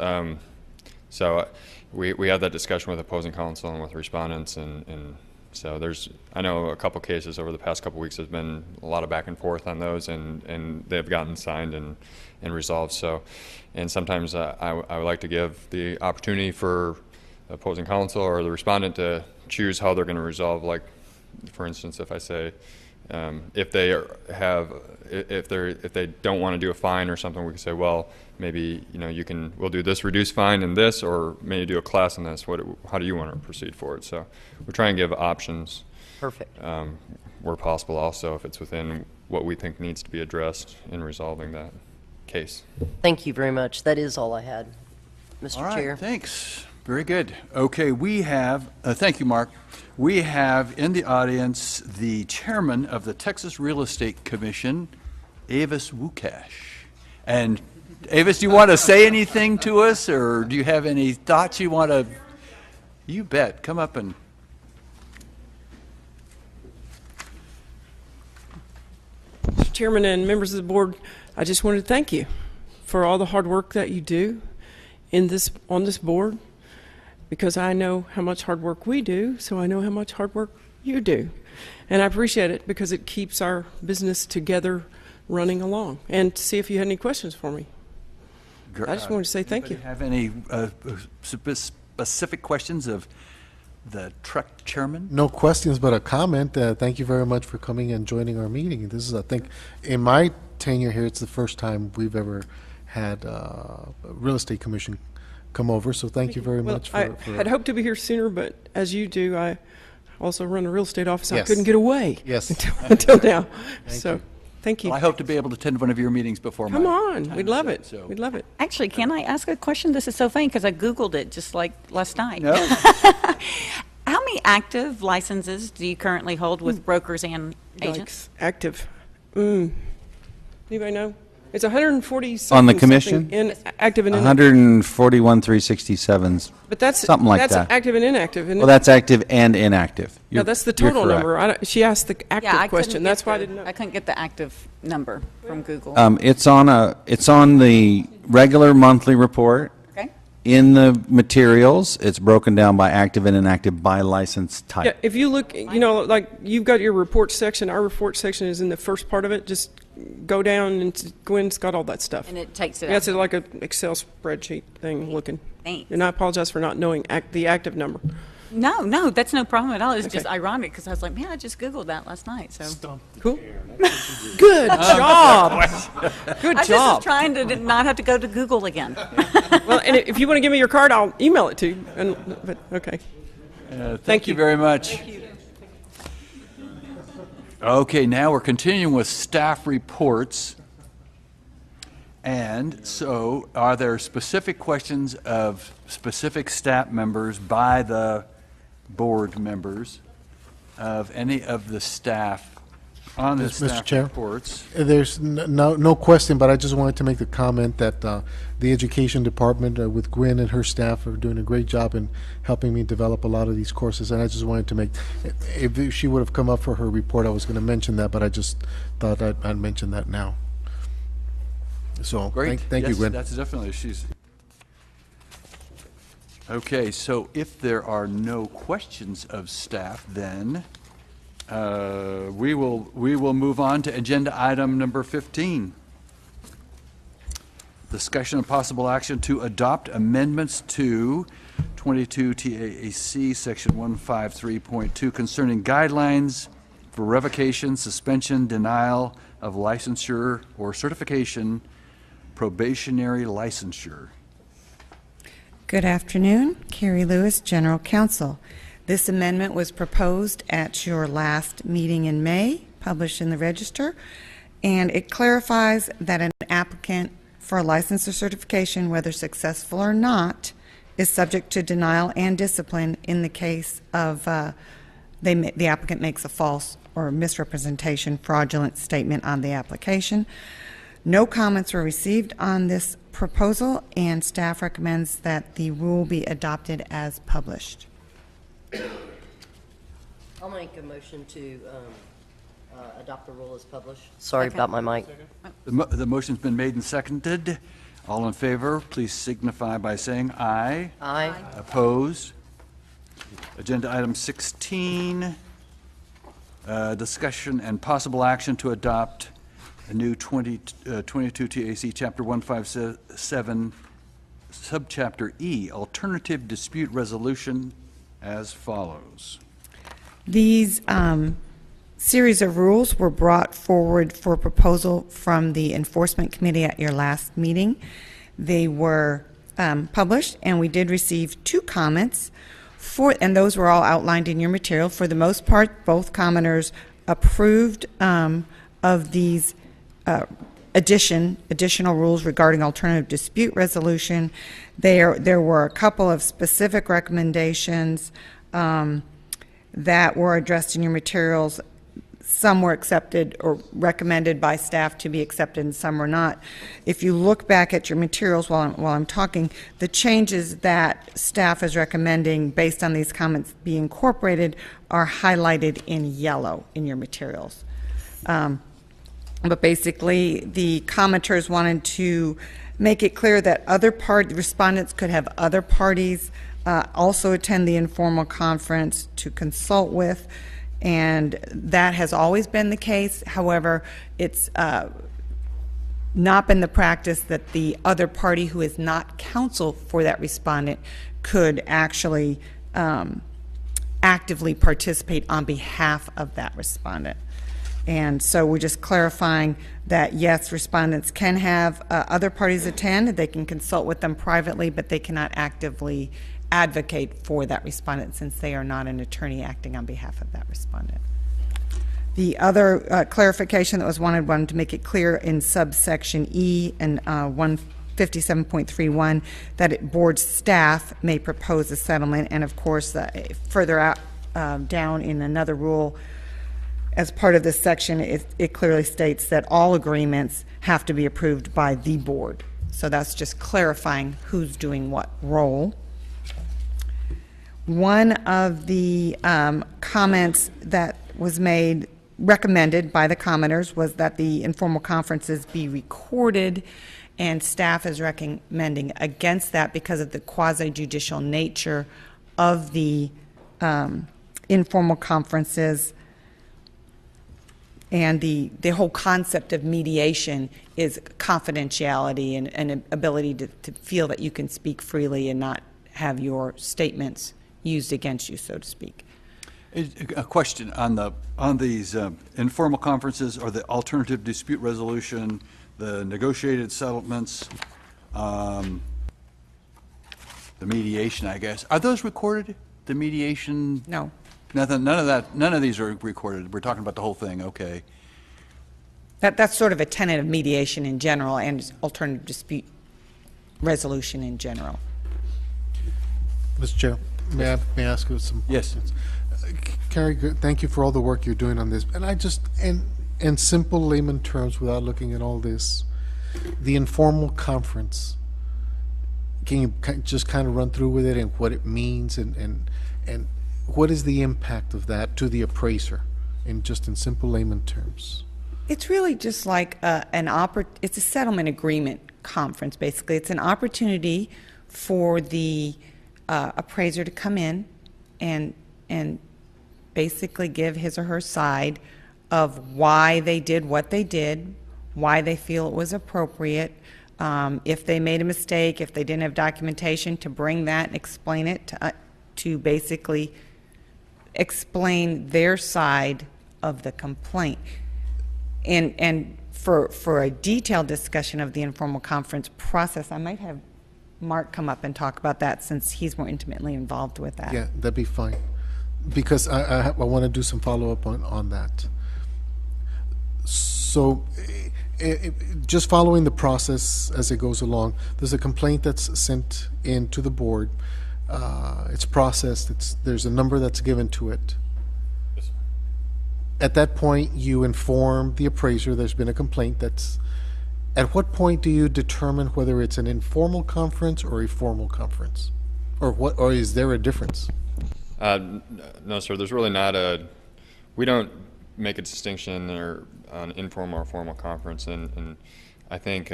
So we have that discussion with opposing counsel and with respondents, and so I know a couple cases over the past couple weeks. There's been a lot of back and forth on those, and they've gotten signed and resolved. So, and sometimes I would like to give the opportunity for the opposing counsel or the respondent to choose how they're going to resolve. Like, for instance, if I say if they don't want to do a fine or something, we can say, well, maybe we'll do this reduced fine and this, or maybe do a class in this. How do you want to proceed forward? So we try and give options. Perfect. Where possible, also if it's within what we think needs to be addressed in resolving that case. Thank you very much. That is all I had, Mr. All right, Chair. thanks. Very good. Okay, we have, thank you, Mark. We have in the audience the chairman of the Texas Real Estate Commission, Avis Wukash. And Avis, do you want to say anything to us, or do you have any thoughts you want to? You bet. Come up and. Mr. Chairman and members of the board, I just wanted to thank you for all the hard work that you do on this board, because I know how much hard work we do, so I know how much hard work you do. And I appreciate it because it keeps our business together running along. And to see if you had any questions for me. I just wanted to say thank you. Have any specific questions of the truck chairman? No questions, but a comment. Thank you very much for coming and joining our meeting. This is, I think, in my tenure here, it's the first time we've ever had a real estate commission come over. So thank you very much. I had hoped to be here sooner, but as you do, I also run a real estate office. Yes. I couldn't get away. Yes. until now. So. Thank you. Well, I hope to be able to attend one of your meetings before. Come on, we'd love it. So. We'd love it. Actually, can I ask a question? This is so funny because I Googled it just like last night. No. How many active licenses do you currently hold with brokers and agents? Active. Anybody know? It's 140 on the commission. Active and inactive. 141 367s. But that's something like that's that. Active and inactive. Isn't Well, that's active and inactive. No, that's the total number. She asked the active question. That's why I didn't know. I couldn't get the active number from Google. It's on the regular monthly report. Okay. In the materials, it's broken down by active and inactive by license type. Yeah, if you look, like you've got your report section. Our report section is in the first part of it. Just go down and Gwen's got all that stuff. And it takes it Yeah, out. it's like an Excel spreadsheet thing looking. Thanks. And I apologize for not knowing the active number. No, that's no problem at all. It's just ironic because I was like, man, I just Googled that last night. So cool. Good job. Good I just job. was trying to not have to go to Google again. Well, and if you want to give me your card, I'll email it to you. But okay. Thank you very much. Thank you. Okay, now we're continuing with staff reports. And so, are there specific questions of specific staff members by the board members of any of the staff On the Yes, Mr. staff Chair. reports. There's no question, but I just wanted to make the comment that the Education Department with Gwen and her staff are doing a great job in helping me develop a lot of these courses. And I just wanted to make, if she would have come up for her report, I was going to mention that, but I just thought I'd mention that now. So Great. thank you, Yes, Gwen. that's definitely, Okay, so if there are no questions of staff, then we will move on to agenda item number 15. Discussion of possible action to adopt amendments to 22 TAAC Section 153.2 concerning guidelines for revocation, suspension, denial of licensure or certification, probationary licensure. Good afternoon. Carrie Lewis, General Counsel. This amendment was proposed at your last meeting in May, published in the Register, and it clarifies that an applicant for a license or certification, whether successful or not, is subject to denial and discipline in the case of the applicant makes a false or misrepresentation, fraudulent statement on the application. No comments were received on this proposal, and staff recommends that the rule be adopted as published. I'll make a motion to adopt the rule as published. Sorry about my mic. The motion's been made and seconded. All in favor, please signify by saying aye. Aye. Opposed? Agenda item 16, discussion and possible action to adopt a new 22 TAC Chapter 157, Subchapter E, Alternative Dispute Resolution, as follows. These series of rules were brought forward for proposal from the Enforcement Committee at your last meeting. They were published, and we did receive 2 comments, and those were all outlined in your material. For the most part, both commenters approved of these additional rules regarding alternative dispute resolution. There were a couple of specific recommendations that were addressed in your materials. Some were accepted or recommended by staff to be accepted, and some were not. If you look back at your materials while I'm talking, the changes that staff is recommending based on these comments be incorporated are highlighted in yellow in your materials. But basically, the commenters wanted to make it clear that respondents could have other parties also attend the informal conference to consult with, and that has always been the case. However, it's not been the practice that the other party who is not counsel for that respondent could actually actively participate on behalf of that respondent. And so we're just clarifying that, yes, respondents can have other parties attend. They can consult with them privately, but they cannot actively advocate for that respondent since they are not an attorney acting on behalf of that respondent. The other clarification that was wanted to make it clear in subsection E and 157.31 that board staff may propose a settlement, and of course further out down in another rule as part of this section, it clearly states that all agreements have to be approved by the board. So that's just clarifying who's doing what role. One of the comments that was recommended by the commenters was that the informal conferences be recorded, and staff is recommending against that because of the quasi-judicial nature of the informal conferences. And the whole concept of mediation is confidentiality and an ability to feel that you can speak freely and not have your statements used against you, so to speak. A question on these informal conferences or the alternative dispute resolution, the negotiated settlements, the mediation, I guess. Are those recorded? The mediation? No. Nothing. None of that. None of these are recorded. We're talking about the whole thing. Okay. That's sort of a tenet of mediation in general and alternative dispute resolution in general. Mr. Chair, may I ask you some questions? Yes. Carrie, thank you for all the work you're doing on this. And In simple layman terms, without looking at all this, the informal conference, can you just kind of run through with it and what it means and what is the impact of that to the appraiser in simple layman terms? It's really just like it's a settlement agreement conference, basically. It's an opportunity for the appraiser to come in and basically give his or her side of why they did what they did, why they feel it was appropriate, if they made a mistake, if they didn't have documentation, to bring that and explain it, to basically explain their side of the complaint. And for a detailed discussion of the informal conference process, I might have Mark come up and talk about that, since he's more intimately involved with that. Yeah, that'd be fine. Because I want to do some follow-up on that. So, just following the process as it goes along, there's a complaint that's sent in to the board. It's processed. There's a number that's given to it. At that point, you inform the appraiser there's been a complaint. At what point do you determine whether it's an informal conference or a formal conference? Or is there a difference? No, sir. There's really not we don't make a distinction on informal or formal conference, and I think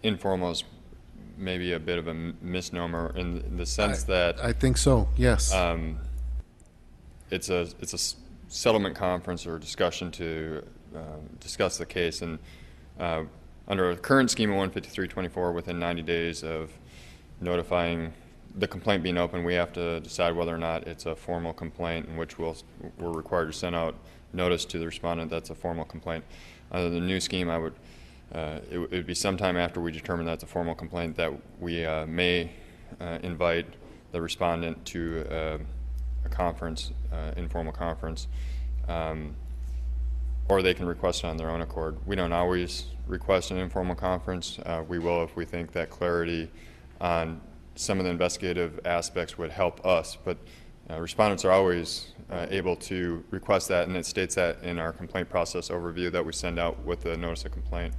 informal is maybe a bit of a misnomer in the sense that I think so. Yes. It's a settlement conference or discussion to discuss the case, and under a current scheme of 15324, within 90 days of notifying the complaint being open, we have to decide whether or not it's a formal complaint, in which we're required to send out notice to the respondent that's a formal complaint. Under the new scheme, it would be sometime after we determine that's a formal complaint that we may invite the respondent to a conference, informal conference, or they can request it on their own accord. We don't always request an informal conference. We will if we think that clarity on some of the investigative aspects would help us, but respondents are always able to request that, and it states that in our complaint process overview that we send out with the notice of complaint,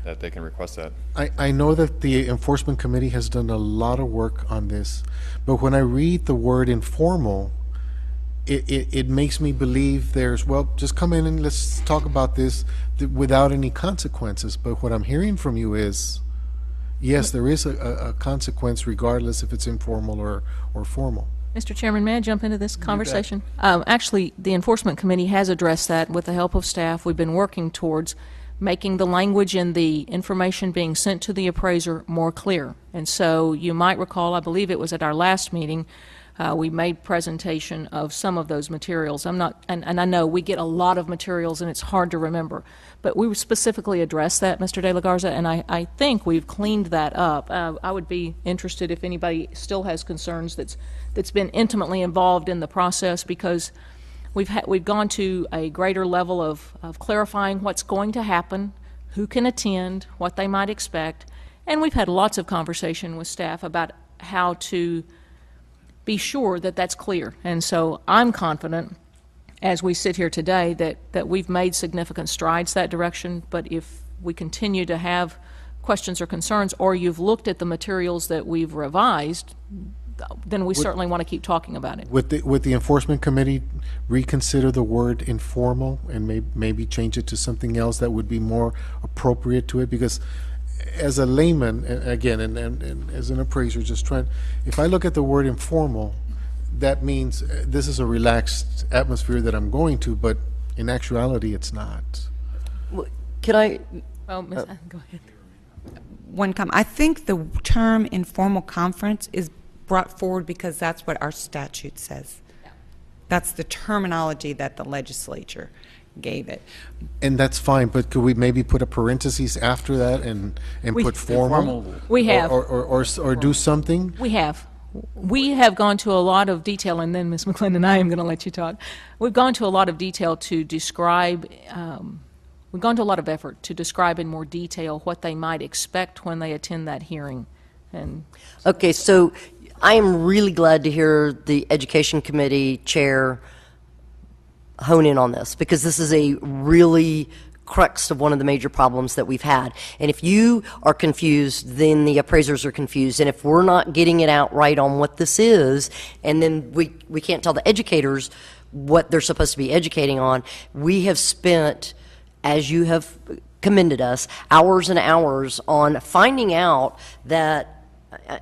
that they can request that. I know that the enforcement committee has done a lot of work on this, but when I read the word informal, it makes me believe just come in and let's talk about this without any consequences. But what I'm hearing from you is, yes, there is a consequence regardless if it's informal or formal. Mr. Chairman, may I jump into this conversation? Actually, the Enforcement Committee has addressed that with the help of staff. We've been working towards making the language in the information being sent to the appraiser more clear. And so you might recall, I believe it was at our last meeting, we made presentation of some of those materials. And I know we get a lot of materials and it's hard to remember, but we specifically addressed that, Mr. De La Garza, and I think we've cleaned that up. I would be interested if anybody still has concerns that's been intimately involved in the process, because we've gone to a greater level of clarifying what's going to happen, who can attend, what they might expect, and we've had lots of conversation with staff about how to be sure that that's clear. And so I'm confident, as we sit here today, that we've made significant strides that direction. But if we continue to have questions or concerns, or you've looked at the materials that we've revised, then we certainly want to keep talking about it. With the enforcement committee, reconsider the word informal and maybe change it to something else that would be more appropriate to it, because as a layman, again, and as an appraiser, if I look at the word informal, that means this is a relaxed atmosphere that I'm going to, but in actuality, it's not. Can I? Oh, go ahead. One comment. I think the term informal conference is brought forward because that's what our statute says. Yeah. That's the terminology that the legislature gave it. And that's fine, but could we maybe put a parentheses after that and put formal? We have. Or do something? We have. We have gone to a lot of detail, and then Ms. McClendon, I am going to let you talk. We've gone to a lot of detail to describe, we've gone to a lot of effort to describe in more detail what they might expect when they attend that hearing. And okay, so I am really glad to hear the Education Committee chair hone in on this, because this is a really crux of one of the major problems that we've had. And if you are confused, then the appraisers are confused. And if we're not getting it out right on what this is, and then we can't tell the educators what they're supposed to be educating on, we have spent, as you have commended us, hours and hours on finding out that,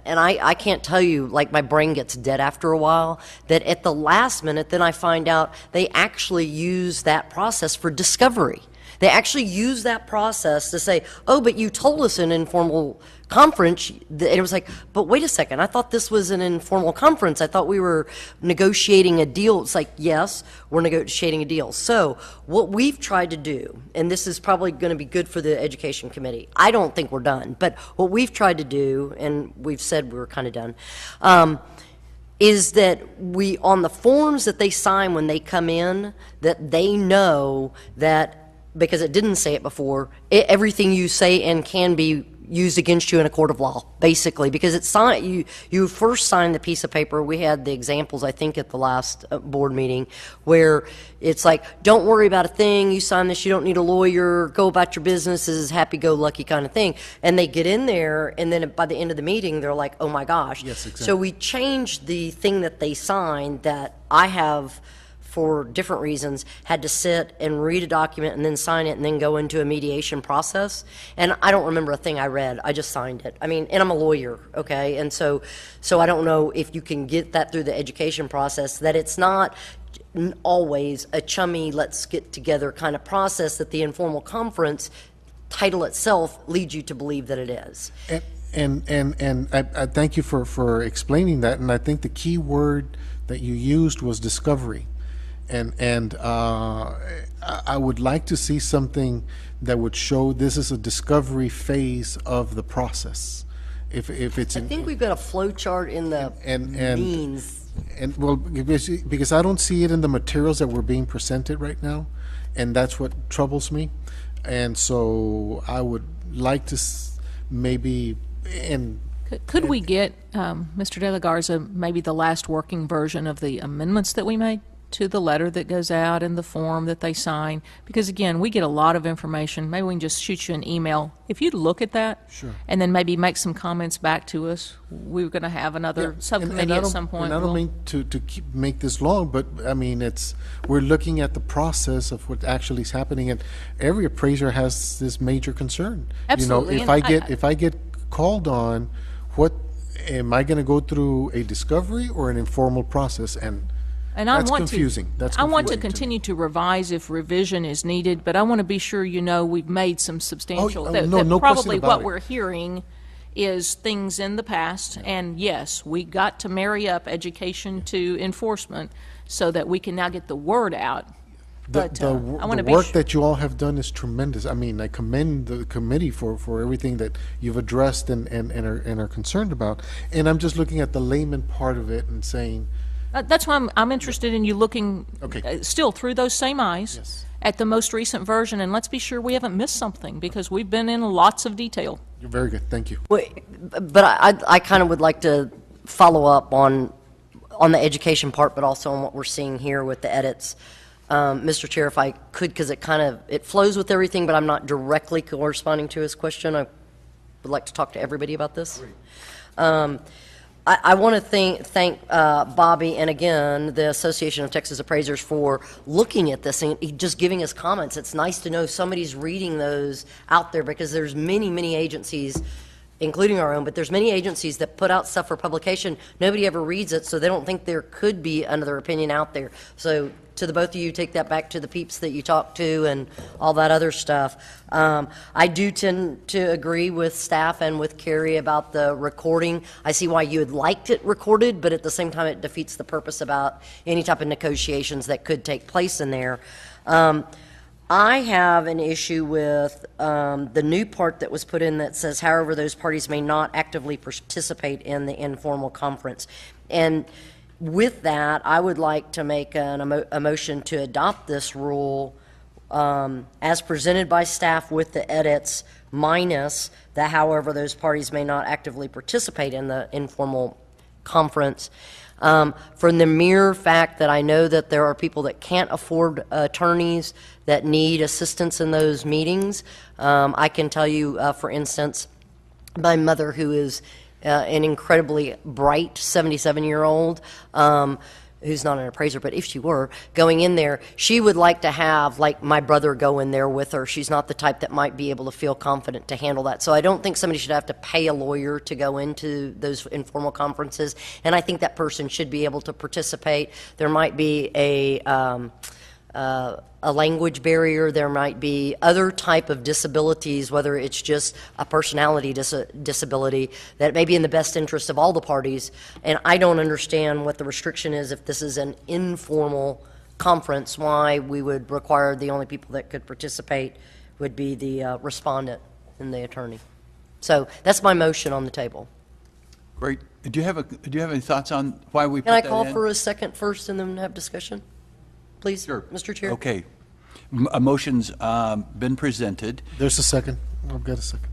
and I can't tell you, like my brain gets dead after a while, that at the last minute then I find out they actually use that process for discovery. They actually use that process to say, oh, but you told us in informal conference, and it was like, but wait a second, I thought this was an informal conference. I thought we were negotiating a deal. It's like, yes, we're negotiating a deal. So what we've tried to do, and this is probably going to be good for the Education Committee, I don't think we're done, but what we've tried to do, and we've said we were kind of done, is that we, on the forms that they sign when they come in, that they know that, because it didn't say it before, everything you say and can be used against you in a court of law, basically, because it's you first sign the piece of paper. We had the examples, I think, at the last board meeting, where it's like, don't worry about a thing, you sign this, you don't need a lawyer, go about your business, this is happy-go-lucky kind of thing. And they get in there, and then by the end of the meeting, they're like, oh my gosh. Yes, exactly. So we changed the thing that they signed that I have, for different reasons, had to sit and read a document and then sign it and then go into a mediation process. And I don't remember a thing I read. I just signed it. I mean, and I'm a lawyer, okay? And so I don't know if you can get that through the education process, that it's not always a chummy, let's get together kind of process that the informal conference title itself leads you to believe that it is. And I thank you for explaining that. And I think the key word that you used was discovery. And I would like to see something that would show this is a discovery phase of the process. If it's, I think we've got a flow chart in the means. And well, because I don't see it in the materials that were being presented right now, and that's what troubles me. And so I would like to maybe, Could we get, Mr. De La Garza, maybe the last working version of the amendments that we made to the letter that goes out and the form that they sign? Because again, we get a lot of information. Maybe we can just shoot you an email. If you'd look at that, sure, and then maybe make some comments back to us. We're going to have another subcommittee at some point. And I don't mean to make this long, but I mean, we're looking at the process of what actually is happening, and every appraiser has this major concern. Absolutely. You know, if I get called on, what am I going to go through, a discovery or an informal process? And that's confusing. I want to continue to revise if revision is needed, but I want to be sure you know we've made some substantial. No probably question what about it. we're hearing is things in the past, and yes, we got to marry up education to enforcement so that we can now get the word out. But I want to the work that you all have done is tremendous. I mean, I commend the committee for everything that you've addressed and are concerned about. And I'm just looking at the layman part of it and saying, that's why I'm interested in you looking still through those same eyes at the most recent version, and let's be sure we haven't missed something, because we've been in lots of detail. You're very good. Thank you. But I kind of would like to follow up on the education part, but also on what we're seeing here with the edits. Mr. Chair, if I could, because it flows with everything, but I'm not directly corresponding to his question. I would like to talk to everybody about this. I want to thank Bobby and, again, the Association of Texas Appraisers for looking at this and just giving us comments. It's nice to know somebody's reading those out there, because there's many agencies, including our own, but there's many agencies that put out stuff for publication. Nobody ever reads it, so they don't think there could be another opinion out there. So to the both of you, take that back to the peeps that you talk to and all that other stuff. I do tend to agree with staff and with Carrie about the recording. I see why you had liked it recorded, but at the same time it defeats the purpose about any type of negotiations that could take place in there. I have an issue with the new part that was put in that says, however, those parties may not actively participate in the informal conference. And with that, I would like to make a motion to adopt this rule as presented by staff with the edits, minus the however those parties may not actively participate in the informal conference. For the mere fact that I know that there are people that can't afford attorneys that need assistance in those meetings, I can tell you, for instance, my mother, who is an incredibly bright 77-year-old, who's not an appraiser, but if she were, going in there, she would like to have, like, my brother go in there with her. She's not the type that might be able to feel confident to handle that. So I don't think somebody should have to pay a lawyer to go into those informal conferences, and I think that person should be able to participate. There might be a language barrier. There might be other type of disabilities, whether it's just a personality disability, that may be in the best interest of all the parties. And I don't understand what the restriction is if this is an informal conference, why we would require the only people that could participate would be the respondent and the attorney. So that's my motion on the table. Great. Do you have any thoughts on why we put Can I that call in? for a second first and then have discussion? Please, Sure. Mr. Chair. Okay. A motion's been presented. There's a second. I've got a second.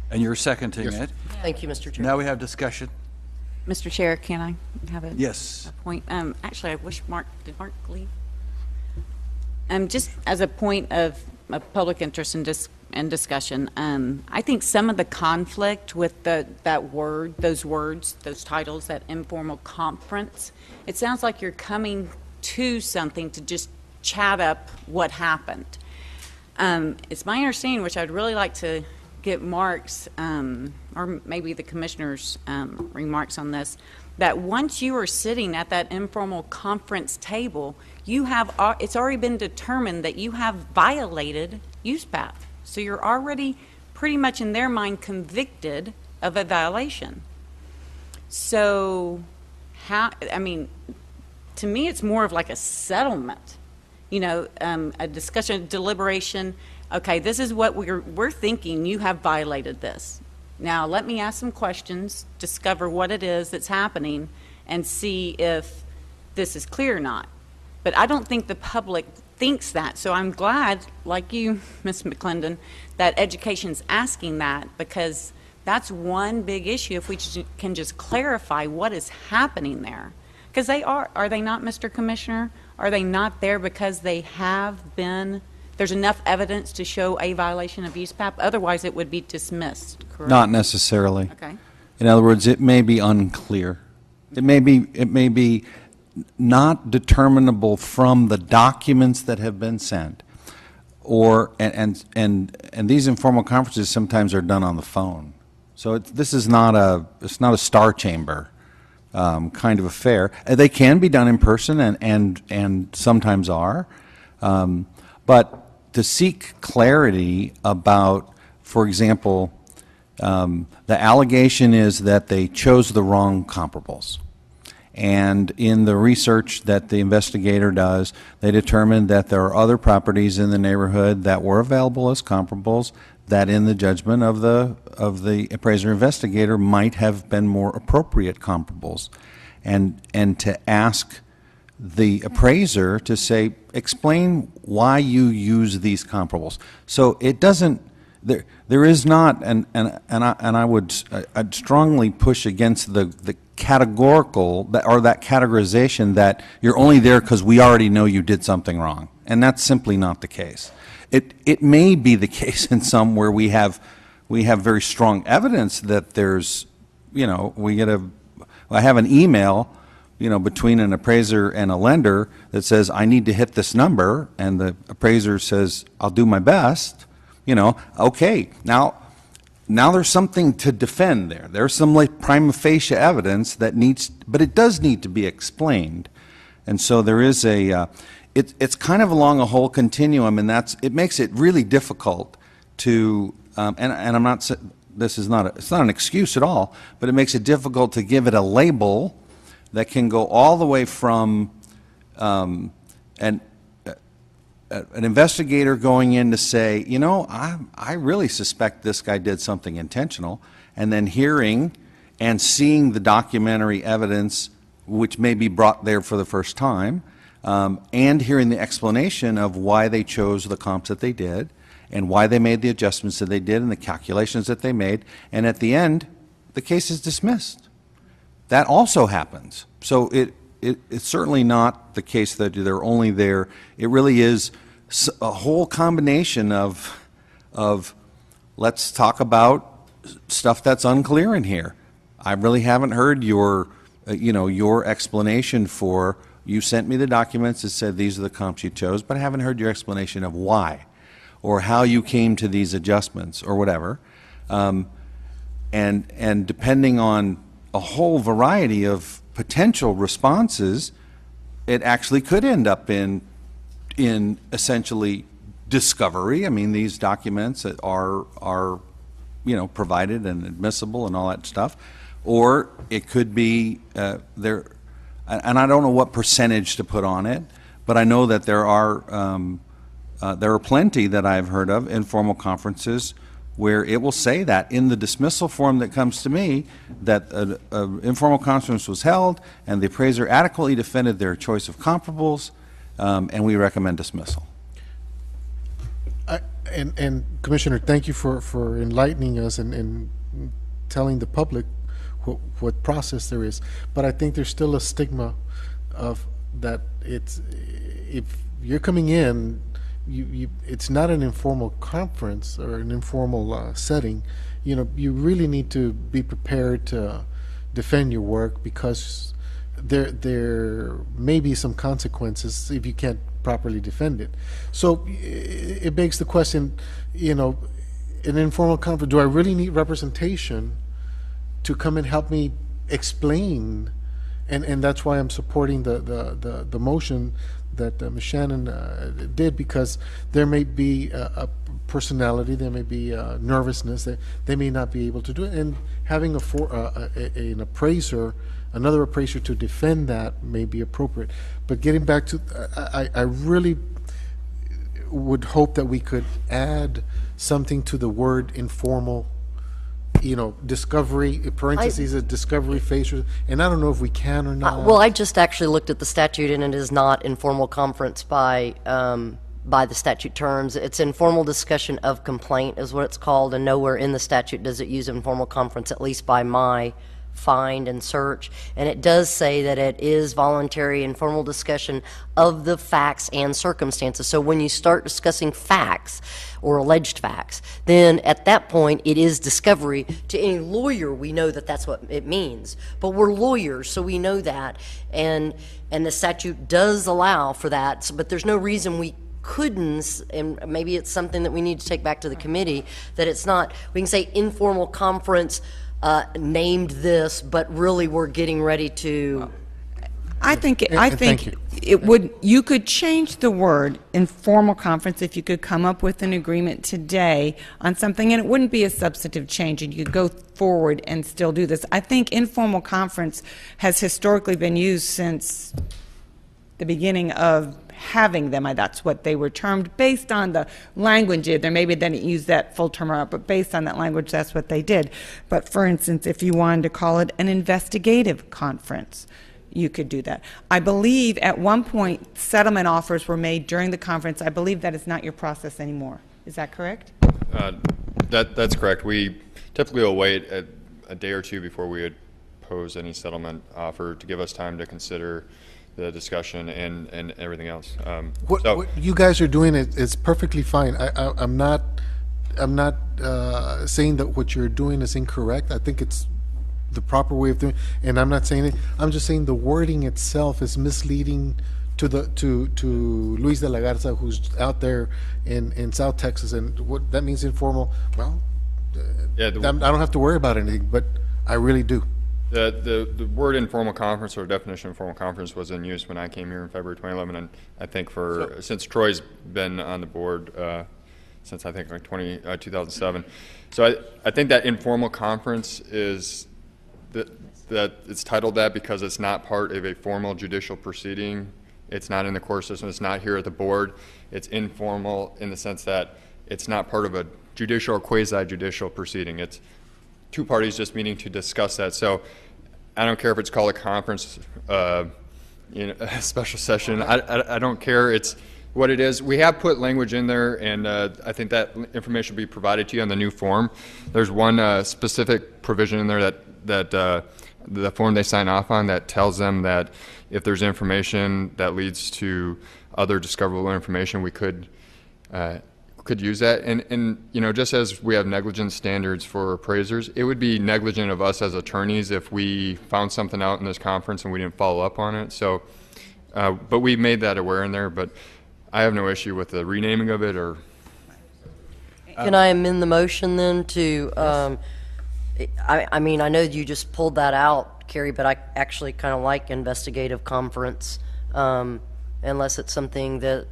And you're seconding it. Thank you, Mr. Chair. Now we have discussion. Mr. Chair, can I have a Yes. point? Actually, I wish did Mark leave? Just as a point of public interest and discussion, I think some of the conflict with those titles, that informal conference, it sounds like you're coming to something to just chat up what happened. It's my understanding, which I'd really like to get Mark's, or maybe the commissioner's remarks on this, that once you are sitting at that informal conference table, it's already been determined that you have violated USPAP. So you're already pretty much in their mind convicted of a violation. So to me, it's more of like a settlement, a discussion, deliberation. Okay, this is what we're thinking. You have violated this. Now, let me ask some questions, discover what it is that's happening, and see if this is clear or not. But I don't think the public thinks that. So I'm glad, like you, Ms. McClendon, that education's asking that, because that's one big issue if we can just clarify what is happening there. Because are they not, Mr. Commissioner? Are they not there because they have been, there's enough evidence to show a violation of USPAP? Otherwise, it would be dismissed, correct? Not necessarily. Okay. In other words, it may be unclear. It may be not determinable from the documents that have been sent, or and these informal conferences sometimes are done on the phone. So this is not a star chamber kind of affair. They can be done in person, and sometimes are, but to seek clarity about, for example, the allegation is that they chose the wrong comparables. And in the research that the investigator does, they determined that there are other properties in the neighborhood that were available as comparables that, in the judgment of the appraiser investigator, might have been more appropriate comparables. And to ask the appraiser to say, explain why you use these comparables. So it doesn't, there is not, and I'd strongly push against the categorical, or that categorization that you're only there because we already know you did something wrong. And that's simply not the case. It may be the case in some where we have very strong evidence that there's, I have an email, between an appraiser and a lender that says, I need to hit this number, and the appraiser says, I'll do my best. Okay, now there's something to defend there. There's some like prima facie evidence that but it does need to be explained. And so there is it's kind of along a whole continuum, and it makes it really difficult to, and I'm not, it's not an excuse at all, but it makes it difficult to give it a label that can go all the way from an investigator going in to say, I really suspect this guy did something intentional, and then hearing and seeing the documentary evidence which may be brought there for the first time, and hearing the explanation of why they chose the comps that they did, and why they made the adjustments that they did, and the calculations that they made, and at the end, the case is dismissed. that also happens. So it's certainly not the case that they're only there. It really is a whole combination of let's talk about stuff that's unclear in here. I really haven't heard your explanation for, you sent me the documents that said these are the comps you chose, but I haven't heard your explanation of why or how you came to these adjustments or whatever. And depending on a whole variety of potential responses, it actually could end up in essentially discovery. I mean, these documents are provided and admissible and all that stuff, or it could be there. And I don't know what percentage to put on it, but I know that there are plenty that I've heard of informal conferences where it will say that in the dismissal form that comes to me that an informal conference was held and the appraiser adequately defended their choice of comparables, and we recommend dismissal. And Commissioner, thank you for enlightening us and telling the public what process there is. But I think there's still a stigma of that. It's, if you're coming in, it's not an informal conference or an informal setting. You really need to be prepared to defend your work, because there may be some consequences if you can't properly defend it. So it begs the question, an informal conference, do I really need representation to come and help me explain? And that's why I'm supporting the motion that Ms. Shannon did, because there may be a personality, there may be nervousness, that they may not be able to do it, and having an appraiser, another appraiser to defend that may be appropriate. But getting back to, I really would hope that we could add something to the word informal, discovery, parentheses, a discovery phase, and I don't know if we can or not. Well, I just actually looked at the statute, and it is not informal conference by the statute terms. It's informal discussion of complaint is what it's called, and nowhere in the statute does it use informal conference, at least by my find and search. And it does say that it is voluntary informal discussion of the facts and circumstances. So when you start discussing facts or alleged facts, then at that point it is discovery. To any lawyer, we know that that's what it means, but we're lawyers, so we know that, and the statute does allow for that. But there's no reason we couldn't, and maybe it's something that we need to take back to the committee, that it's not, we can say informal conference named this, but really we're getting ready to. I think it would. You could change the word informal conference if you could come up with an agreement today on something, and it wouldn't be a substantive change, and you could go forward and still do this. I think informal conference has historically been used since the beginning of having them. That's what they were termed based on the language. There maybe they didn't use that full term out, but based on that language, that's what they did. But for instance, if you wanted to call it an investigative conference, you could do that. I believe at one point settlement offers were made during the conference. I believe that is not your process anymore. Is that correct? That's correct. We typically will wait a day or two before we would pose any settlement offer to give us time to consider the discussion and everything else. What you guys are doing is perfectly fine. I'm not saying that what you're doing is incorrect. I think it's the proper way of doing it, and I'm not saying it. I'm just saying the wording itself is misleading to Luis de la Garza, who's out there in South Texas, and what that means informal. Well, I don't have to worry about anything, but I really do. The word informal conference, or definition of informal conference, was in use when I came here in February 2011, and I think since Troy's been on the board since I think like 2007. So I think that informal conference is that it's titled that because it's not part of a formal judicial proceeding. It's not in the court system. It's not here at the board. It's informal in the sense that it's not part of a judicial or quasi-judicial proceeding. It's two parties just meeting to discuss that. So I don't care if it's called a conference, a special session. I don't care. It's what it is. We have put language in there, and I think that information will be provided to you on the new form. There's one specific provision in there that the form they sign off on that tells them that if there's information that leads to other discoverable information, we could use that. And you know, just as we have negligence standards for appraisers, it would be negligent of us as attorneys if we found something out in this conference and we didn't follow up on it. So, but we made that aware in there. But I have no issue with the renaming of it. Or can I amend the motion then to? I mean, I know you just pulled that out, Carrie, but I actually kind of like investigative conference, unless it's something that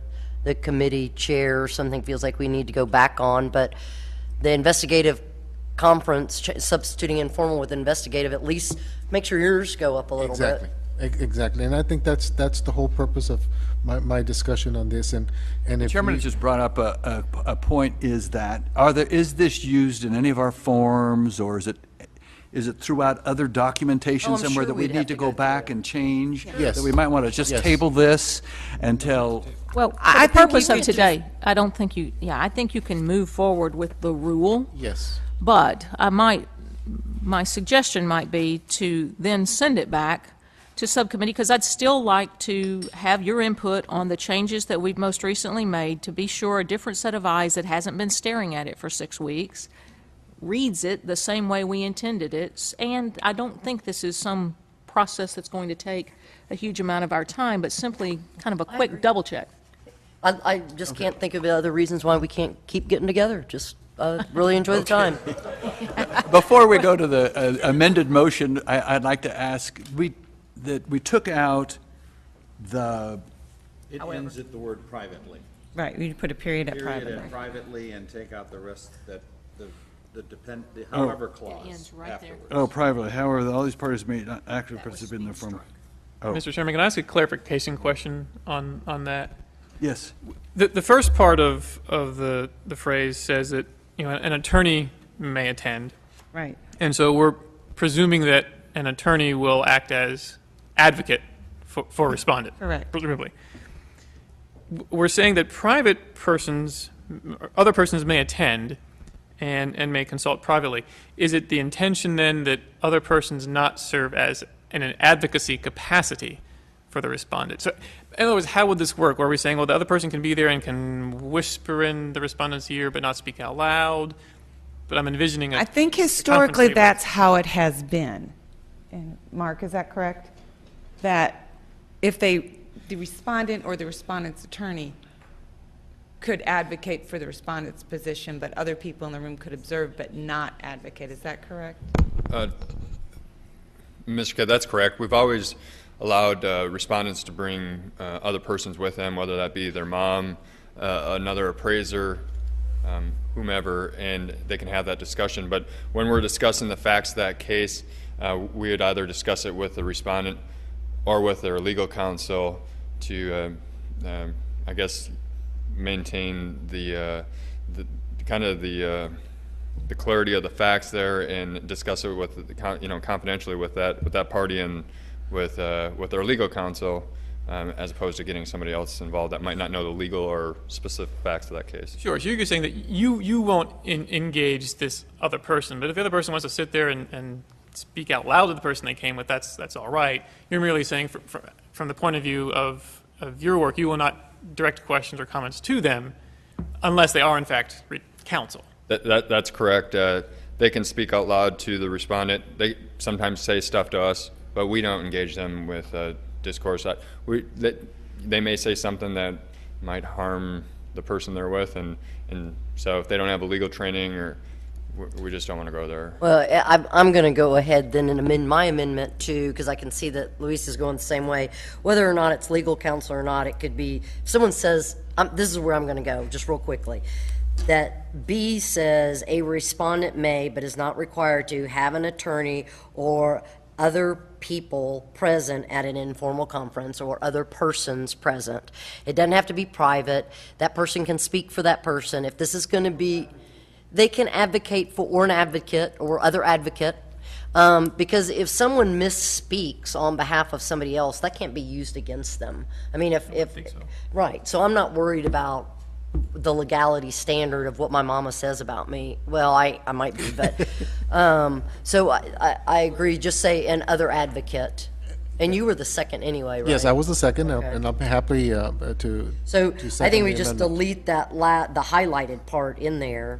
the committee chair or something feels like we need to go back on. But the investigative conference, substituting informal with investigative, at least makes your ears go up a little Exactly. bit. Exactly, and I think that's the whole purpose of my discussion on this. And The if chairman we- has just brought up a point, is that, is this used in any of our forms, or is it throughout other documentation I'm somewhere sure that we we'd have need to to go go back and change? Yes. That we might want to just Yes. table this until, Well, for I the think purpose you of could today, I don't think you, I think you can move forward with the rule. Yes. But my suggestion might be to then send it back to subcommittee, because I'd still like to have your input on the changes that we've most recently made, to be sure a different set of eyes that hasn't been staring at it for 6 weeks reads it the same way we intended it. And I don't think this is some process that's going to take a huge amount of our time, but simply kind of a quick double check. I just can't think of other reasons why we can't keep getting together. Just really enjoy the time. before we go to the amended motion, I'd like to ask, that we took out the, It ends at the word privately. Right, you put a period at Period privately. at privately, and take out the rest, the however clause ends right there. afterwards. oh, privately, however, all these parties may not actually participate in the form. Oh, Mr. Chairman, can I ask a clarification question on that? yes. The first part of the phrase says that, you know, an attorney may attend. Right. And so we're presuming that an attorney will act as advocate for respondent. Correct. Presumably. We're saying that private persons, other persons may attend and may consult privately. Is it the intention then that other persons not serve as in an advocacy capacity for the respondent? So, in other words, how would this work? Were we saying, well, the other person can be there and can whisper in the respondent's ear but not speak out loud? But I'm envisioning I think historically that's how it has been. And Mark, is that correct? That if the respondent or the respondent's attorney could advocate for the respondent's position, but other people in the room could observe but not advocate. Is that correct? Mr. Kidd, that's correct. We've always allowed respondents to bring other persons with them, whether that be their mom, another appraiser, whomever, and they can have that discussion. But when we're discussing the facts of that case, we would either discuss it with the respondent or with their legal counsel to, I guess, maintain the clarity of the facts there, and discuss it with confidentially with that party and with their legal counsel, as opposed to getting somebody else involved that might not know the legal or specific facts of that case. Sure. So you're saying that you won't engage this other person, but if the other person wants to sit there and speak out loud to the person they came with, that's all right. You're merely saying from the point of view of your work, you will not direct questions or comments to them unless they are in fact counsel. That's correct. They can speak out loud to the respondent. They sometimes say stuff to us, but we don't engage them with discourse. They may say something that might harm the person they're with, and so if they don't have a legal training, or we just don't want to go there. Well, I'm going to go ahead then and amend my amendment too, because I can see that Luis is going the same way. Whether or not it's legal counsel or not, it could be, if someone says, this is where I'm going to go, just real quickly, that B says a respondent may, but is not required to, have an attorney or other people present at an informal conference, or other persons present. It doesn't have to be private. That person can speak for that person. If this is going to be, they can advocate for, or an advocate or other advocate, because if someone misspeaks on behalf of somebody else, that can't be used against them. I mean, if think so. Right. So I'm not worried about the legality standard of what my mama says about me. Well, I might be, but, so I agree, just say an other advocate. And you were the second anyway, right? Yes, I was the second, Okay. and I'm happy to. So to I second think we the just amendment. delete that the highlighted part in there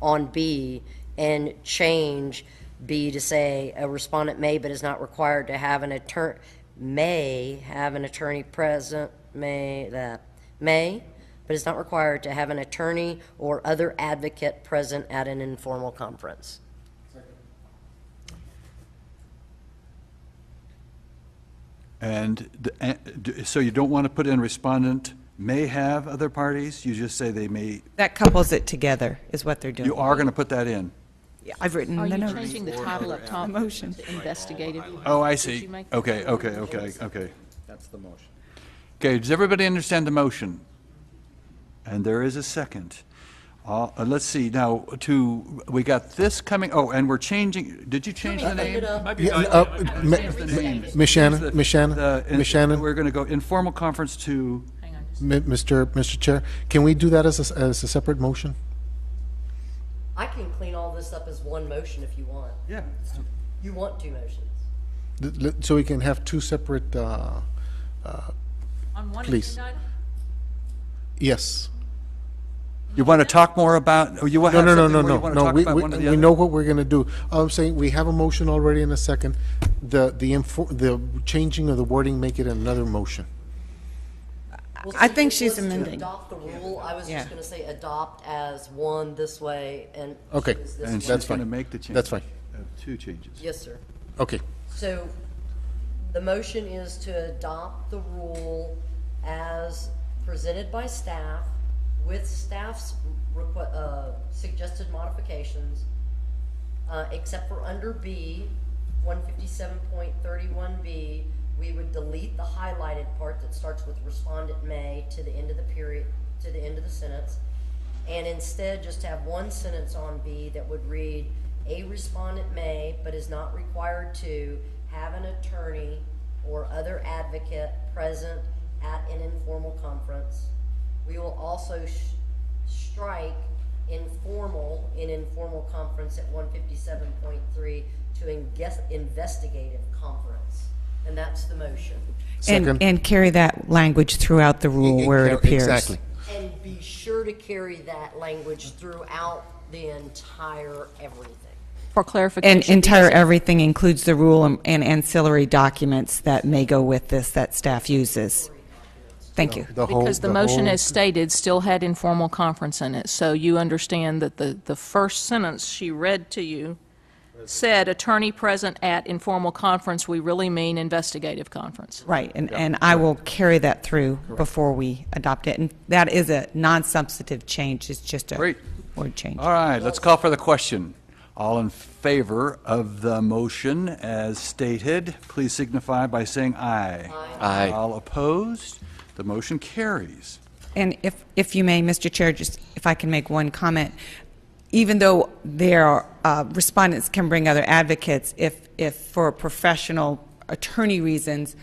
on B and change B to say a respondent may but is not required to have an attorney, may have an attorney present, may but is not required to have an attorney or other advocate present at an informal conference. So you don't want to put in respondent may have other parties? You just say they may, That couples it together, is what they're doing. you are going to put that in? Yeah, I've written Are the you notes. changing the title up top Motion. to investigative? Oh, I Did see. you make- Okay. That's the motion. Okay, does everybody understand the motion? And there is a second. Let's see, now, we got this coming, and we're changing, did you change the name? Miss Shannon, We're going to go informal conference to, Mr. Chair, can we do that as a separate motion? I can clean all this up as one motion if you want. Yeah. You want two motions? So we can have two separate, On one please. agenda item? Yes. You want to talk more about, or you want to have something where you want to talk about one or the We other? know what we're going to do. All I'm saying, we have a motion already in a second. The changing of the wording, make it another motion. Well, I see, think it she's was to amending. adopt the rule. I was Yeah. just going to say adopt as one this way and. Okay, choose this And way. she's that's going to fine. make the change. That's fine. Two changes. Yes, sir. Okay. So the motion is to adopt the rule as presented by staff with staff's suggested modifications, except for under B, 157.31B, we would delete the highlighted part that starts with respondent may to the end of the period, to the end of the sentence, and instead just have one sentence on B that would read, a respondent may, but is not required to, have an attorney or other advocate present at an informal conference. We will also strike informal in informal conference at 157.3 to investigative conference. And that's the motion. And carry that language throughout the rule where it appears. Exactly. And be sure to carry that language throughout the entire everything. For clarification. And entire because- everything includes the rule and ancillary documents that may go with this that staff uses. Thank you. Because the motion as stated still had informal conference in it, so you understand that the first sentence she read to you said attorney present at informal conference, we really mean investigative conference. Right, and I will carry that through before we adopt it. And that is a non-substantive change, it's just a Great. word change. All right, let's call for the question. All in favor of the motion as stated, please signify by saying aye. Aye. All opposed? The motion carries. And if you may, Mr. Chair, just if I can make one comment, even though there are, respondents can bring other advocates, if for professional attorney reasons,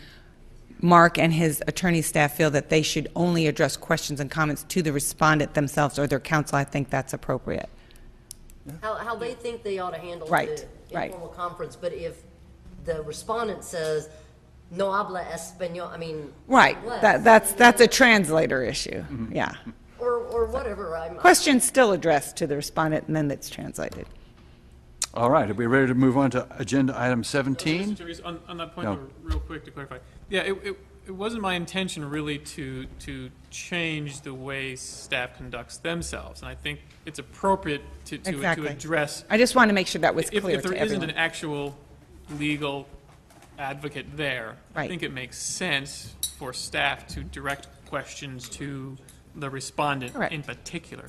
Mark and his attorney staff feel that they should only address questions and comments to the respondent themselves or their counsel, I think that's appropriate. How they think they ought to handle Right, the right. informal conference, but if the respondent says, no habla español, I mean. Right, inglés, that's a translator issue, yeah. Or whatever, Questions still addressed to the respondent and then it's translated. All right, are we ready to move on to agenda item 17? On that point, No. though, real quick to clarify. Yeah, it wasn't my intention really to change the way staff conducts themselves, and I think it's appropriate to Exactly. address. I just want to make sure that was clear If there to isn't everyone. an actual legal advocate there, I Right. think it makes sense for staff to direct questions to the respondent Correct. in particular.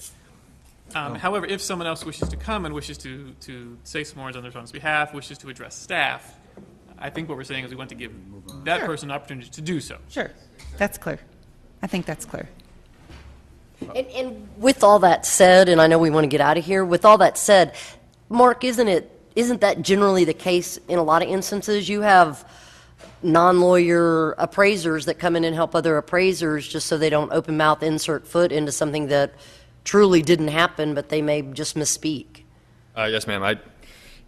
However, if someone else wishes to come and wishes to say some words on the respondent's behalf, wishes to address staff, I think what we're saying is we want to give that Sure. person an opportunity to do so. Sure, that's clear. I think that's clear. And with all that said, and I know we want to get out of here, with all that said, Mark, isn't that generally the case in a lot of instances? You have non-lawyer appraisers that come in and help other appraisers just so they don't open mouth insert foot into something that truly didn't happen, but they may just misspeak. Yes, ma'am.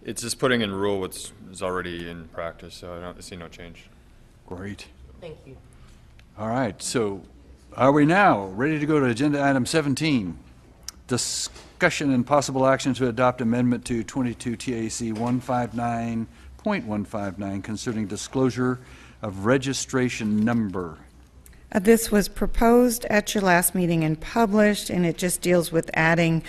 It's just putting in rule what's is already in practice, so I don't see no change. Great. Thank you. All right, so are we now ready to go to agenda item 17? Discussion and possible action to adopt amendment to 22 TAC 159.159 concerning disclosure of registration number. This was proposed at your last meeting and published, and it just deals with adding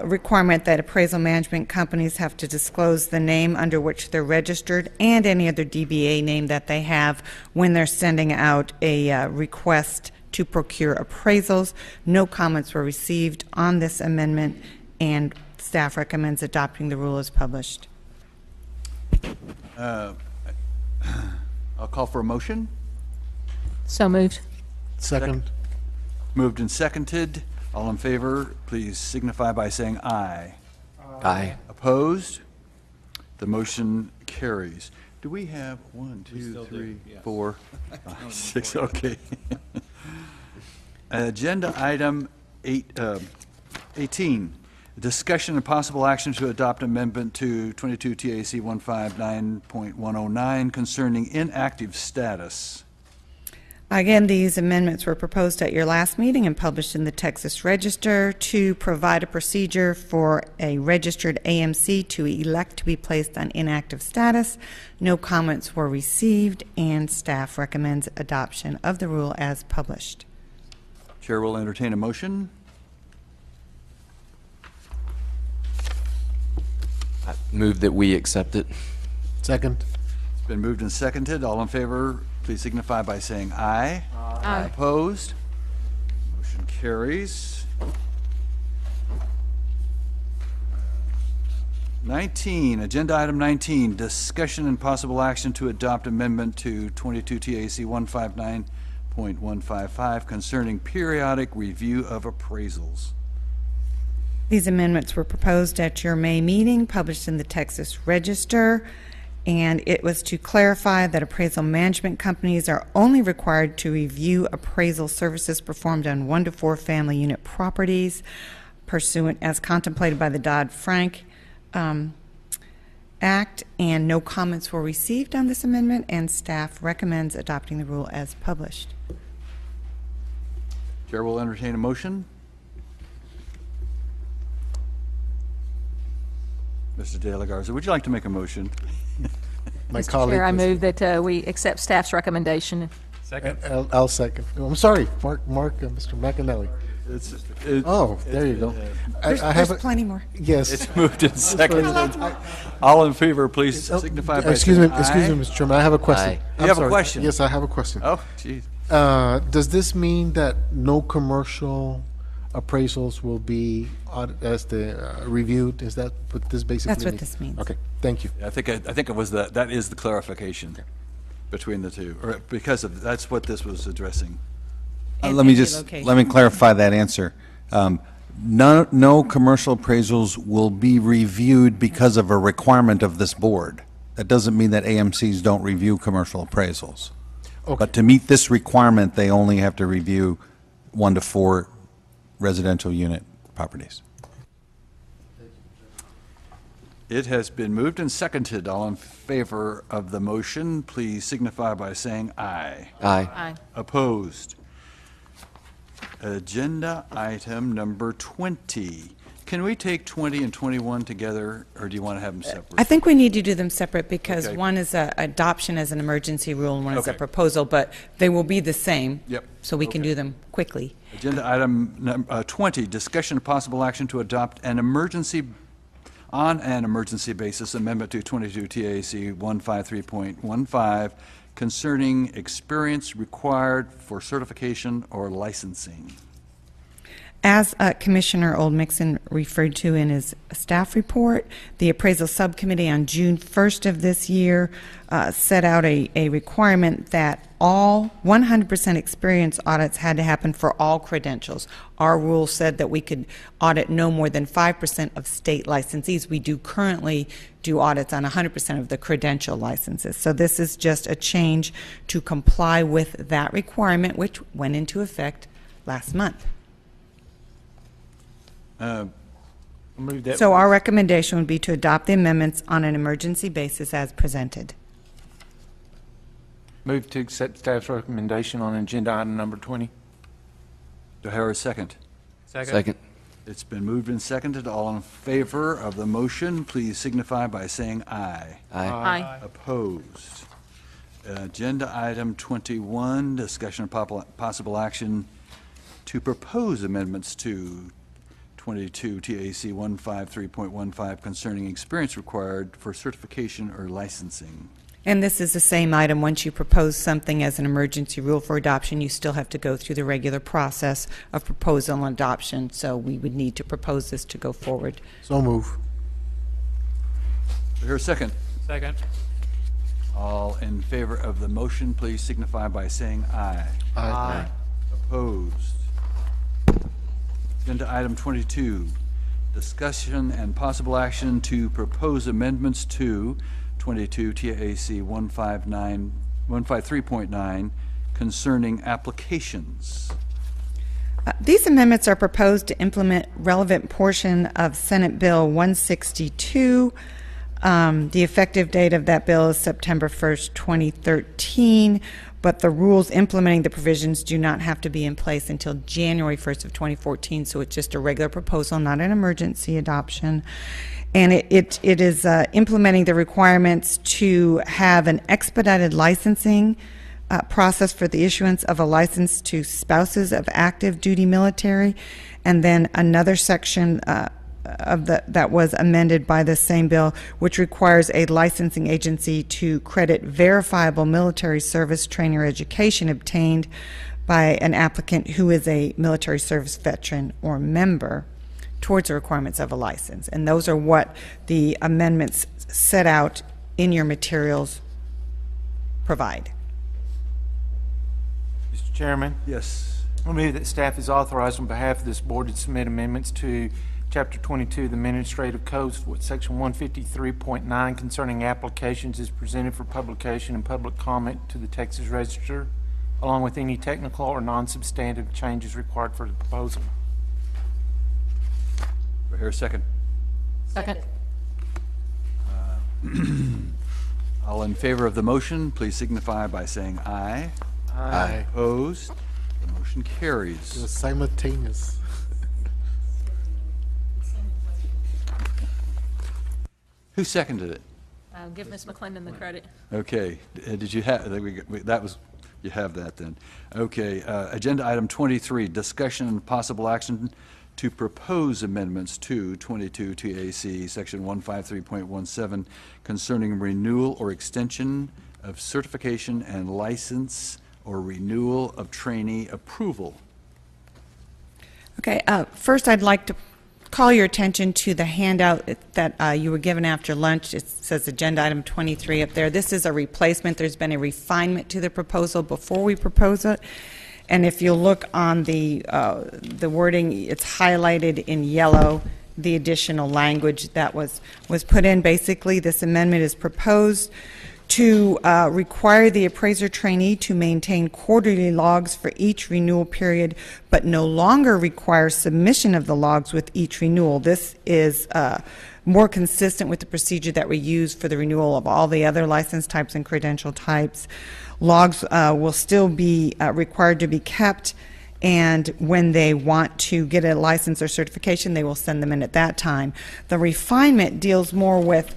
requirement that appraisal management companies have to disclose the name under which they're registered and any other DBA name that they have when they're sending out a request to procure appraisals. No comments were received on this amendment, and staff recommends adopting the rule as published. I'll call for a motion. So moved. Second. Moved and seconded. All in favor, please signify by saying aye. Aye. Opposed? The motion carries. Do we have 1, 2, 3, 4, 5, 6? Okay. Agenda item 18, discussion and possible action to adopt amendment to 22 TAC 159.109 concerning inactive status. Again, these amendments were proposed at your last meeting and published in the Texas Register to provide a procedure for a registered AMC to elect to be placed on inactive status. No comments were received, and staff recommends adoption of the rule as published. Chair will entertain a motion. I move that we accept it. Second. It's been moved and seconded. All in favor, please signify by saying aye. Aye. Opposed? Motion carries. 19, agenda item 19, discussion and possible action to adopt amendment to 22 TAC 159.155 concerning periodic review of appraisals. These amendments were proposed at your May meeting, published in the Texas Register, and it was to clarify that appraisal management companies are only required to review appraisal services performed on 1 to 4 family unit properties pursuant as contemplated by the Dodd-Frank Act, and no comments were received on this amendment, and staff recommends adopting the rule as published. Chair will entertain a motion. Mr. De La Garza, would you like to make a motion? My Mr. colleague. Chair, I move that we accept staff's recommendation. Second. I'll second. I'm sorry, Mark, Mr. McAnally. Oh, there you go. There's plenty more. Yes. It's moved and seconded. All in favor, please signify by Excuse me, saying excuse me, aye. Mr. Chairman, I have a question. Aye. You have a question? Yes, I have a question. Oh, geez. Does this mean that no commercial appraisals will be reviewed? Is that what this basically means? That's what this means. Okay, thank you. I think it was that is the clarification between the two, or because of, that's what this was addressing. Let me clarify that answer. No commercial appraisals will be reviewed because of a requirement of this board. That doesn't mean that AMCs don't review commercial appraisals. Okay. But to meet this requirement, they only have to review 1 to 4 residential unit properties. It has been moved and seconded. All in favor of the motion, please signify by saying aye. Aye. Aye. Opposed? Agenda item number 20. Can we take 20 and 21 together, or do you want to have them separate? I think we need to do them separate because Okay. one is adoption as an emergency rule and one is a Okay. proposal, but they will be the same. Yep. So we can Okay. do them quickly. Agenda item 20, discussion of possible action to adopt an emergency basis amendment to 22 TAC 153.15 concerning experience required for certification or licensing. As Commissioner Oldmixon referred to in his staff report, the appraisal subcommittee on June 1st of this year set out a requirement that all 100% experience audits had to happen for all credentials. Our rule said that we could audit no more than 5% of state licensees. We do currently do audits on 100% of the credential licenses. So this is just a change to comply with that requirement, which went into effect last month. So our recommendation would be to adopt the amendments on an emergency basis as presented. Move to accept staff's recommendation on agenda item number 20. Do I hear a second? Second. It's been moved and seconded. All in favor of the motion, please signify by saying aye. Aye. Opposed. Agenda item 21, discussion of possible action to propose amendments to 22 TAC 153.15 concerning experience required for certification or licensing. And this is the same item. Once you propose something as an emergency rule for adoption, you still have to go through the regular process of proposal and adoption. So we would need to propose this to go forward. So move. Do I hear a second? Second. All in favor of the motion, please signify by saying aye. Aye. Opposed. Agenda item 22, discussion and possible action to propose amendments to 22 TAC 153.9 concerning applications. These amendments are proposed to implement relevant portion of Senate Bill 162. The effective date of that bill is September 1st, 2013, but the rules implementing the provisions do not have to be in place until January 1st of 2014, so it's just a regular proposal, not an emergency adoption. And it is implementing the requirements to have an expedited licensing process for the issuance of a license to spouses of active duty military, and then another section that was amended by the same bill, which requires a licensing agency to credit verifiable military service training or education obtained by an applicant who is a military service veteran or member towards the requirements of a license. And those are what the amendments set out in your materials provide. Mr. Chairman? Yes. I move that staff is authorized on behalf of this board to submit amendments to Chapter 22 of the Administrative Code, with Section 153.9 concerning applications is presented for publication and public comment to the Texas Register, along with any technical or non-substantive changes required for the proposal. Do I hear a second? Second. All in favor of the motion, please signify by saying aye. Aye. Opposed? The motion It carries. was simultaneous. Who seconded it? Give Ms. McClendon the credit. Okay, did you have, that was, you have that then. Okay, agenda item 23, discussion and possible action to propose amendments to 22 TAC section 153.17 concerning renewal or extension of certification and license or renewal of trainee approval. Okay, first I'd like to call your attention to the handout that you were given after lunch. It says agenda item 23 up there. This is a replacement. There's been a refinement to the proposal before we propose it. And if you look on the wording, it's highlighted in yellow, the additional language that was put in. Basically, this amendment is proposed to require the appraiser trainee to maintain quarterly logs for each renewal period, but no longer require submission of the logs with each renewal. This is more consistent with the procedure that we use for the renewal of all the other license types and credential types. Logs will still be required to be kept, and when they want to get a license or certification, they will send them in at that time. The refinement deals more with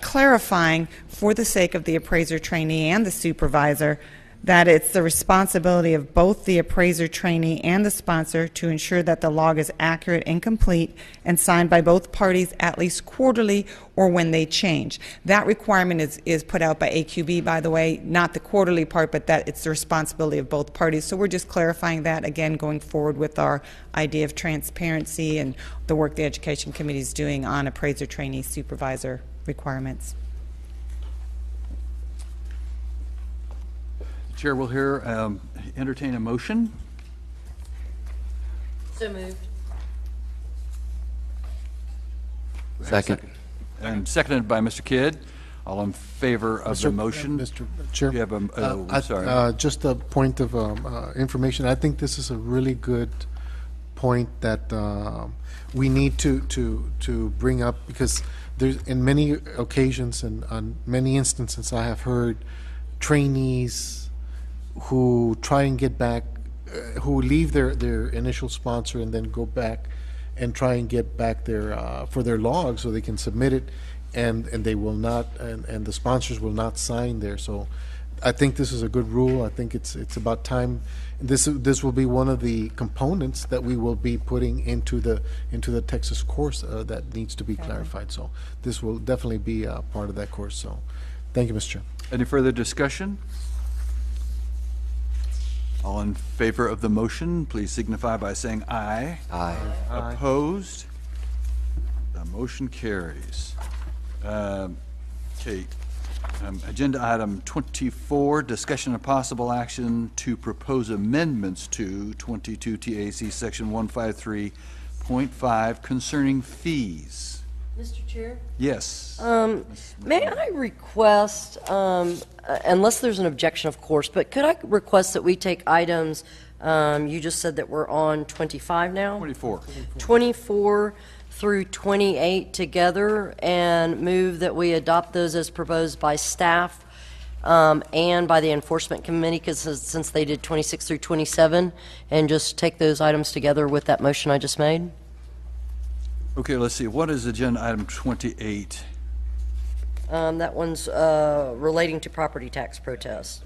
clarifying, for the sake of the appraiser trainee and the supervisor, that it's the responsibility of both the appraiser trainee and the sponsor to ensure that the log is accurate and complete and signed by both parties at least quarterly or when they change. That requirement is put out by AQB, by the way, not the quarterly part, but that it's the responsibility of both parties. So we're just clarifying that, again, going forward with our idea of transparency and the work the Education Committee is doing on appraiser trainee supervisor requirements. Chair will here entertain a motion. So moved. Second. And seconded by Mr. Kidd. All in favor of the motion? Mr. Chair, You have a, sorry. Just a point of information. I think this is a really good point that we need to bring up, because there's, in many occasions and on many instances, I have heard trainees who try and get back, who leave their initial sponsor and then go back and try and get back their for their log so they can submit it, and they will not, and the sponsors will not sign there. So I think this is a good rule. I think it's about time. This will be one of the components that we will be putting into the Texas course that needs to be clarified. So this will definitely be part of that course. So thank you, Mr. Chair. Any further discussion? All in favor of the motion, please signify by saying aye. Aye. Opposed? The motion carries. Okay. Agenda item 24, discussion of possible action to propose amendments to 22 TAC section 153.5 concerning fees. Mr. Chair? Yes. May I request, unless there's an objection, of course, but could I request that we take items, you just said that we're on 25 now? 24. 24 through 28 together, and move that we adopt those as proposed by staff and by the Enforcement Committee, because since they did 26 through 27, and just take those items together with that motion I just made? Okay, let's see. What is agenda item 28? That one's relating to property tax protests.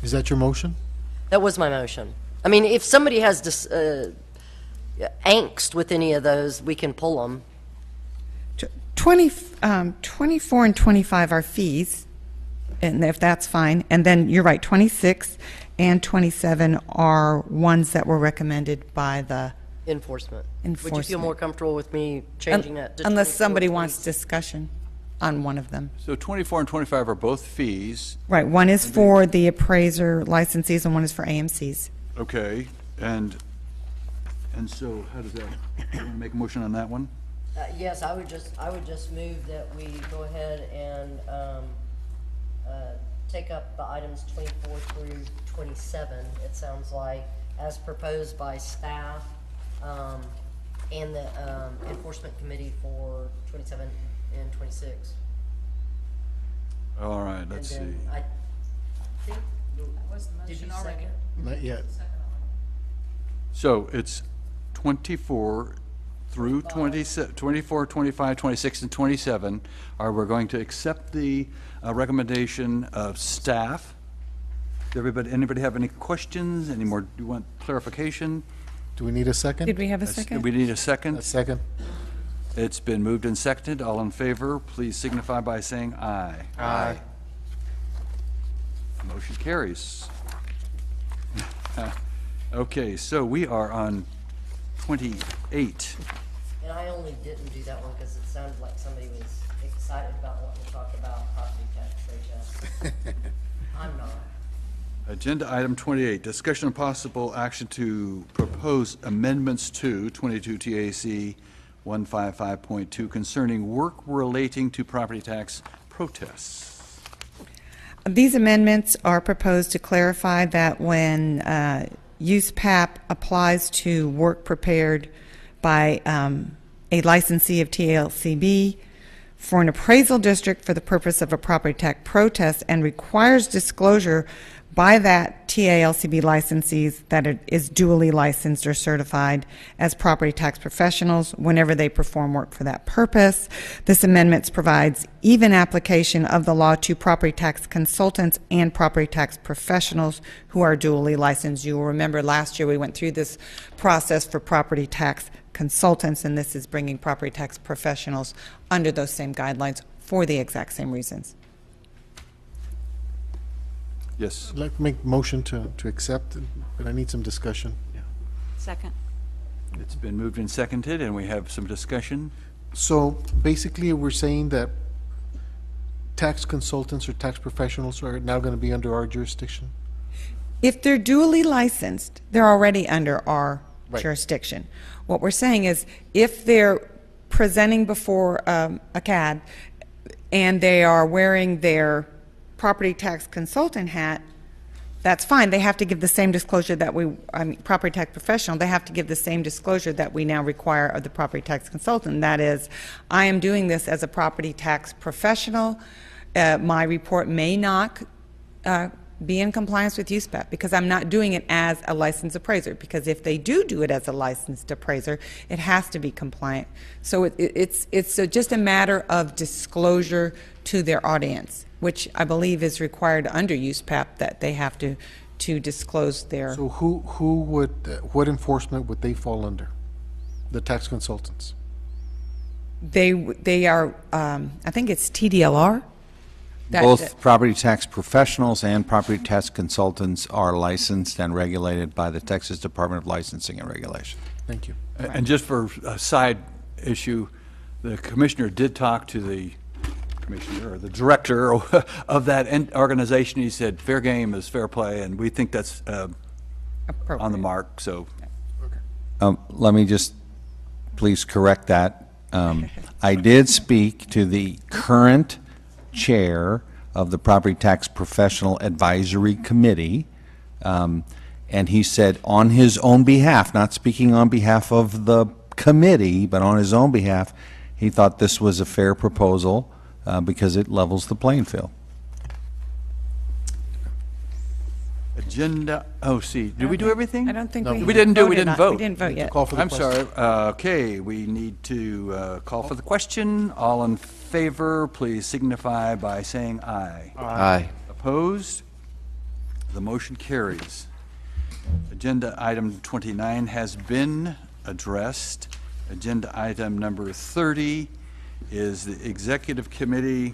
Is that your motion? That was my motion. I mean, if somebody has angst with any of those, we can pull them. 24 and 25 are fees, and if that's fine. And then you're right, 26 and 27 are ones that were recommended by the Enforcement. Would you feel Enforcement. more comfortable with me changing that to unless 24, somebody 26? wants discussion on one of them. So 24 and 25 are both fees. Right, one is for the appraiser licensees and one is for AMCs. Okay, and so how does that, you want to make a motion on that one? Yes, I would just move that we go ahead and take up the items 24 through 27, it sounds like, as proposed by staff and the Enforcement Committee for 27 and 26. All right, let's see. And then I think, did you second? Not yet. So it's 24 through 27, 24, 25, 26, and 27. We're going to accept the recommendation of staff. Does anybody have any questions? Any more, do you want clarification? Do we need a second? Did we have a second? We need a second. A second. It's been moved and seconded. All in favor, please signify by saying aye. Aye. Motion carries. Okay, so we are on 28. And I only didn't do that one because it sounded like somebody was excited about wanting to talk about property tax protests. I'm not. Agenda item 28, discussion of possible action to propose amendments to 22 TAC 155.2 concerning work relating to property tax protests. These amendments are proposed to clarify that when USPAP applies to work prepared by a licensee of TALCB for an appraisal district for the purpose of a property tax protest and requires disclosure By that, TALCB licensees that is duly licensed or certified as property tax professionals whenever they perform work for that purpose. This amendment provides even application of the law to property tax consultants and property tax professionals who are duly licensed. You will remember last year we went through this process for property tax consultants, and this is bringing property tax professionals under those same guidelines for the exact same reasons. Yes. I'd like to make motion to accept, but I need some discussion. Second. It's been moved and seconded, and we have some discussion. So basically, we're saying that tax consultants or tax professionals are now going to be under our jurisdiction? If they're duly licensed, they're already under our Right. jurisdiction. What we're saying is if they're presenting before a CAD and they are wearing their property tax consultant hat, that's fine. They have to give the same disclosure that property tax professional, they have to give the same disclosure that we now require of the property tax consultant. That is, I am doing this as a property tax professional. My report may not be in compliance with USPAP because I'm not doing it as a licensed appraiser, because if they do it as a licensed appraiser, it has to be compliant. So it's just a matter of disclosure to their audience, which I believe is required under USPAP, that they have to disclose their. So what enforcement would they fall under? The tax consultants? They are, I think it's TDLR. Both property tax professionals and property tax consultants are licensed and regulated by the Texas Department of Licensing and Regulation. Thank you. And just for a side issue, the commissioner did talk to the commissioner or the director of that organization. He said fair game is fair play, and we think that's on the mark. So, let me just please correct that. I did speak to the current chair of the Property Tax Professional Advisory Committee, and he said on his own behalf, not speaking on behalf of the committee, but on his own behalf, he thought this was a fair proposal because it levels the playing field. agenda, did we do everything? I don't think we didn't voted vote. We didn't vote yet. I'm sorry. Okay, we need to call for the question. All in favor, please signify by saying aye. Aye. Opposed? The motion carries. Agenda item 29 has been addressed. Agenda item number 30 is the executive committee.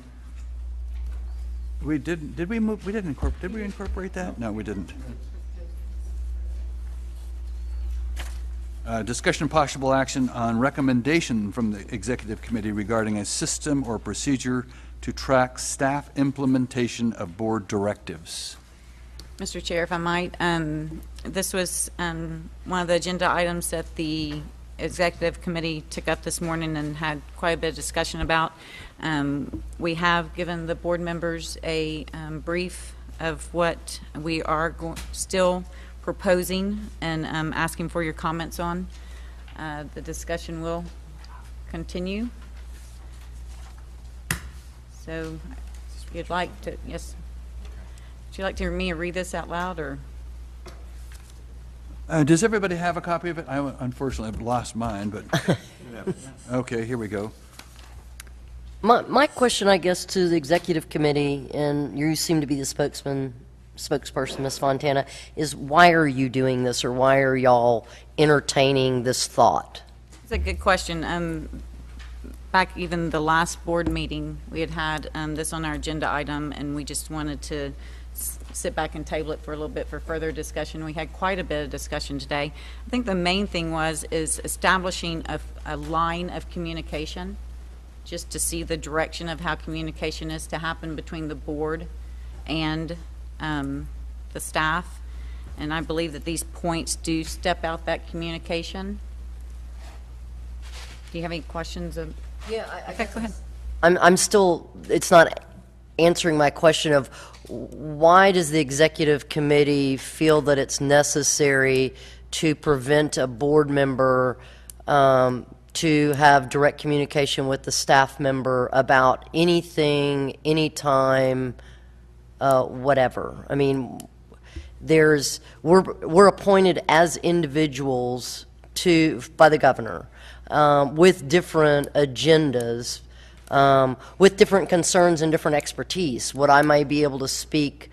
Did we incorporate that? No, we didn't. Discussion and possible action on recommendation from the executive committee regarding a system or procedure to track staff implementation of board directives. Mr. Chair, if I might, this was one of the agenda items that the executive committee took up this morning and had quite a bit of discussion about. We have given the board members a brief of what we are still proposing and asking for your comments on. The discussion will continue. So if you'd like to, yes. Would you like to hear me read this out loud, or? Does everybody have a copy of it? I unfortunately have lost mine, but okay, here we go. My question, I guess, to the executive committee, and you seem to be the spokesperson, Ms. Fontana, is why are you doing this, or why are y'all entertaining this thought? It's a good question. Back even the last board meeting, we had this on our agenda item, and we just wanted to sit back and table it for a little bit for further discussion. We had quite a bit of discussion today. I think the main thing is establishing a line of communication, just to see the direction of how communication is to happen between the board and the staff. And I believe that these points do step out that communication. Do you have any questions? Yeah, okay, go ahead. I'm still, it's not answering my question of why does the executive committee feel that it's necessary to prevent a board member to have direct communication with the staff member about anything, anytime, whatever? I mean, we're appointed as individuals by the governor, with different agendas, with different concerns and different expertise. What I may be able to speak,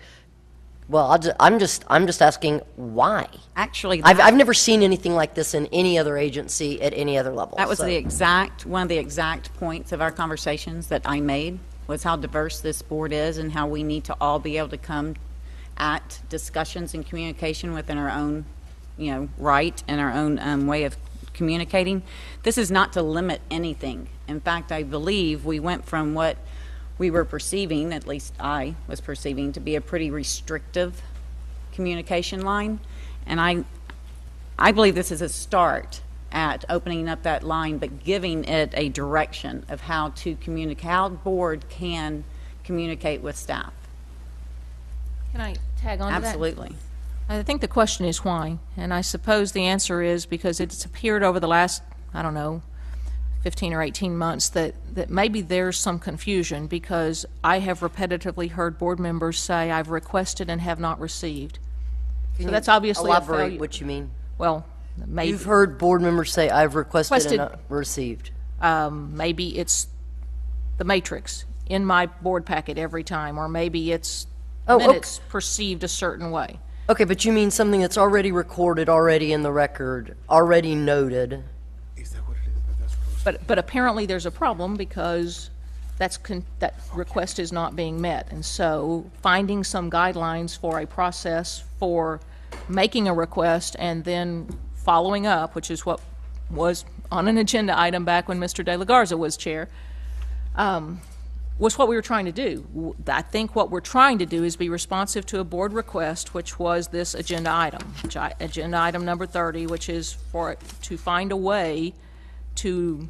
well, I'm just asking why. Actually, I've never seen anything like this in any other agency at any other level. that was so. one of the exact points of our conversations that I made, was how diverse this board is and how we need to all be able to come at discussions and communication within our own, right and our own way of communicating. This is not to limit anything. In fact, I believe we went from what we were perceiving, at least I was perceiving, to be a pretty restrictive communication line. And I believe this is a start at opening up that line, but giving it a direction of how to communicate, how the board can communicate with staff. Can I tag on to that? Absolutely. I think the question is why, and I suppose the answer is because it's appeared over the last, 15 or 18 months that maybe there's some confusion, because I have repetitively heard board members say, I've requested and have not received. Can So you that's obviously a elaborate failure. what you mean? Well, maybe. You've heard board members say, I've requested and not received. Maybe it's the matrix in my board packet every time, or maybe it's minutes perceived a certain way. Okay, but you mean something that's already recorded, already in the record, already noted. But apparently there's a problem, because that request is not being met. And so finding some guidelines for a process for making a request and then following up, which is what was on an agenda item back when Mr. De La Garza was chair, was what we were trying to do. I think what we're trying to do is be responsive to a board request, which was this agenda item, agenda item number 30, which is to find a way to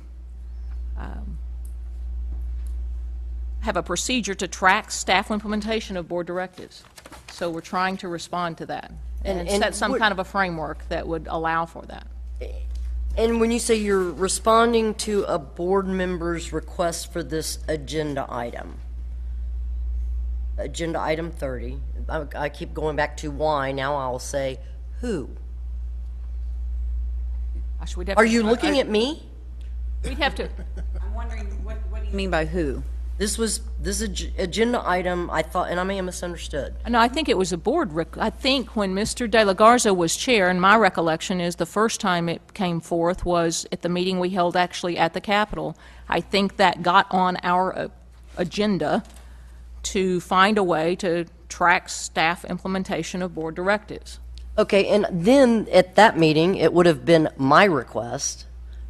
have a procedure to track staff implementation of board directives. So we're trying to respond to that and set some kind of a framework that would allow for that. And when you say you're responding to a board member's request for this agenda item 30, I keep going back to why, now I'll say who. Are you looking at me? We'd have to. I'm wondering, what do you mean by who? This agenda item, I thought, and I may have misunderstood. No, I think it was a board. I think when Mr. De La Garza was chair, and my recollection is the first time it came forth was at the meeting we held actually at the Capitol. I think that got on our agenda to find a way to track staff implementation of board directives. Okay, and then at that meeting, it would have been my request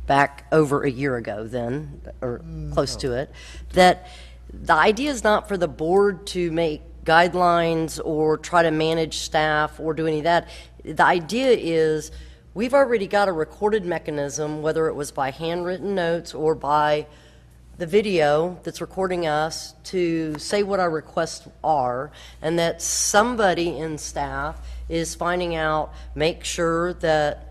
back over a year ago then, or close to it, that the idea is not for the board to make guidelines or try to manage staff or do any of that. The idea is we've already got a recorded mechanism, whether it was by handwritten notes or by the video that's recording us, to say what our requests are, and that somebody in staff is finding out, make sure that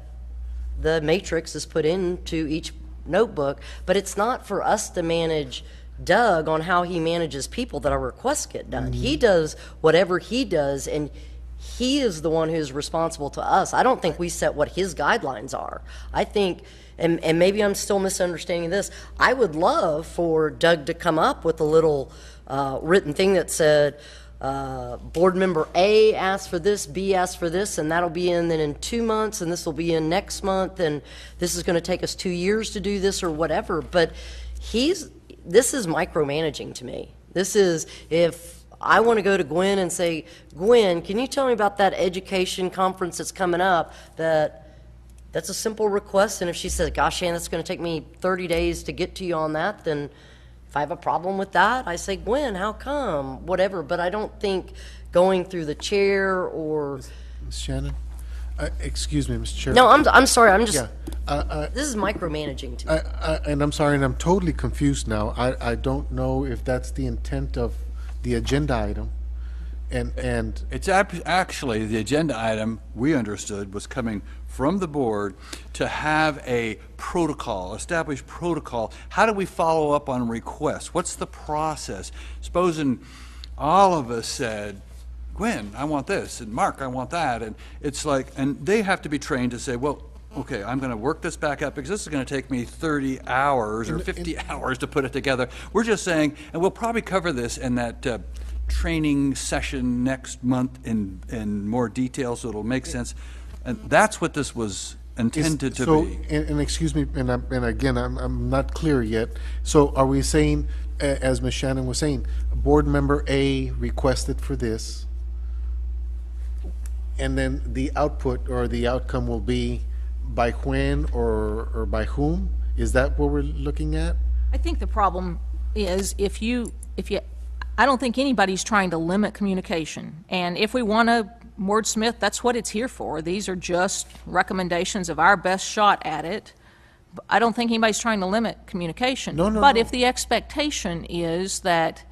the matrix is put into each notebook. But it's not for us to manage Doug on how he manages people that our requests get done. He does whatever he does, and he is the one who's responsible to us. I don't think we set what his guidelines are. I think, and maybe I'm still misunderstanding this, I would love for Doug to come up with a little written thing that said, board member A asked for this, B asked for this, and that'll be in then in 2 months, and this will be in next month, and this is going to take us 2 years to do this or whatever. But this is micromanaging to me. This is, if I want to go to Gwen and say, Gwen, can you tell me about that education conference that's coming up, that's a simple request, and if she says, gosh, Ann, that's going to take me 30 days to get to you on that, then if I have a problem with that, I say, Gwen, how come? Whatever. But I don't think going through the chair or... Ms. Shannon? Excuse me, Mr. Chair. No, I'm sorry. I'm just... Yeah. This is micromanaging to me. And I'm sorry, and I'm totally confused now. I don't know if that's the intent of the agenda item. And It's actually, the agenda item, we understood, was coming from the board to have a protocol, established protocol. How do we follow up on requests? What's the process? Supposing all of us said, Gwen, I want this, and Mark, I want that, and it's like, and they have to be trained to say, well, okay, I'm going to work this back up because this is going to take me 30 hours or 50 hours to put it together. We're just saying, and we'll probably cover this in that training session next month in more detail, so it'll make sense. And that's what this was intended to be. And excuse me, and again, I'm not clear yet. So are we saying, as Ms. Shannon was saying, board member A requested for this, and then the output or the outcome will be by when or by whom? Is that what we're looking at? I think the problem is I don't think anybody's trying to limit communication. And if we want to wordsmith, that's what it's here for. These are just recommendations of our best shot at it. I don't think anybody's trying to limit communication. But if the expectation is that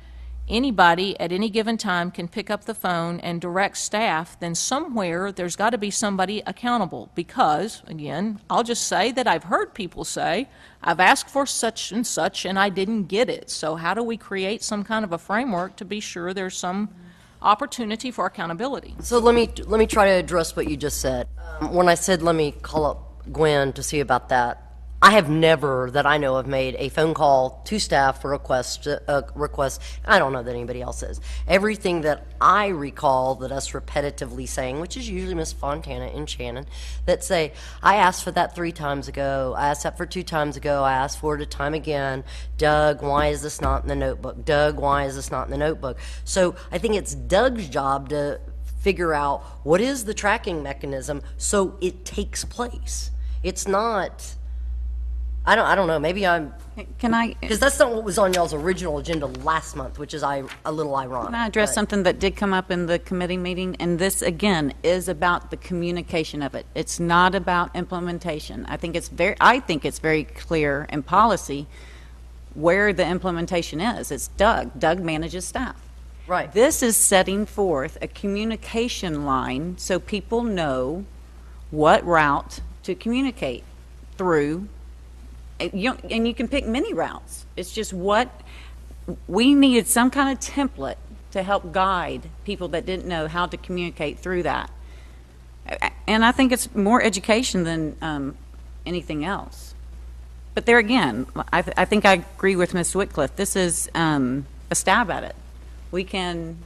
anybody at any given time can pick up the phone and direct staff, then somewhere there's got to be somebody accountable. Because, again, I'll just say that I've heard people say, I've asked for such and such and I didn't get it. So how do we create some kind of a framework to be sure there's some opportunity for accountability? So let me try to address what you just said. When I said let me call up Gwen to see about that, I have never, that I know of, made a phone call to staff for request. I don't know that anybody else is. Everything that I recall that us repetitively saying, which is usually Miss Fontana and Shannon, that say, I asked for that 3 times ago, I asked that for 2 times ago, I asked for it a time again. Doug, why is this not in the notebook? Doug, why is this not in the notebook? So I think it's Doug's job to figure out what is the tracking mechanism so it takes place. It's not... I don't know. Maybe I'm. Can I? Because that's not what was on y'all's original agenda last month, which is a little ironic. Can I address something that did come up in the committee meeting? And this, again, is about the communication of it. It's not about implementation. I think it's very clear in policy where the implementation is. It's Doug. Doug manages staff. Right. This is setting forth a communication line so people know what route to communicate through. And you can pick many routes. It's just what we needed, some kind of template to help guide people that didn't know how to communicate through that. And I think it's more education than anything else. But there again, I think I agree with Ms. Whitcliffe. This is a stab at it. We can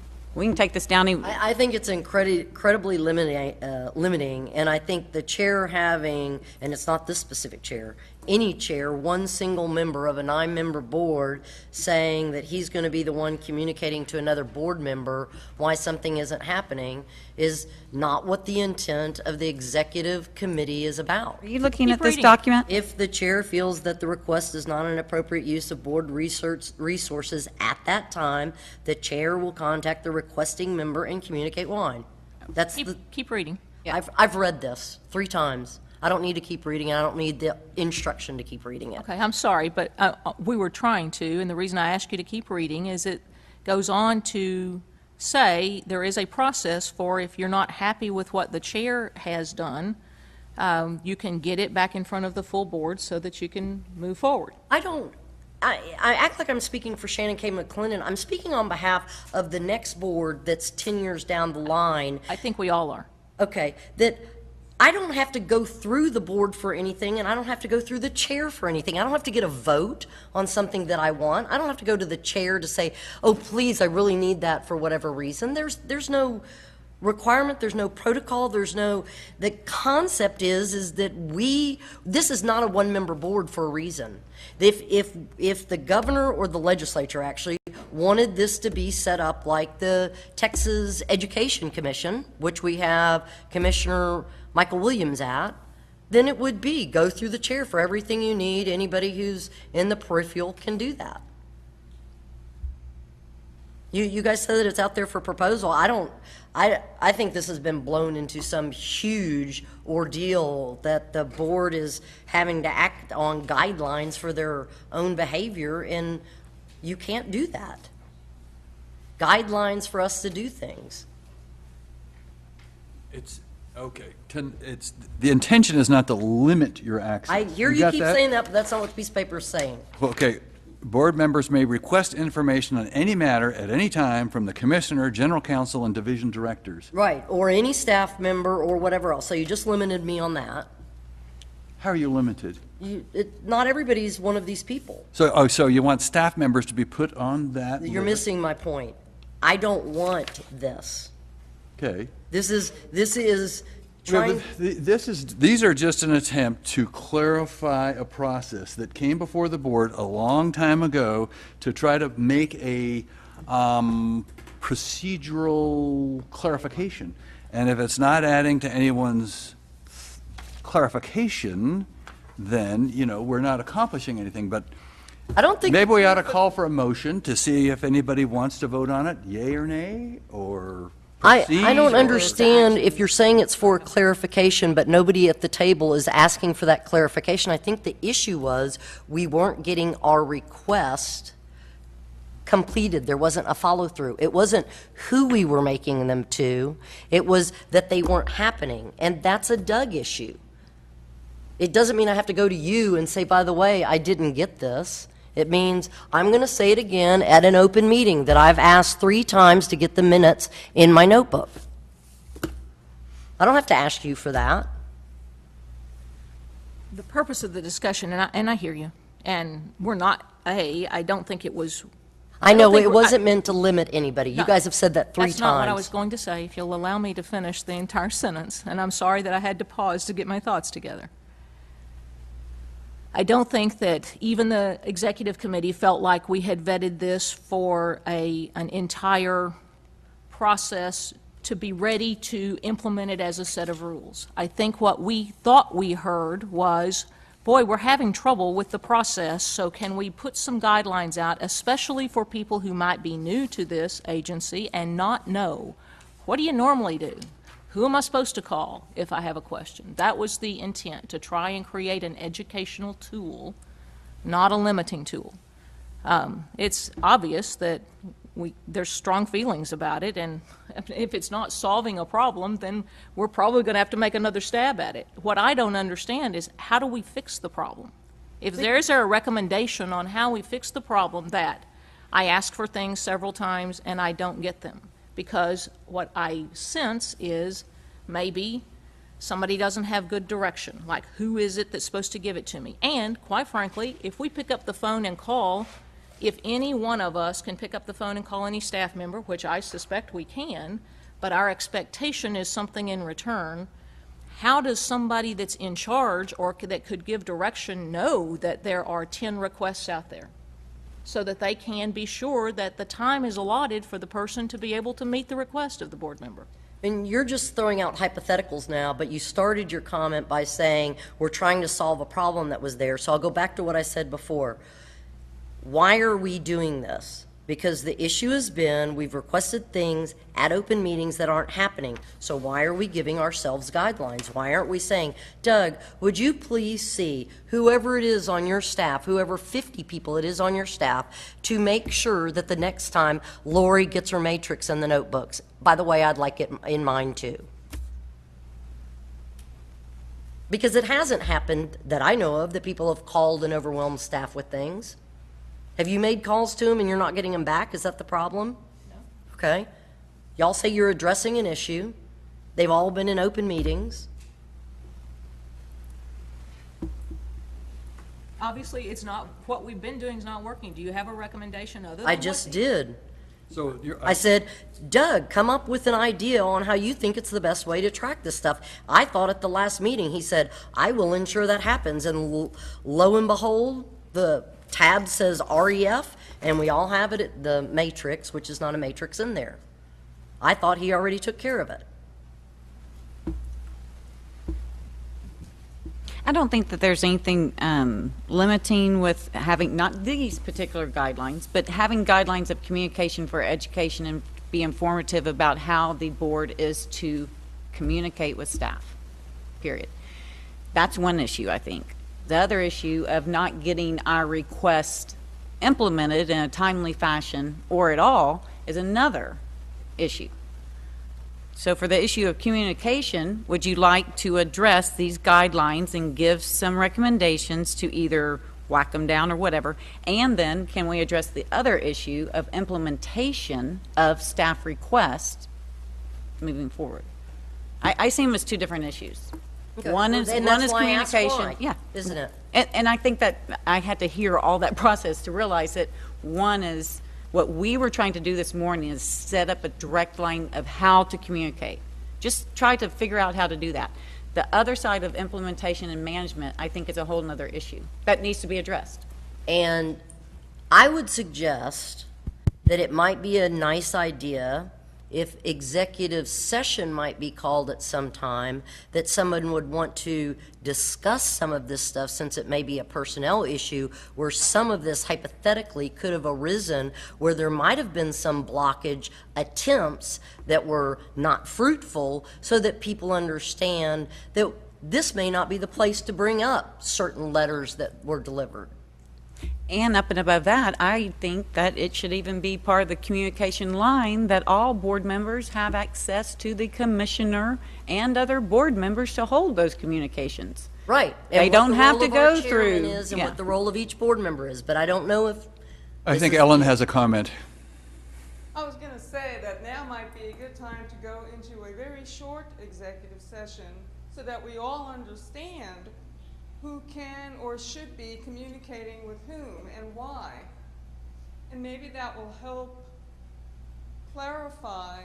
take this down. I think it's incredibly limiting, and I think the chair having, and it's not this specific chair, any chair, one single member of a 9-member board saying that he's going to be the one communicating to another board member why something isn't happening is not what the intent of the executive committee is about. Are you looking at this document? If the chair feels that the request is not an appropriate use of board resources at that time, the chair will contact the requesting member and communicate why. Keep reading. Yeah. I've read this 3 times. I don't need to keep reading it. I don't need the instruction to keep reading it. Okay, I'm sorry, but we were trying to, and the reason I asked you to keep reading is it goes on to say there is a process for if you're not happy with what the chair has done, you can get it back in front of the full board so that you can move forward. I act like I'm speaking for Shannon K. McClendon. I'm speaking on behalf of the next board that's 10 years down the line. I think we all are. Okay, that I don't have to go through the board for anything, and I don't have to go through the chair for anything. I don't have to get a vote on something that I want. I don't have to go to the chair to say, oh, please, I really need that for whatever reason. There's no requirement, there's no protocol, the concept is that this is not a 1-member board for a reason. If the governor or the legislature actually wanted this to be set up like the Texas Education Commission, which we have Commissioner Michael Williams at, then it would be go through the chair for everything you need. Anybody who's in the peripheral can do that. You guys said that it's out there for proposal. I think this has been blown into some huge ordeal that the board is having to act on guidelines for their own behavior, and you can't do that. Guidelines for us to do things. Okay, the intention is not to limit your access. I hear you keep saying that, but that's not what the piece of paper is saying. Well, okay, board members may request information on any matter at any time from the commissioner, general counsel, and division directors. Right, or any staff member or whatever else. So you just limited me on that. How are you limited? Not everybody's one of these people. So you want staff members to be put on that You're list? missing my point. I don't want this. Okay. This is trying. These are just an attempt to clarify a process that came before the board a long time ago to try to make a procedural clarification. And if it's not adding to anyone's clarification, then, we're not accomplishing anything. But I don't think maybe we ought to call for a motion to see if anybody wants to vote on it, yay or nay, or I don't understand if you're saying it's for clarification, but nobody at the table is asking for that clarification. I think the issue was we weren't getting our request completed. There wasn't a follow-through. It wasn't who we were making them to. It was that they weren't happening, and that's a Doug issue. It doesn't mean I have to go to you and say, by the way, I didn't get this. It means I'm going to say it again at an open meeting that I've asked 3 times to get the minutes in my notebook. I don't have to ask you for that. The purpose of the discussion, and I hear you, and we're not, I don't think it was. I know it wasn't meant to limit anybody. You guys have said that 3 times. That's not what I was going to say, if you'll allow me to finish the entire sentence, and I'm sorry that I had to pause to get my thoughts together. I don't think that even the executive committee felt like we had vetted this for an entire process to be ready to implement it as a set of rules. I think what we thought we heard was, boy, we're having trouble with the process, so can we put some guidelines out, especially for people who might be new to this agency and not know, what do you normally do? Who am I supposed to call if I have a question? That was the intent, to try and create an educational tool, not a limiting tool. It's obvious that there's strong feelings about it, and if it's not solving a problem, then we're probably going to have to make another stab at it. What I don't understand is, how do we fix the problem? If there's a recommendation on how we fix the problem, that I ask for things several times and I don't get them, because what I sense is maybe somebody doesn't have good direction, like who is it that's supposed to give it to me? And quite frankly, if we pick up the phone and call, if any one of us can pick up the phone and call any staff member, which I suspect we can, but our expectation is something in return, how does somebody that's in charge or that could give direction know that there are 10 requests out there, so that they can be sure that the time is allotted for the person to be able to meet the request of the board member? And you're just throwing out hypotheticals now, but you started your comment by saying we're trying to solve a problem that was there. So I'll go back to what I said before. Why are we doing this? Because the issue has been we've requested things at open meetings that aren't happening. So why are we giving ourselves guidelines? Why aren't we saying, Doug, would you please see whoever it is on your staff, whoever 50 people it is on your staff, to make sure that the next time Lori gets her matrix in the notebooks. By the way, I'd like it in mine too. Because it hasn't happened that I know of that people have called and overwhelmed staff with things. Have you made calls to them and you're not getting them back? Is that the problem? No. Okay. Y'all say you're addressing an issue. They've all been in open meetings. Obviously, it's not, what we've been doing is not working. Do you have a recommendation other than I just did. So I said, Doug, come up with an idea on how you think it's the best way to track this stuff. I thought at the last meeting, he said, I will ensure that happens. And lo and behold, the tab says REF, and we all have it at the matrix, which is not a matrix in there. I thought he already took care of it. I don't think that there's anything limiting with having, not these particular guidelines, but having guidelines of communication for education and be informative about how the board is to communicate with staff, period. That's one issue, I think. The other issue of not getting our request implemented in a timely fashion or at all is another issue. So for the issue of communication, would you like to address these guidelines and give some recommendations to either whack them down or whatever? And then can we address the other issue of implementation of staff requests moving forward? I see them as two different issues. Okay. One is And that's why I asked communication. why, Yeah. isn't it? And I think that I had to hear all that process to realize that one is what we were trying to do this morning is set up a direct line of how to communicate. Just try to figure out how to do that. The other side of implementation and management, I think, is a whole other issue that needs to be addressed. And I would suggest that it might be a nice idea if executive session might be called at some time, that someone would want to discuss some of this stuff, since it may be a personnel issue where some of this hypothetically could have arisen, where there might have been some blockage attempts that were not fruitful, so that people understand that this may not be the place to bring up certain letters that were delivered. And up and above that, I think that it should even be part of the communication line that all board members have access to the commissioner and other board members to hold those communications. Right. They And don't what the have role to of our go chairman through. is and Yeah. what the role of each board member is, but I don't know if. I think Ellen has a comment. I was going to say that now might be a good time to go into a very short executive session so that we all understand who can or should be communicating with whom and why. And maybe that will help clarify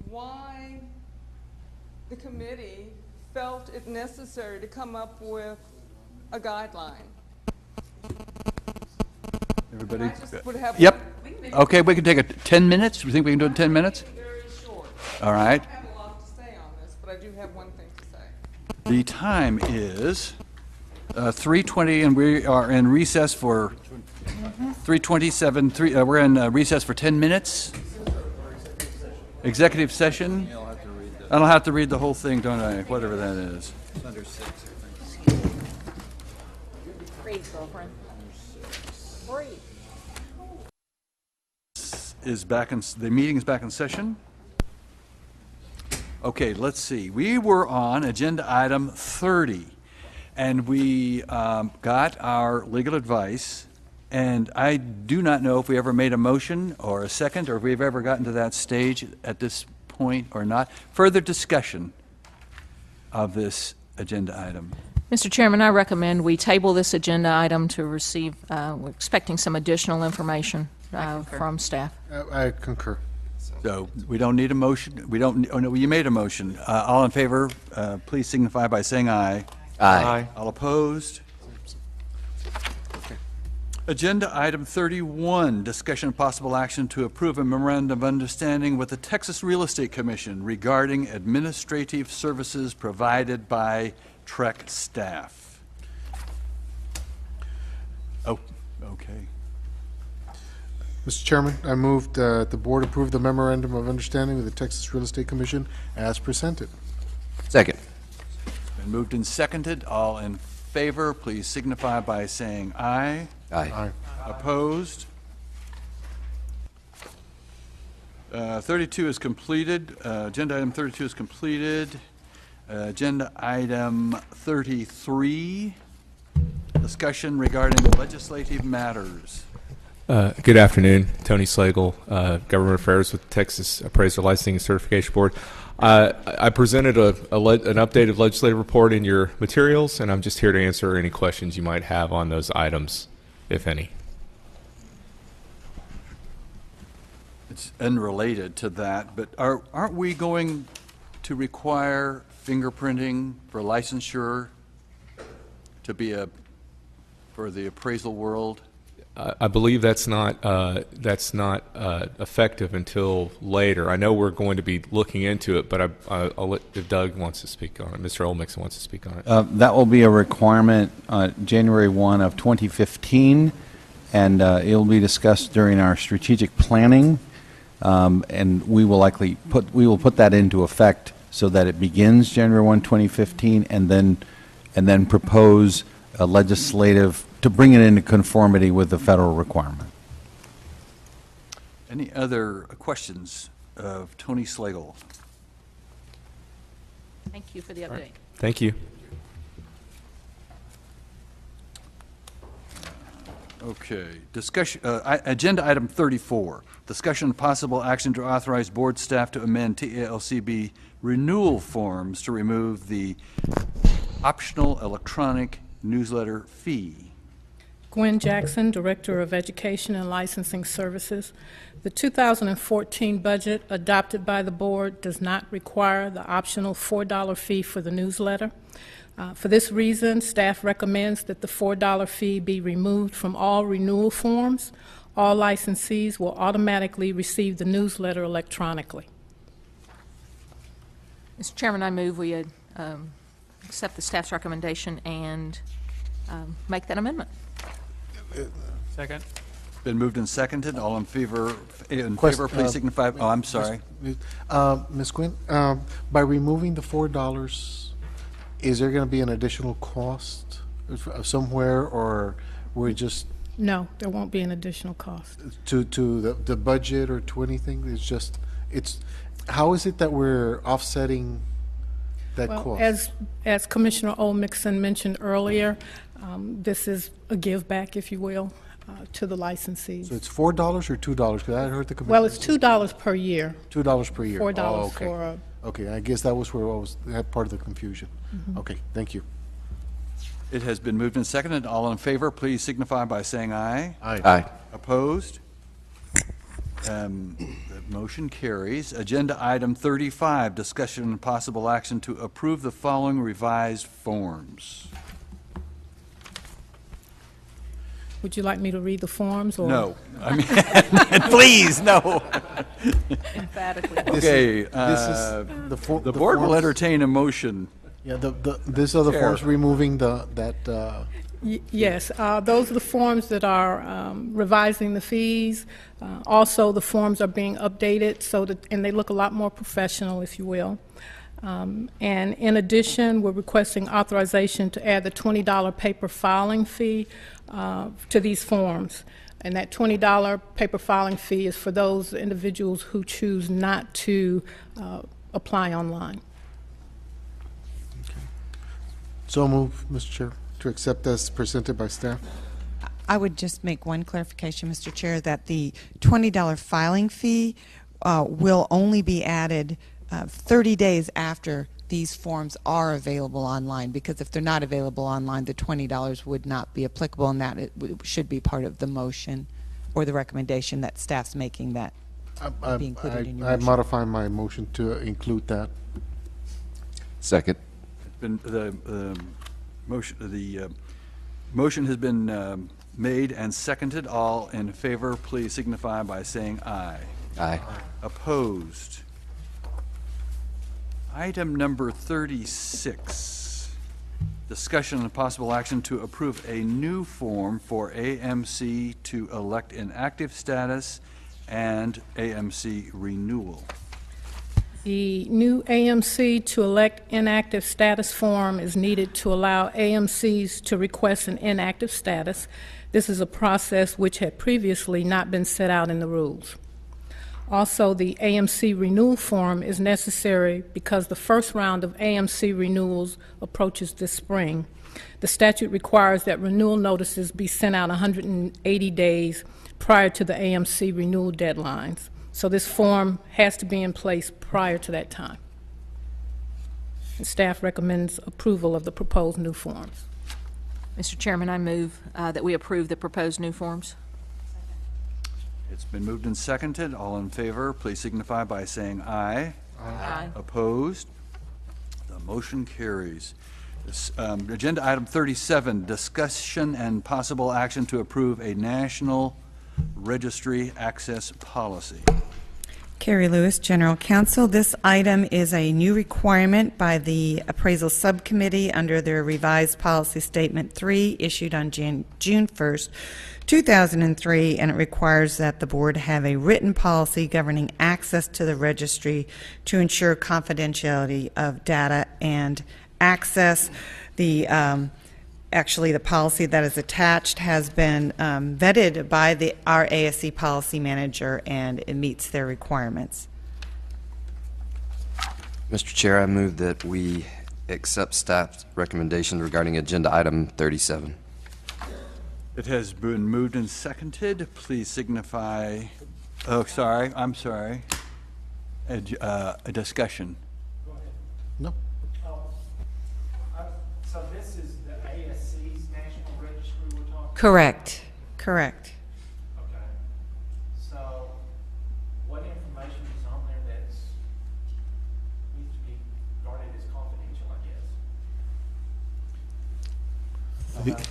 why the committee felt it necessary to come up with a guideline. Everybody? And I just would have Yep. one- Okay, we can take 10 minutes. We think we can do it in 10 minutes? Very short. All right. I don't have a lot to say on this, but I do have one thing to say. The time is 3:20, and we are in recess for 3:27. We're in recess for 10 minutes. Executive session. I don't have to read the whole thing, don't I? Whatever that is. It's under 6, Breathe, girlfriend. Breathe. Is back in, the meeting is back in session. Okay, let's see. We were on agenda item 30, and we got our legal advice, and I do not know if we ever made a motion or a second, or if we've ever gotten to that stage at this point or not. Further discussion of this agenda item. Mr. Chairman, I recommend we table this agenda item to receive, we're expecting some additional information from staff. I concur. So we don't need a motion. We don't. Oh no, you made a motion. All in favor, please signify by saying aye. Aye. All opposed. Agenda item 31: discussion of possible action to approve a memorandum of understanding with the Texas Real Estate Commission regarding administrative services provided by TREC staff. Oh, okay. Mr. Chairman, I moved the board approve the memorandum of understanding with the Texas Real Estate Commission as presented. Second. Been moved and seconded. All in favor, please signify by saying aye. Aye. Opposed? 32 is completed. Agenda item 32 is completed. Agenda item 33, discussion regarding legislative matters. Good afternoon. Tony Slagle, Government Affairs with Texas Appraiser Licensing and Certification Board. I presented an updated legislative report in your materials, and I'm just here to answer any questions you might have on those items, if any. It's unrelated to that, but aren't we going to require fingerprinting for licensure to be for the appraisal world? I believe that's not effective until later. I know we're going to be looking into it, but I'll let, if Doug wants to speak on it, Mr. Olmix wants to speak on it. That will be a requirement January 1 of 2015, and it will be discussed during our strategic planning, and we will likely put that into effect so that it begins January 1, 2015, and then propose a legislative to bring it into conformity with the federal requirement. Any other questions of Tony Slagle? Thank you for the update. Thank you. Okay, discussion, agenda item 34, discussion and possible action to authorize board staff to amend TALCB renewal forms to remove the optional electronic newsletter fee. Gwen Jackson, Director of Education and Licensing Services. The 2014 budget adopted by the board does not require the optional $4 fee for the newsletter. For this reason, staff recommends that the $4 fee be removed from all renewal forms. All licensees will automatically receive the newsletter electronically. Mr. Chairman, I move we accept the staff's recommendation and make that amendment. Second. Been moved and seconded. All in favor, Question, please signify. Oh, I'm sorry. Ms. Quinn, by removing the $4, is there going to be an additional cost somewhere, or we're just No, there won't be an additional cost. to the budget or to anything? It's how is it that we're offsetting that Well, cost? as Commissioner Olmixon mentioned earlier, this is a give back, if you will, to the licensees. So it's $4 or $2? Because I heard the commission. Well, it's $2 per year. $2 per year. $4 Oh, okay. for a. Okay, I guess that was where I was that part of the confusion. Okay, thank you. It has been moved and seconded. All in favor, please signify by saying aye. Aye. Opposed? The motion carries. Agenda item 35, discussion and possible action to approve the following revised forms. Would you like me to read the forms, or? No. I mean, please, no. Emphatically. Okay. This is the board will forms- entertain a motion. Yeah, these are the Chair. forms removing Yes, those are the forms that are revising the fees. Also, the forms are being updated and they look a lot more professional, if you will. And in addition, we're requesting authorization to add the $20 paper filing fee to these forms. And that $20 paper filing fee is for those individuals who choose not to apply online. So move, Mr. Chair, to accept as presented by staff. I would just make one clarification, Mr. Chair, that the $20 filing fee will only be added 30 days after these forms are available online, because if they're not available online, the $20 would not be applicable, and that it should be part of the motion or the recommendation that staff's making, that be included in your I motion. modify my motion to include that. Second. The motion has been made and seconded. All in favor, please signify by saying aye. Aye. Opposed? Item number 36, discussion and possible action to approve a new form for AMC to elect inactive status and AMC renewal. The new AMC to elect inactive status form is needed to allow AMCs to request an inactive status. This is a process which had previously not been set out in the rules. Also, the AMC renewal form is necessary because the first round of AMC renewals approaches this spring. The statute requires that renewal notices be sent out 180 days prior to the AMC renewal deadlines. So this form has to be in place prior to that time. And staff recommends approval of the proposed new forms. Mr. Chairman, I move that we approve the proposed new forms. It's been moved and seconded. All in favor, please signify by saying aye. Aye. Opposed? The motion carries. Agenda item 37, discussion and possible action to approve a national registry access policy. Carrie Lewis, General Counsel. This item is a new requirement by the Appraisal Subcommittee under their revised Policy Statement 3 issued on June 1st, 2003, and it requires that the board have a written policy governing access to the registry to ensure confidentiality of data and access. Actually, the policy that is attached has been vetted by our ASC policy manager, and it meets their requirements. Mr. Chair, I move that we accept staff's recommendation regarding agenda item 37. It has been moved and seconded. Please signify, oh, sorry, I'm sorry. A discussion. No. So this is the ASC's National Registry we're talking about? Correct, correct. Okay. So what information is on there that's needs to be guarded as confidential, I guess?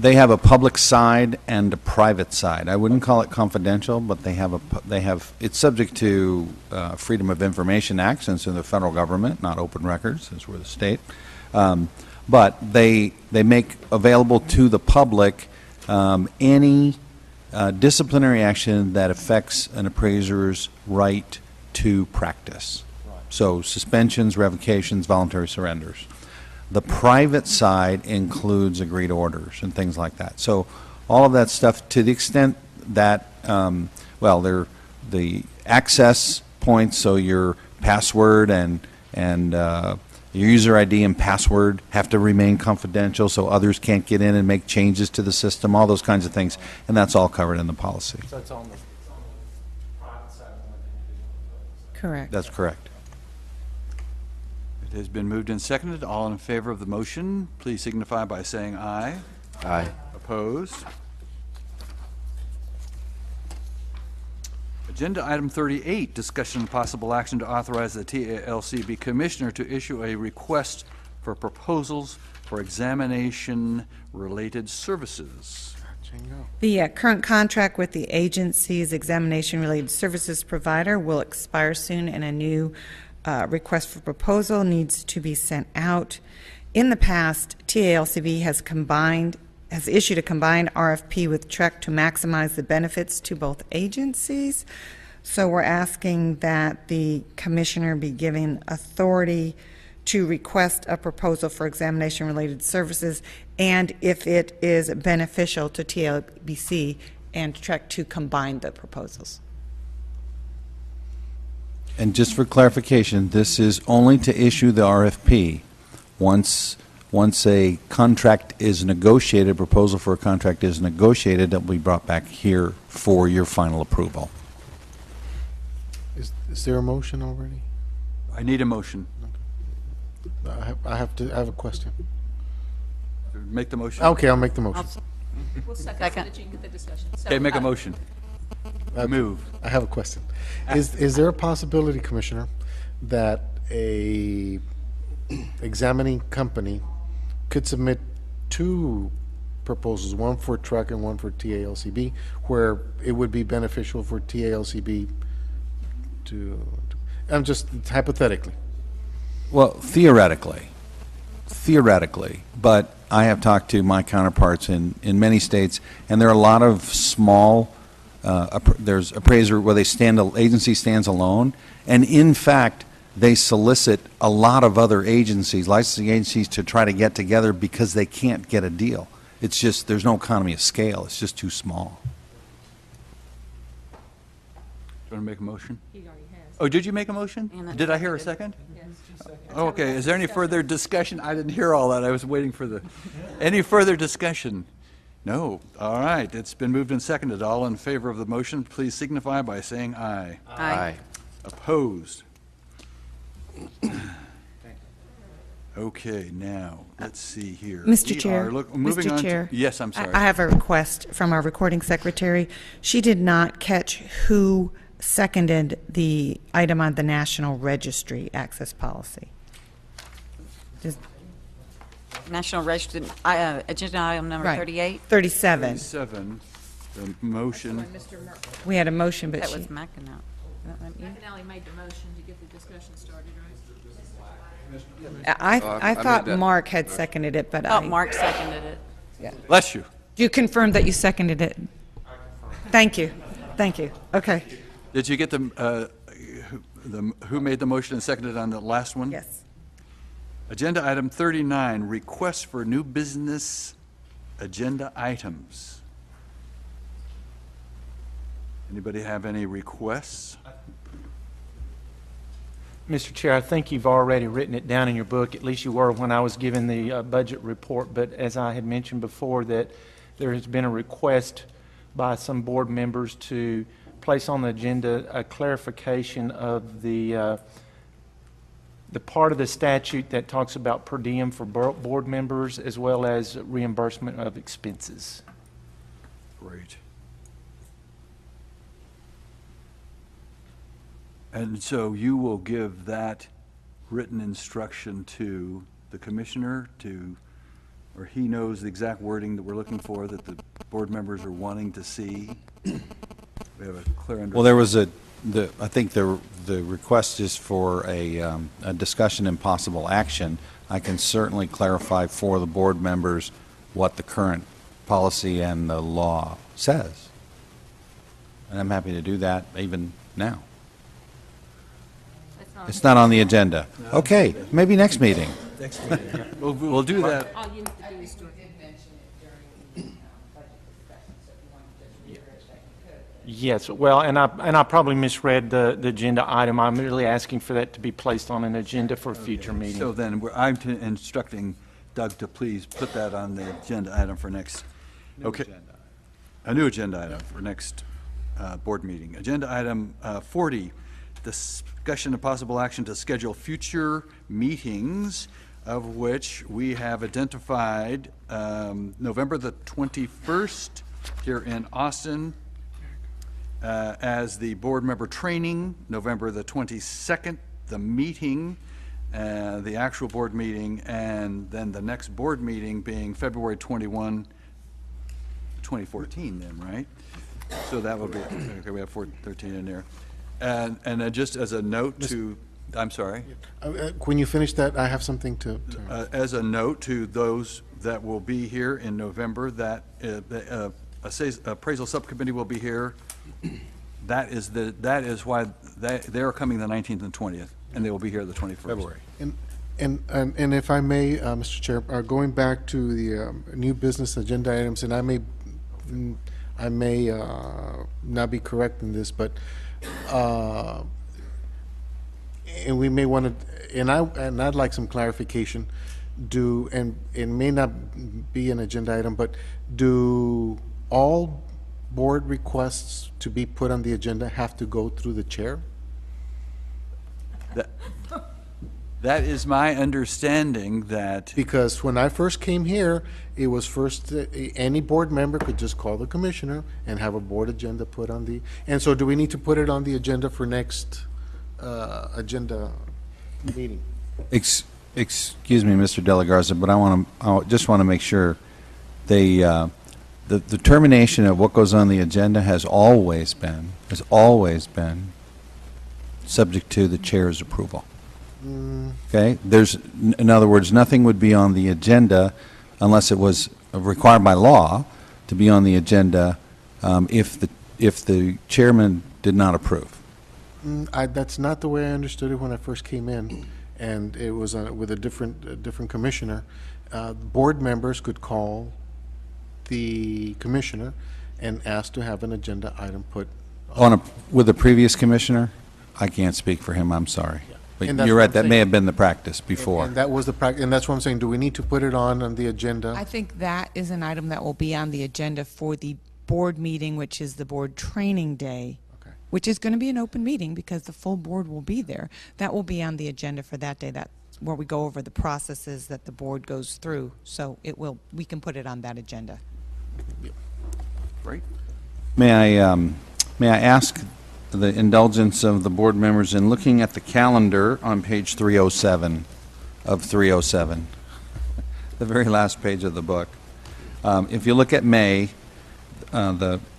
They have a public side and a private side. I wouldn't call it confidential, but it's subject to Freedom of Information Act since they're the federal government, not open records since we're the state. But they make available to the public any disciplinary action that affects an appraiser's right to practice. So suspensions, revocations, voluntary surrenders. The private side includes agreed orders and things like that. So all of that stuff, to the extent that, they're the access points, so your password and your user ID and password have to remain confidential so others can't get in and make changes to the system, all those kinds of things, and that's all covered in the policy. So it's on the private side. Correct. That's correct. It has been moved and seconded. All in favor of the motion, please signify by saying aye. Aye. Opposed? Agenda item 38, discussion and possible action to authorize the TALCB Commissioner to issue a request for proposals for examination-related services. The current contract with the agency's examination-related services provider will expire soon, and a new request for proposal needs to be sent out. In the past, TALCB has issued a combined RFP with TREC to maximize the benefits to both agencies. So we're asking that the commissioner be given authority to request a proposal for examination-related services, and if it is beneficial to TLBC and TREC, to combine the proposals. And just for clarification, this is only to issue the RFP. Once a contract is negotiated, a proposal for a contract is negotiated, it will be brought back here for your final approval. Is there a motion already? I need a motion. I have a question. Make the motion. Okay, I'll make the motion. We'll second so that you can get the discussion. Okay, make a motion. Move. I have a question. Is there a possibility, Commissioner, that a examining company could submit two proposals, one for TREC and one for TALCB, where it would be beneficial for TALCB to I'm just hypothetically. Well, theoretically, but I have talked to my counterparts in many states, and there are a lot of small, there's appraiser where agency stands alone, and in fact, they solicit a lot of other agencies, licensing agencies, to try to get together because they can't get a deal. It's just, there's no economy of scale. It's just too small. Do you want to make a motion? He already has. Oh, did you make a motion? Did I hear a second? Yes. Okay, is there any further discussion? I didn't hear all that. I was waiting for any further discussion? No. All right, it's been moved and seconded. All in favor of the motion, please signify by saying aye. Aye. Opposed? Okay, now, let's see here. Mr. Chair, Moving on Mr. Chair. Yes, I'm sorry. I have a request from our recording secretary. She did not catch who seconded the item on the National Registry access policy. National Register, agenda item number Right. 38. 37. 37, the motion. We had a motion, but That she, was McInally. McInally made the motion to get the discussion started, right? I thought Mark had seconded it, but Oh, Mark seconded it. Yeah. Bless you. Do you confirm that you seconded it? Thank you. Thank you. Okay. Did you get who made the motion and seconded on the last one? Yes. Agenda item 39, request for new business agenda items. Anybody have any requests? Mr. Chair, I think you've already written it down in your book, at least you were when I was given the budget report, but as I had mentioned before, that there has been a request by some board members to place on the agenda a clarification of the part of the statute that talks about per diem for board members as well as reimbursement of expenses. Great. And so you will give that written instruction to the commissioner or he knows the exact wording that we're looking for, that the board members are wanting to see? We have a clear understanding. Well, there was I think the request is for a discussion and possible action. I can certainly clarify for the board members what the current policy and the law says. And I'm happy to do that even now. It's not on the agenda. Okay, maybe next meeting. Next meeting. We'll do that. All you need to do is do it. Yes, well, and I probably misread the agenda item. I'm really asking for that to be placed on an agenda for a future meeting. So then, I'm instructing Doug to please put that on the agenda item for next. A new agenda item for next board meeting. Agenda item 40, discussion of possible action to schedule future meetings, of which we have identified November the 21st here in Austin, as the board member training, November the 22nd, the meeting, the actual board meeting, and then the next board meeting being February 21, 2014 then, right? So that will be, okay, we have 413 in there. And just as a note to, I'm sorry? When you finish that, I have something to... As a note to those that will be here in November, that appraisal subcommittee will be here. That is why they are coming the 19th and 20th, and they will be here the 21st. February. And if I may, Mr. Chair, going back to the new business agenda items, and I may not be correct in this, but and we may want to, and I'd like some clarification. And it may not be an agenda item, but do all board requests to be put on the agenda have to go through the chair? That is my understanding that... Because when I first came here, it was first, any board member could just call the commissioner and have a board agenda put on the... And so do we need to put it on the agenda for next agenda meeting? Excuse me, Mr. De La Garza, but I just want to make sure the determination of what goes on the agenda has always been subject to the chair's approval. Okay? In other words, nothing would be on the agenda unless it was required by law to be on the agenda if the chairman did not approve. That's not the way I understood it when I first came in, and it was with a different commissioner. Board members could call the commissioner and ask to have an agenda item put with a previous commissioner. I can't speak for him. I'm sorry. Yeah. But you're right. That may have been the practice before. And that was the practice, and that's what I'm saying. Do we need to put it on the agenda? I think that is an item that will be on the agenda for the board meeting, which is the board training day, which is going to be an open meeting because the full board will be there. That will be on the agenda for that day. That's where we go over the processes that the board goes through. So we can put it on that agenda. Great. May I ask the indulgence of the board members in looking at the calendar on page 307 of 307, the very last page of the book. If you look at May,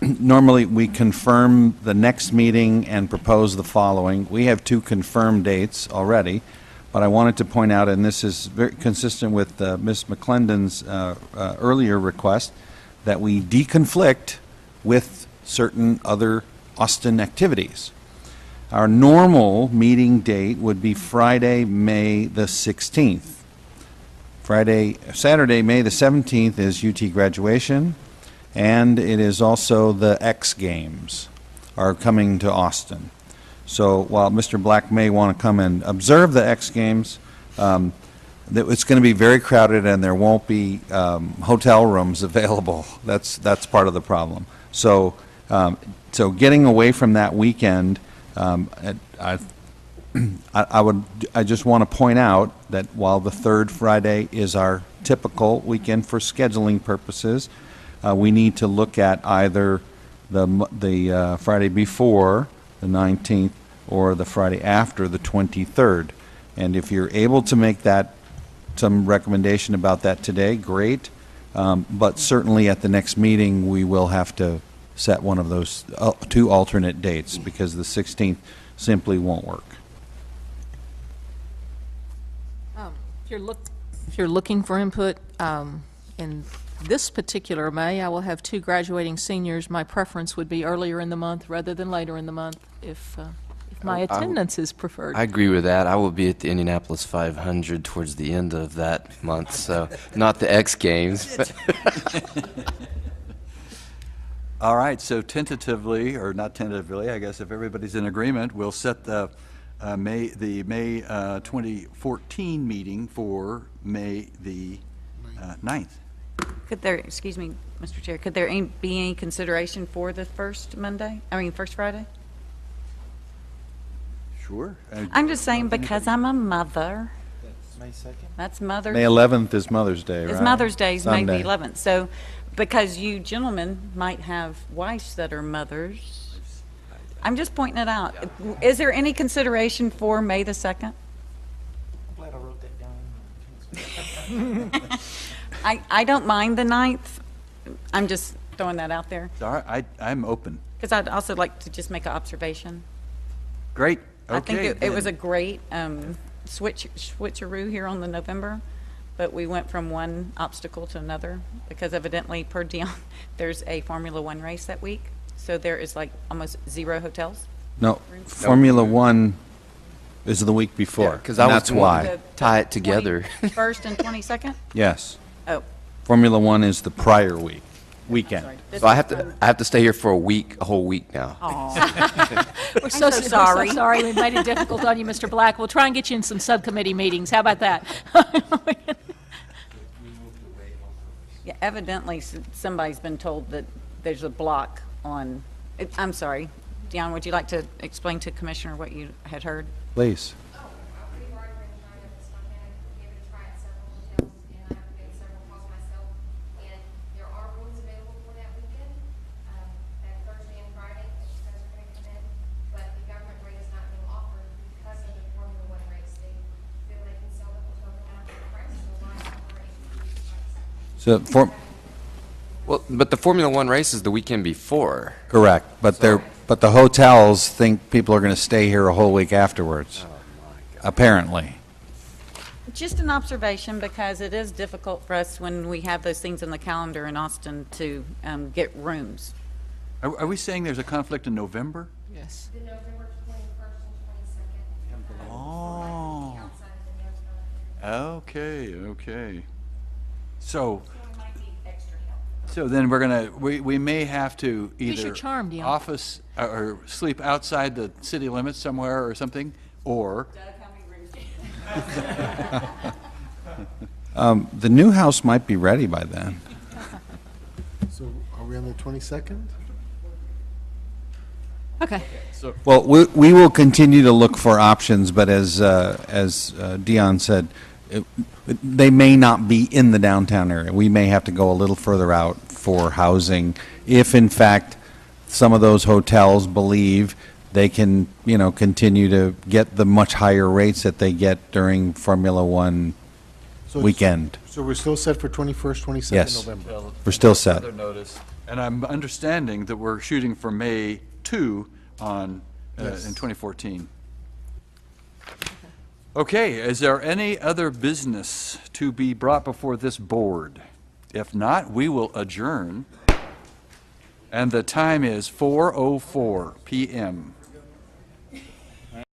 normally we confirm the next meeting and propose the following. We have 2 confirmed dates already, but I wanted to point out, and this is very consistent with Ms. McClendon's earlier request, that we deconflict with certain other Austin activities. Our normal meeting date would be Friday, May the 16th. Saturday, May the 17th is UT graduation, and it is also the X Games are coming to Austin. So while Mr. Black may want to come and observe the X Games, it's going to be very crowded and there won't be hotel rooms available. That's part of the problem. So so getting away from that weekend, I just want to point out that while the third Friday is our typical weekend for scheduling purposes, we need to look at either the Friday before, the 19th, or the Friday after, the 23rd. And if you're able to make that, some recommendation about that today, great. But certainly at the next meeting, we will have to set one of those two alternate dates because the 16th simply won't work. If you're looking for input, in this particular May, I will have 2 graduating seniors. My preference would be earlier in the month rather than later in the month if my attendance is preferred. I agree with that. I will be at the Indianapolis 500 towards the end of that month, so not the X Games. All right, so tentatively, or not tentatively, I guess if everybody's in agreement, we'll set the May 2014 meeting for May the 9th. Could there, excuse me, Mr. Chair, could there be any consideration for the first Friday? Sure. I'm just saying because I'm a mother. May 2nd? That's Mother's May 11th is Mother's Day, right? It's Mother's Day is May the Sunday. 11th. So because you gentlemen might have wives that are mothers, I'm just pointing it out. Is there any consideration for May the 2nd? I'm glad I wrote that down. I don't mind the 9th. I'm just throwing that out there. All right, I'm open. Because I'd also like to just make an observation. Great. Okay, I think it was a then. great switcheroo here on the November, but we went from one obstacle to another because evidently, per Dion, there's a Formula One race that week. So there is like almost 0 hotels. No, Formula One is the week before. Because and I was that's why. tie it together. 21st and 22nd? Yes. Oh. Formula One is the prior weekend. So I have to stay here for a whole week now. We're so sorry. So sorry. We made it difficult on you, Mr. Black. We'll try and get you in some subcommittee meetings. How about that? Yeah, evidently somebody's been told that there's a block on, I'm sorry. Dion, would you like to explain to Commissioner what you had heard? Please. So but the Formula One race is the weekend before. correct, but the hotels think people are going to stay here a whole week afterwards. Apparently. Just an observation because it is difficult for us when we have those things on the calendar in Austin to get rooms. Are we saying there's a conflict in November? Yes. The November 21st and 22nd. Oh. Okay. So then we may have to Use either your charm, Dion. office or sleep outside the city limits somewhere or something, or The new house might be ready by then. So are we on the 22nd? Okay. Well, we will continue to look for options, but as Dion said, they may not be in the downtown area. We may have to go a little further out for housing if, in fact, some of those hotels believe they can, continue to get the much higher rates that they get during Formula One weekend. So we're still set for 21st, 22nd Yes. November? We're still set. Other notice. And I'm understanding that we're shooting for May 2 in 2014. Okay, is there any other business to be brought before this board? If not, we will adjourn. And the time is 4:04 p.m.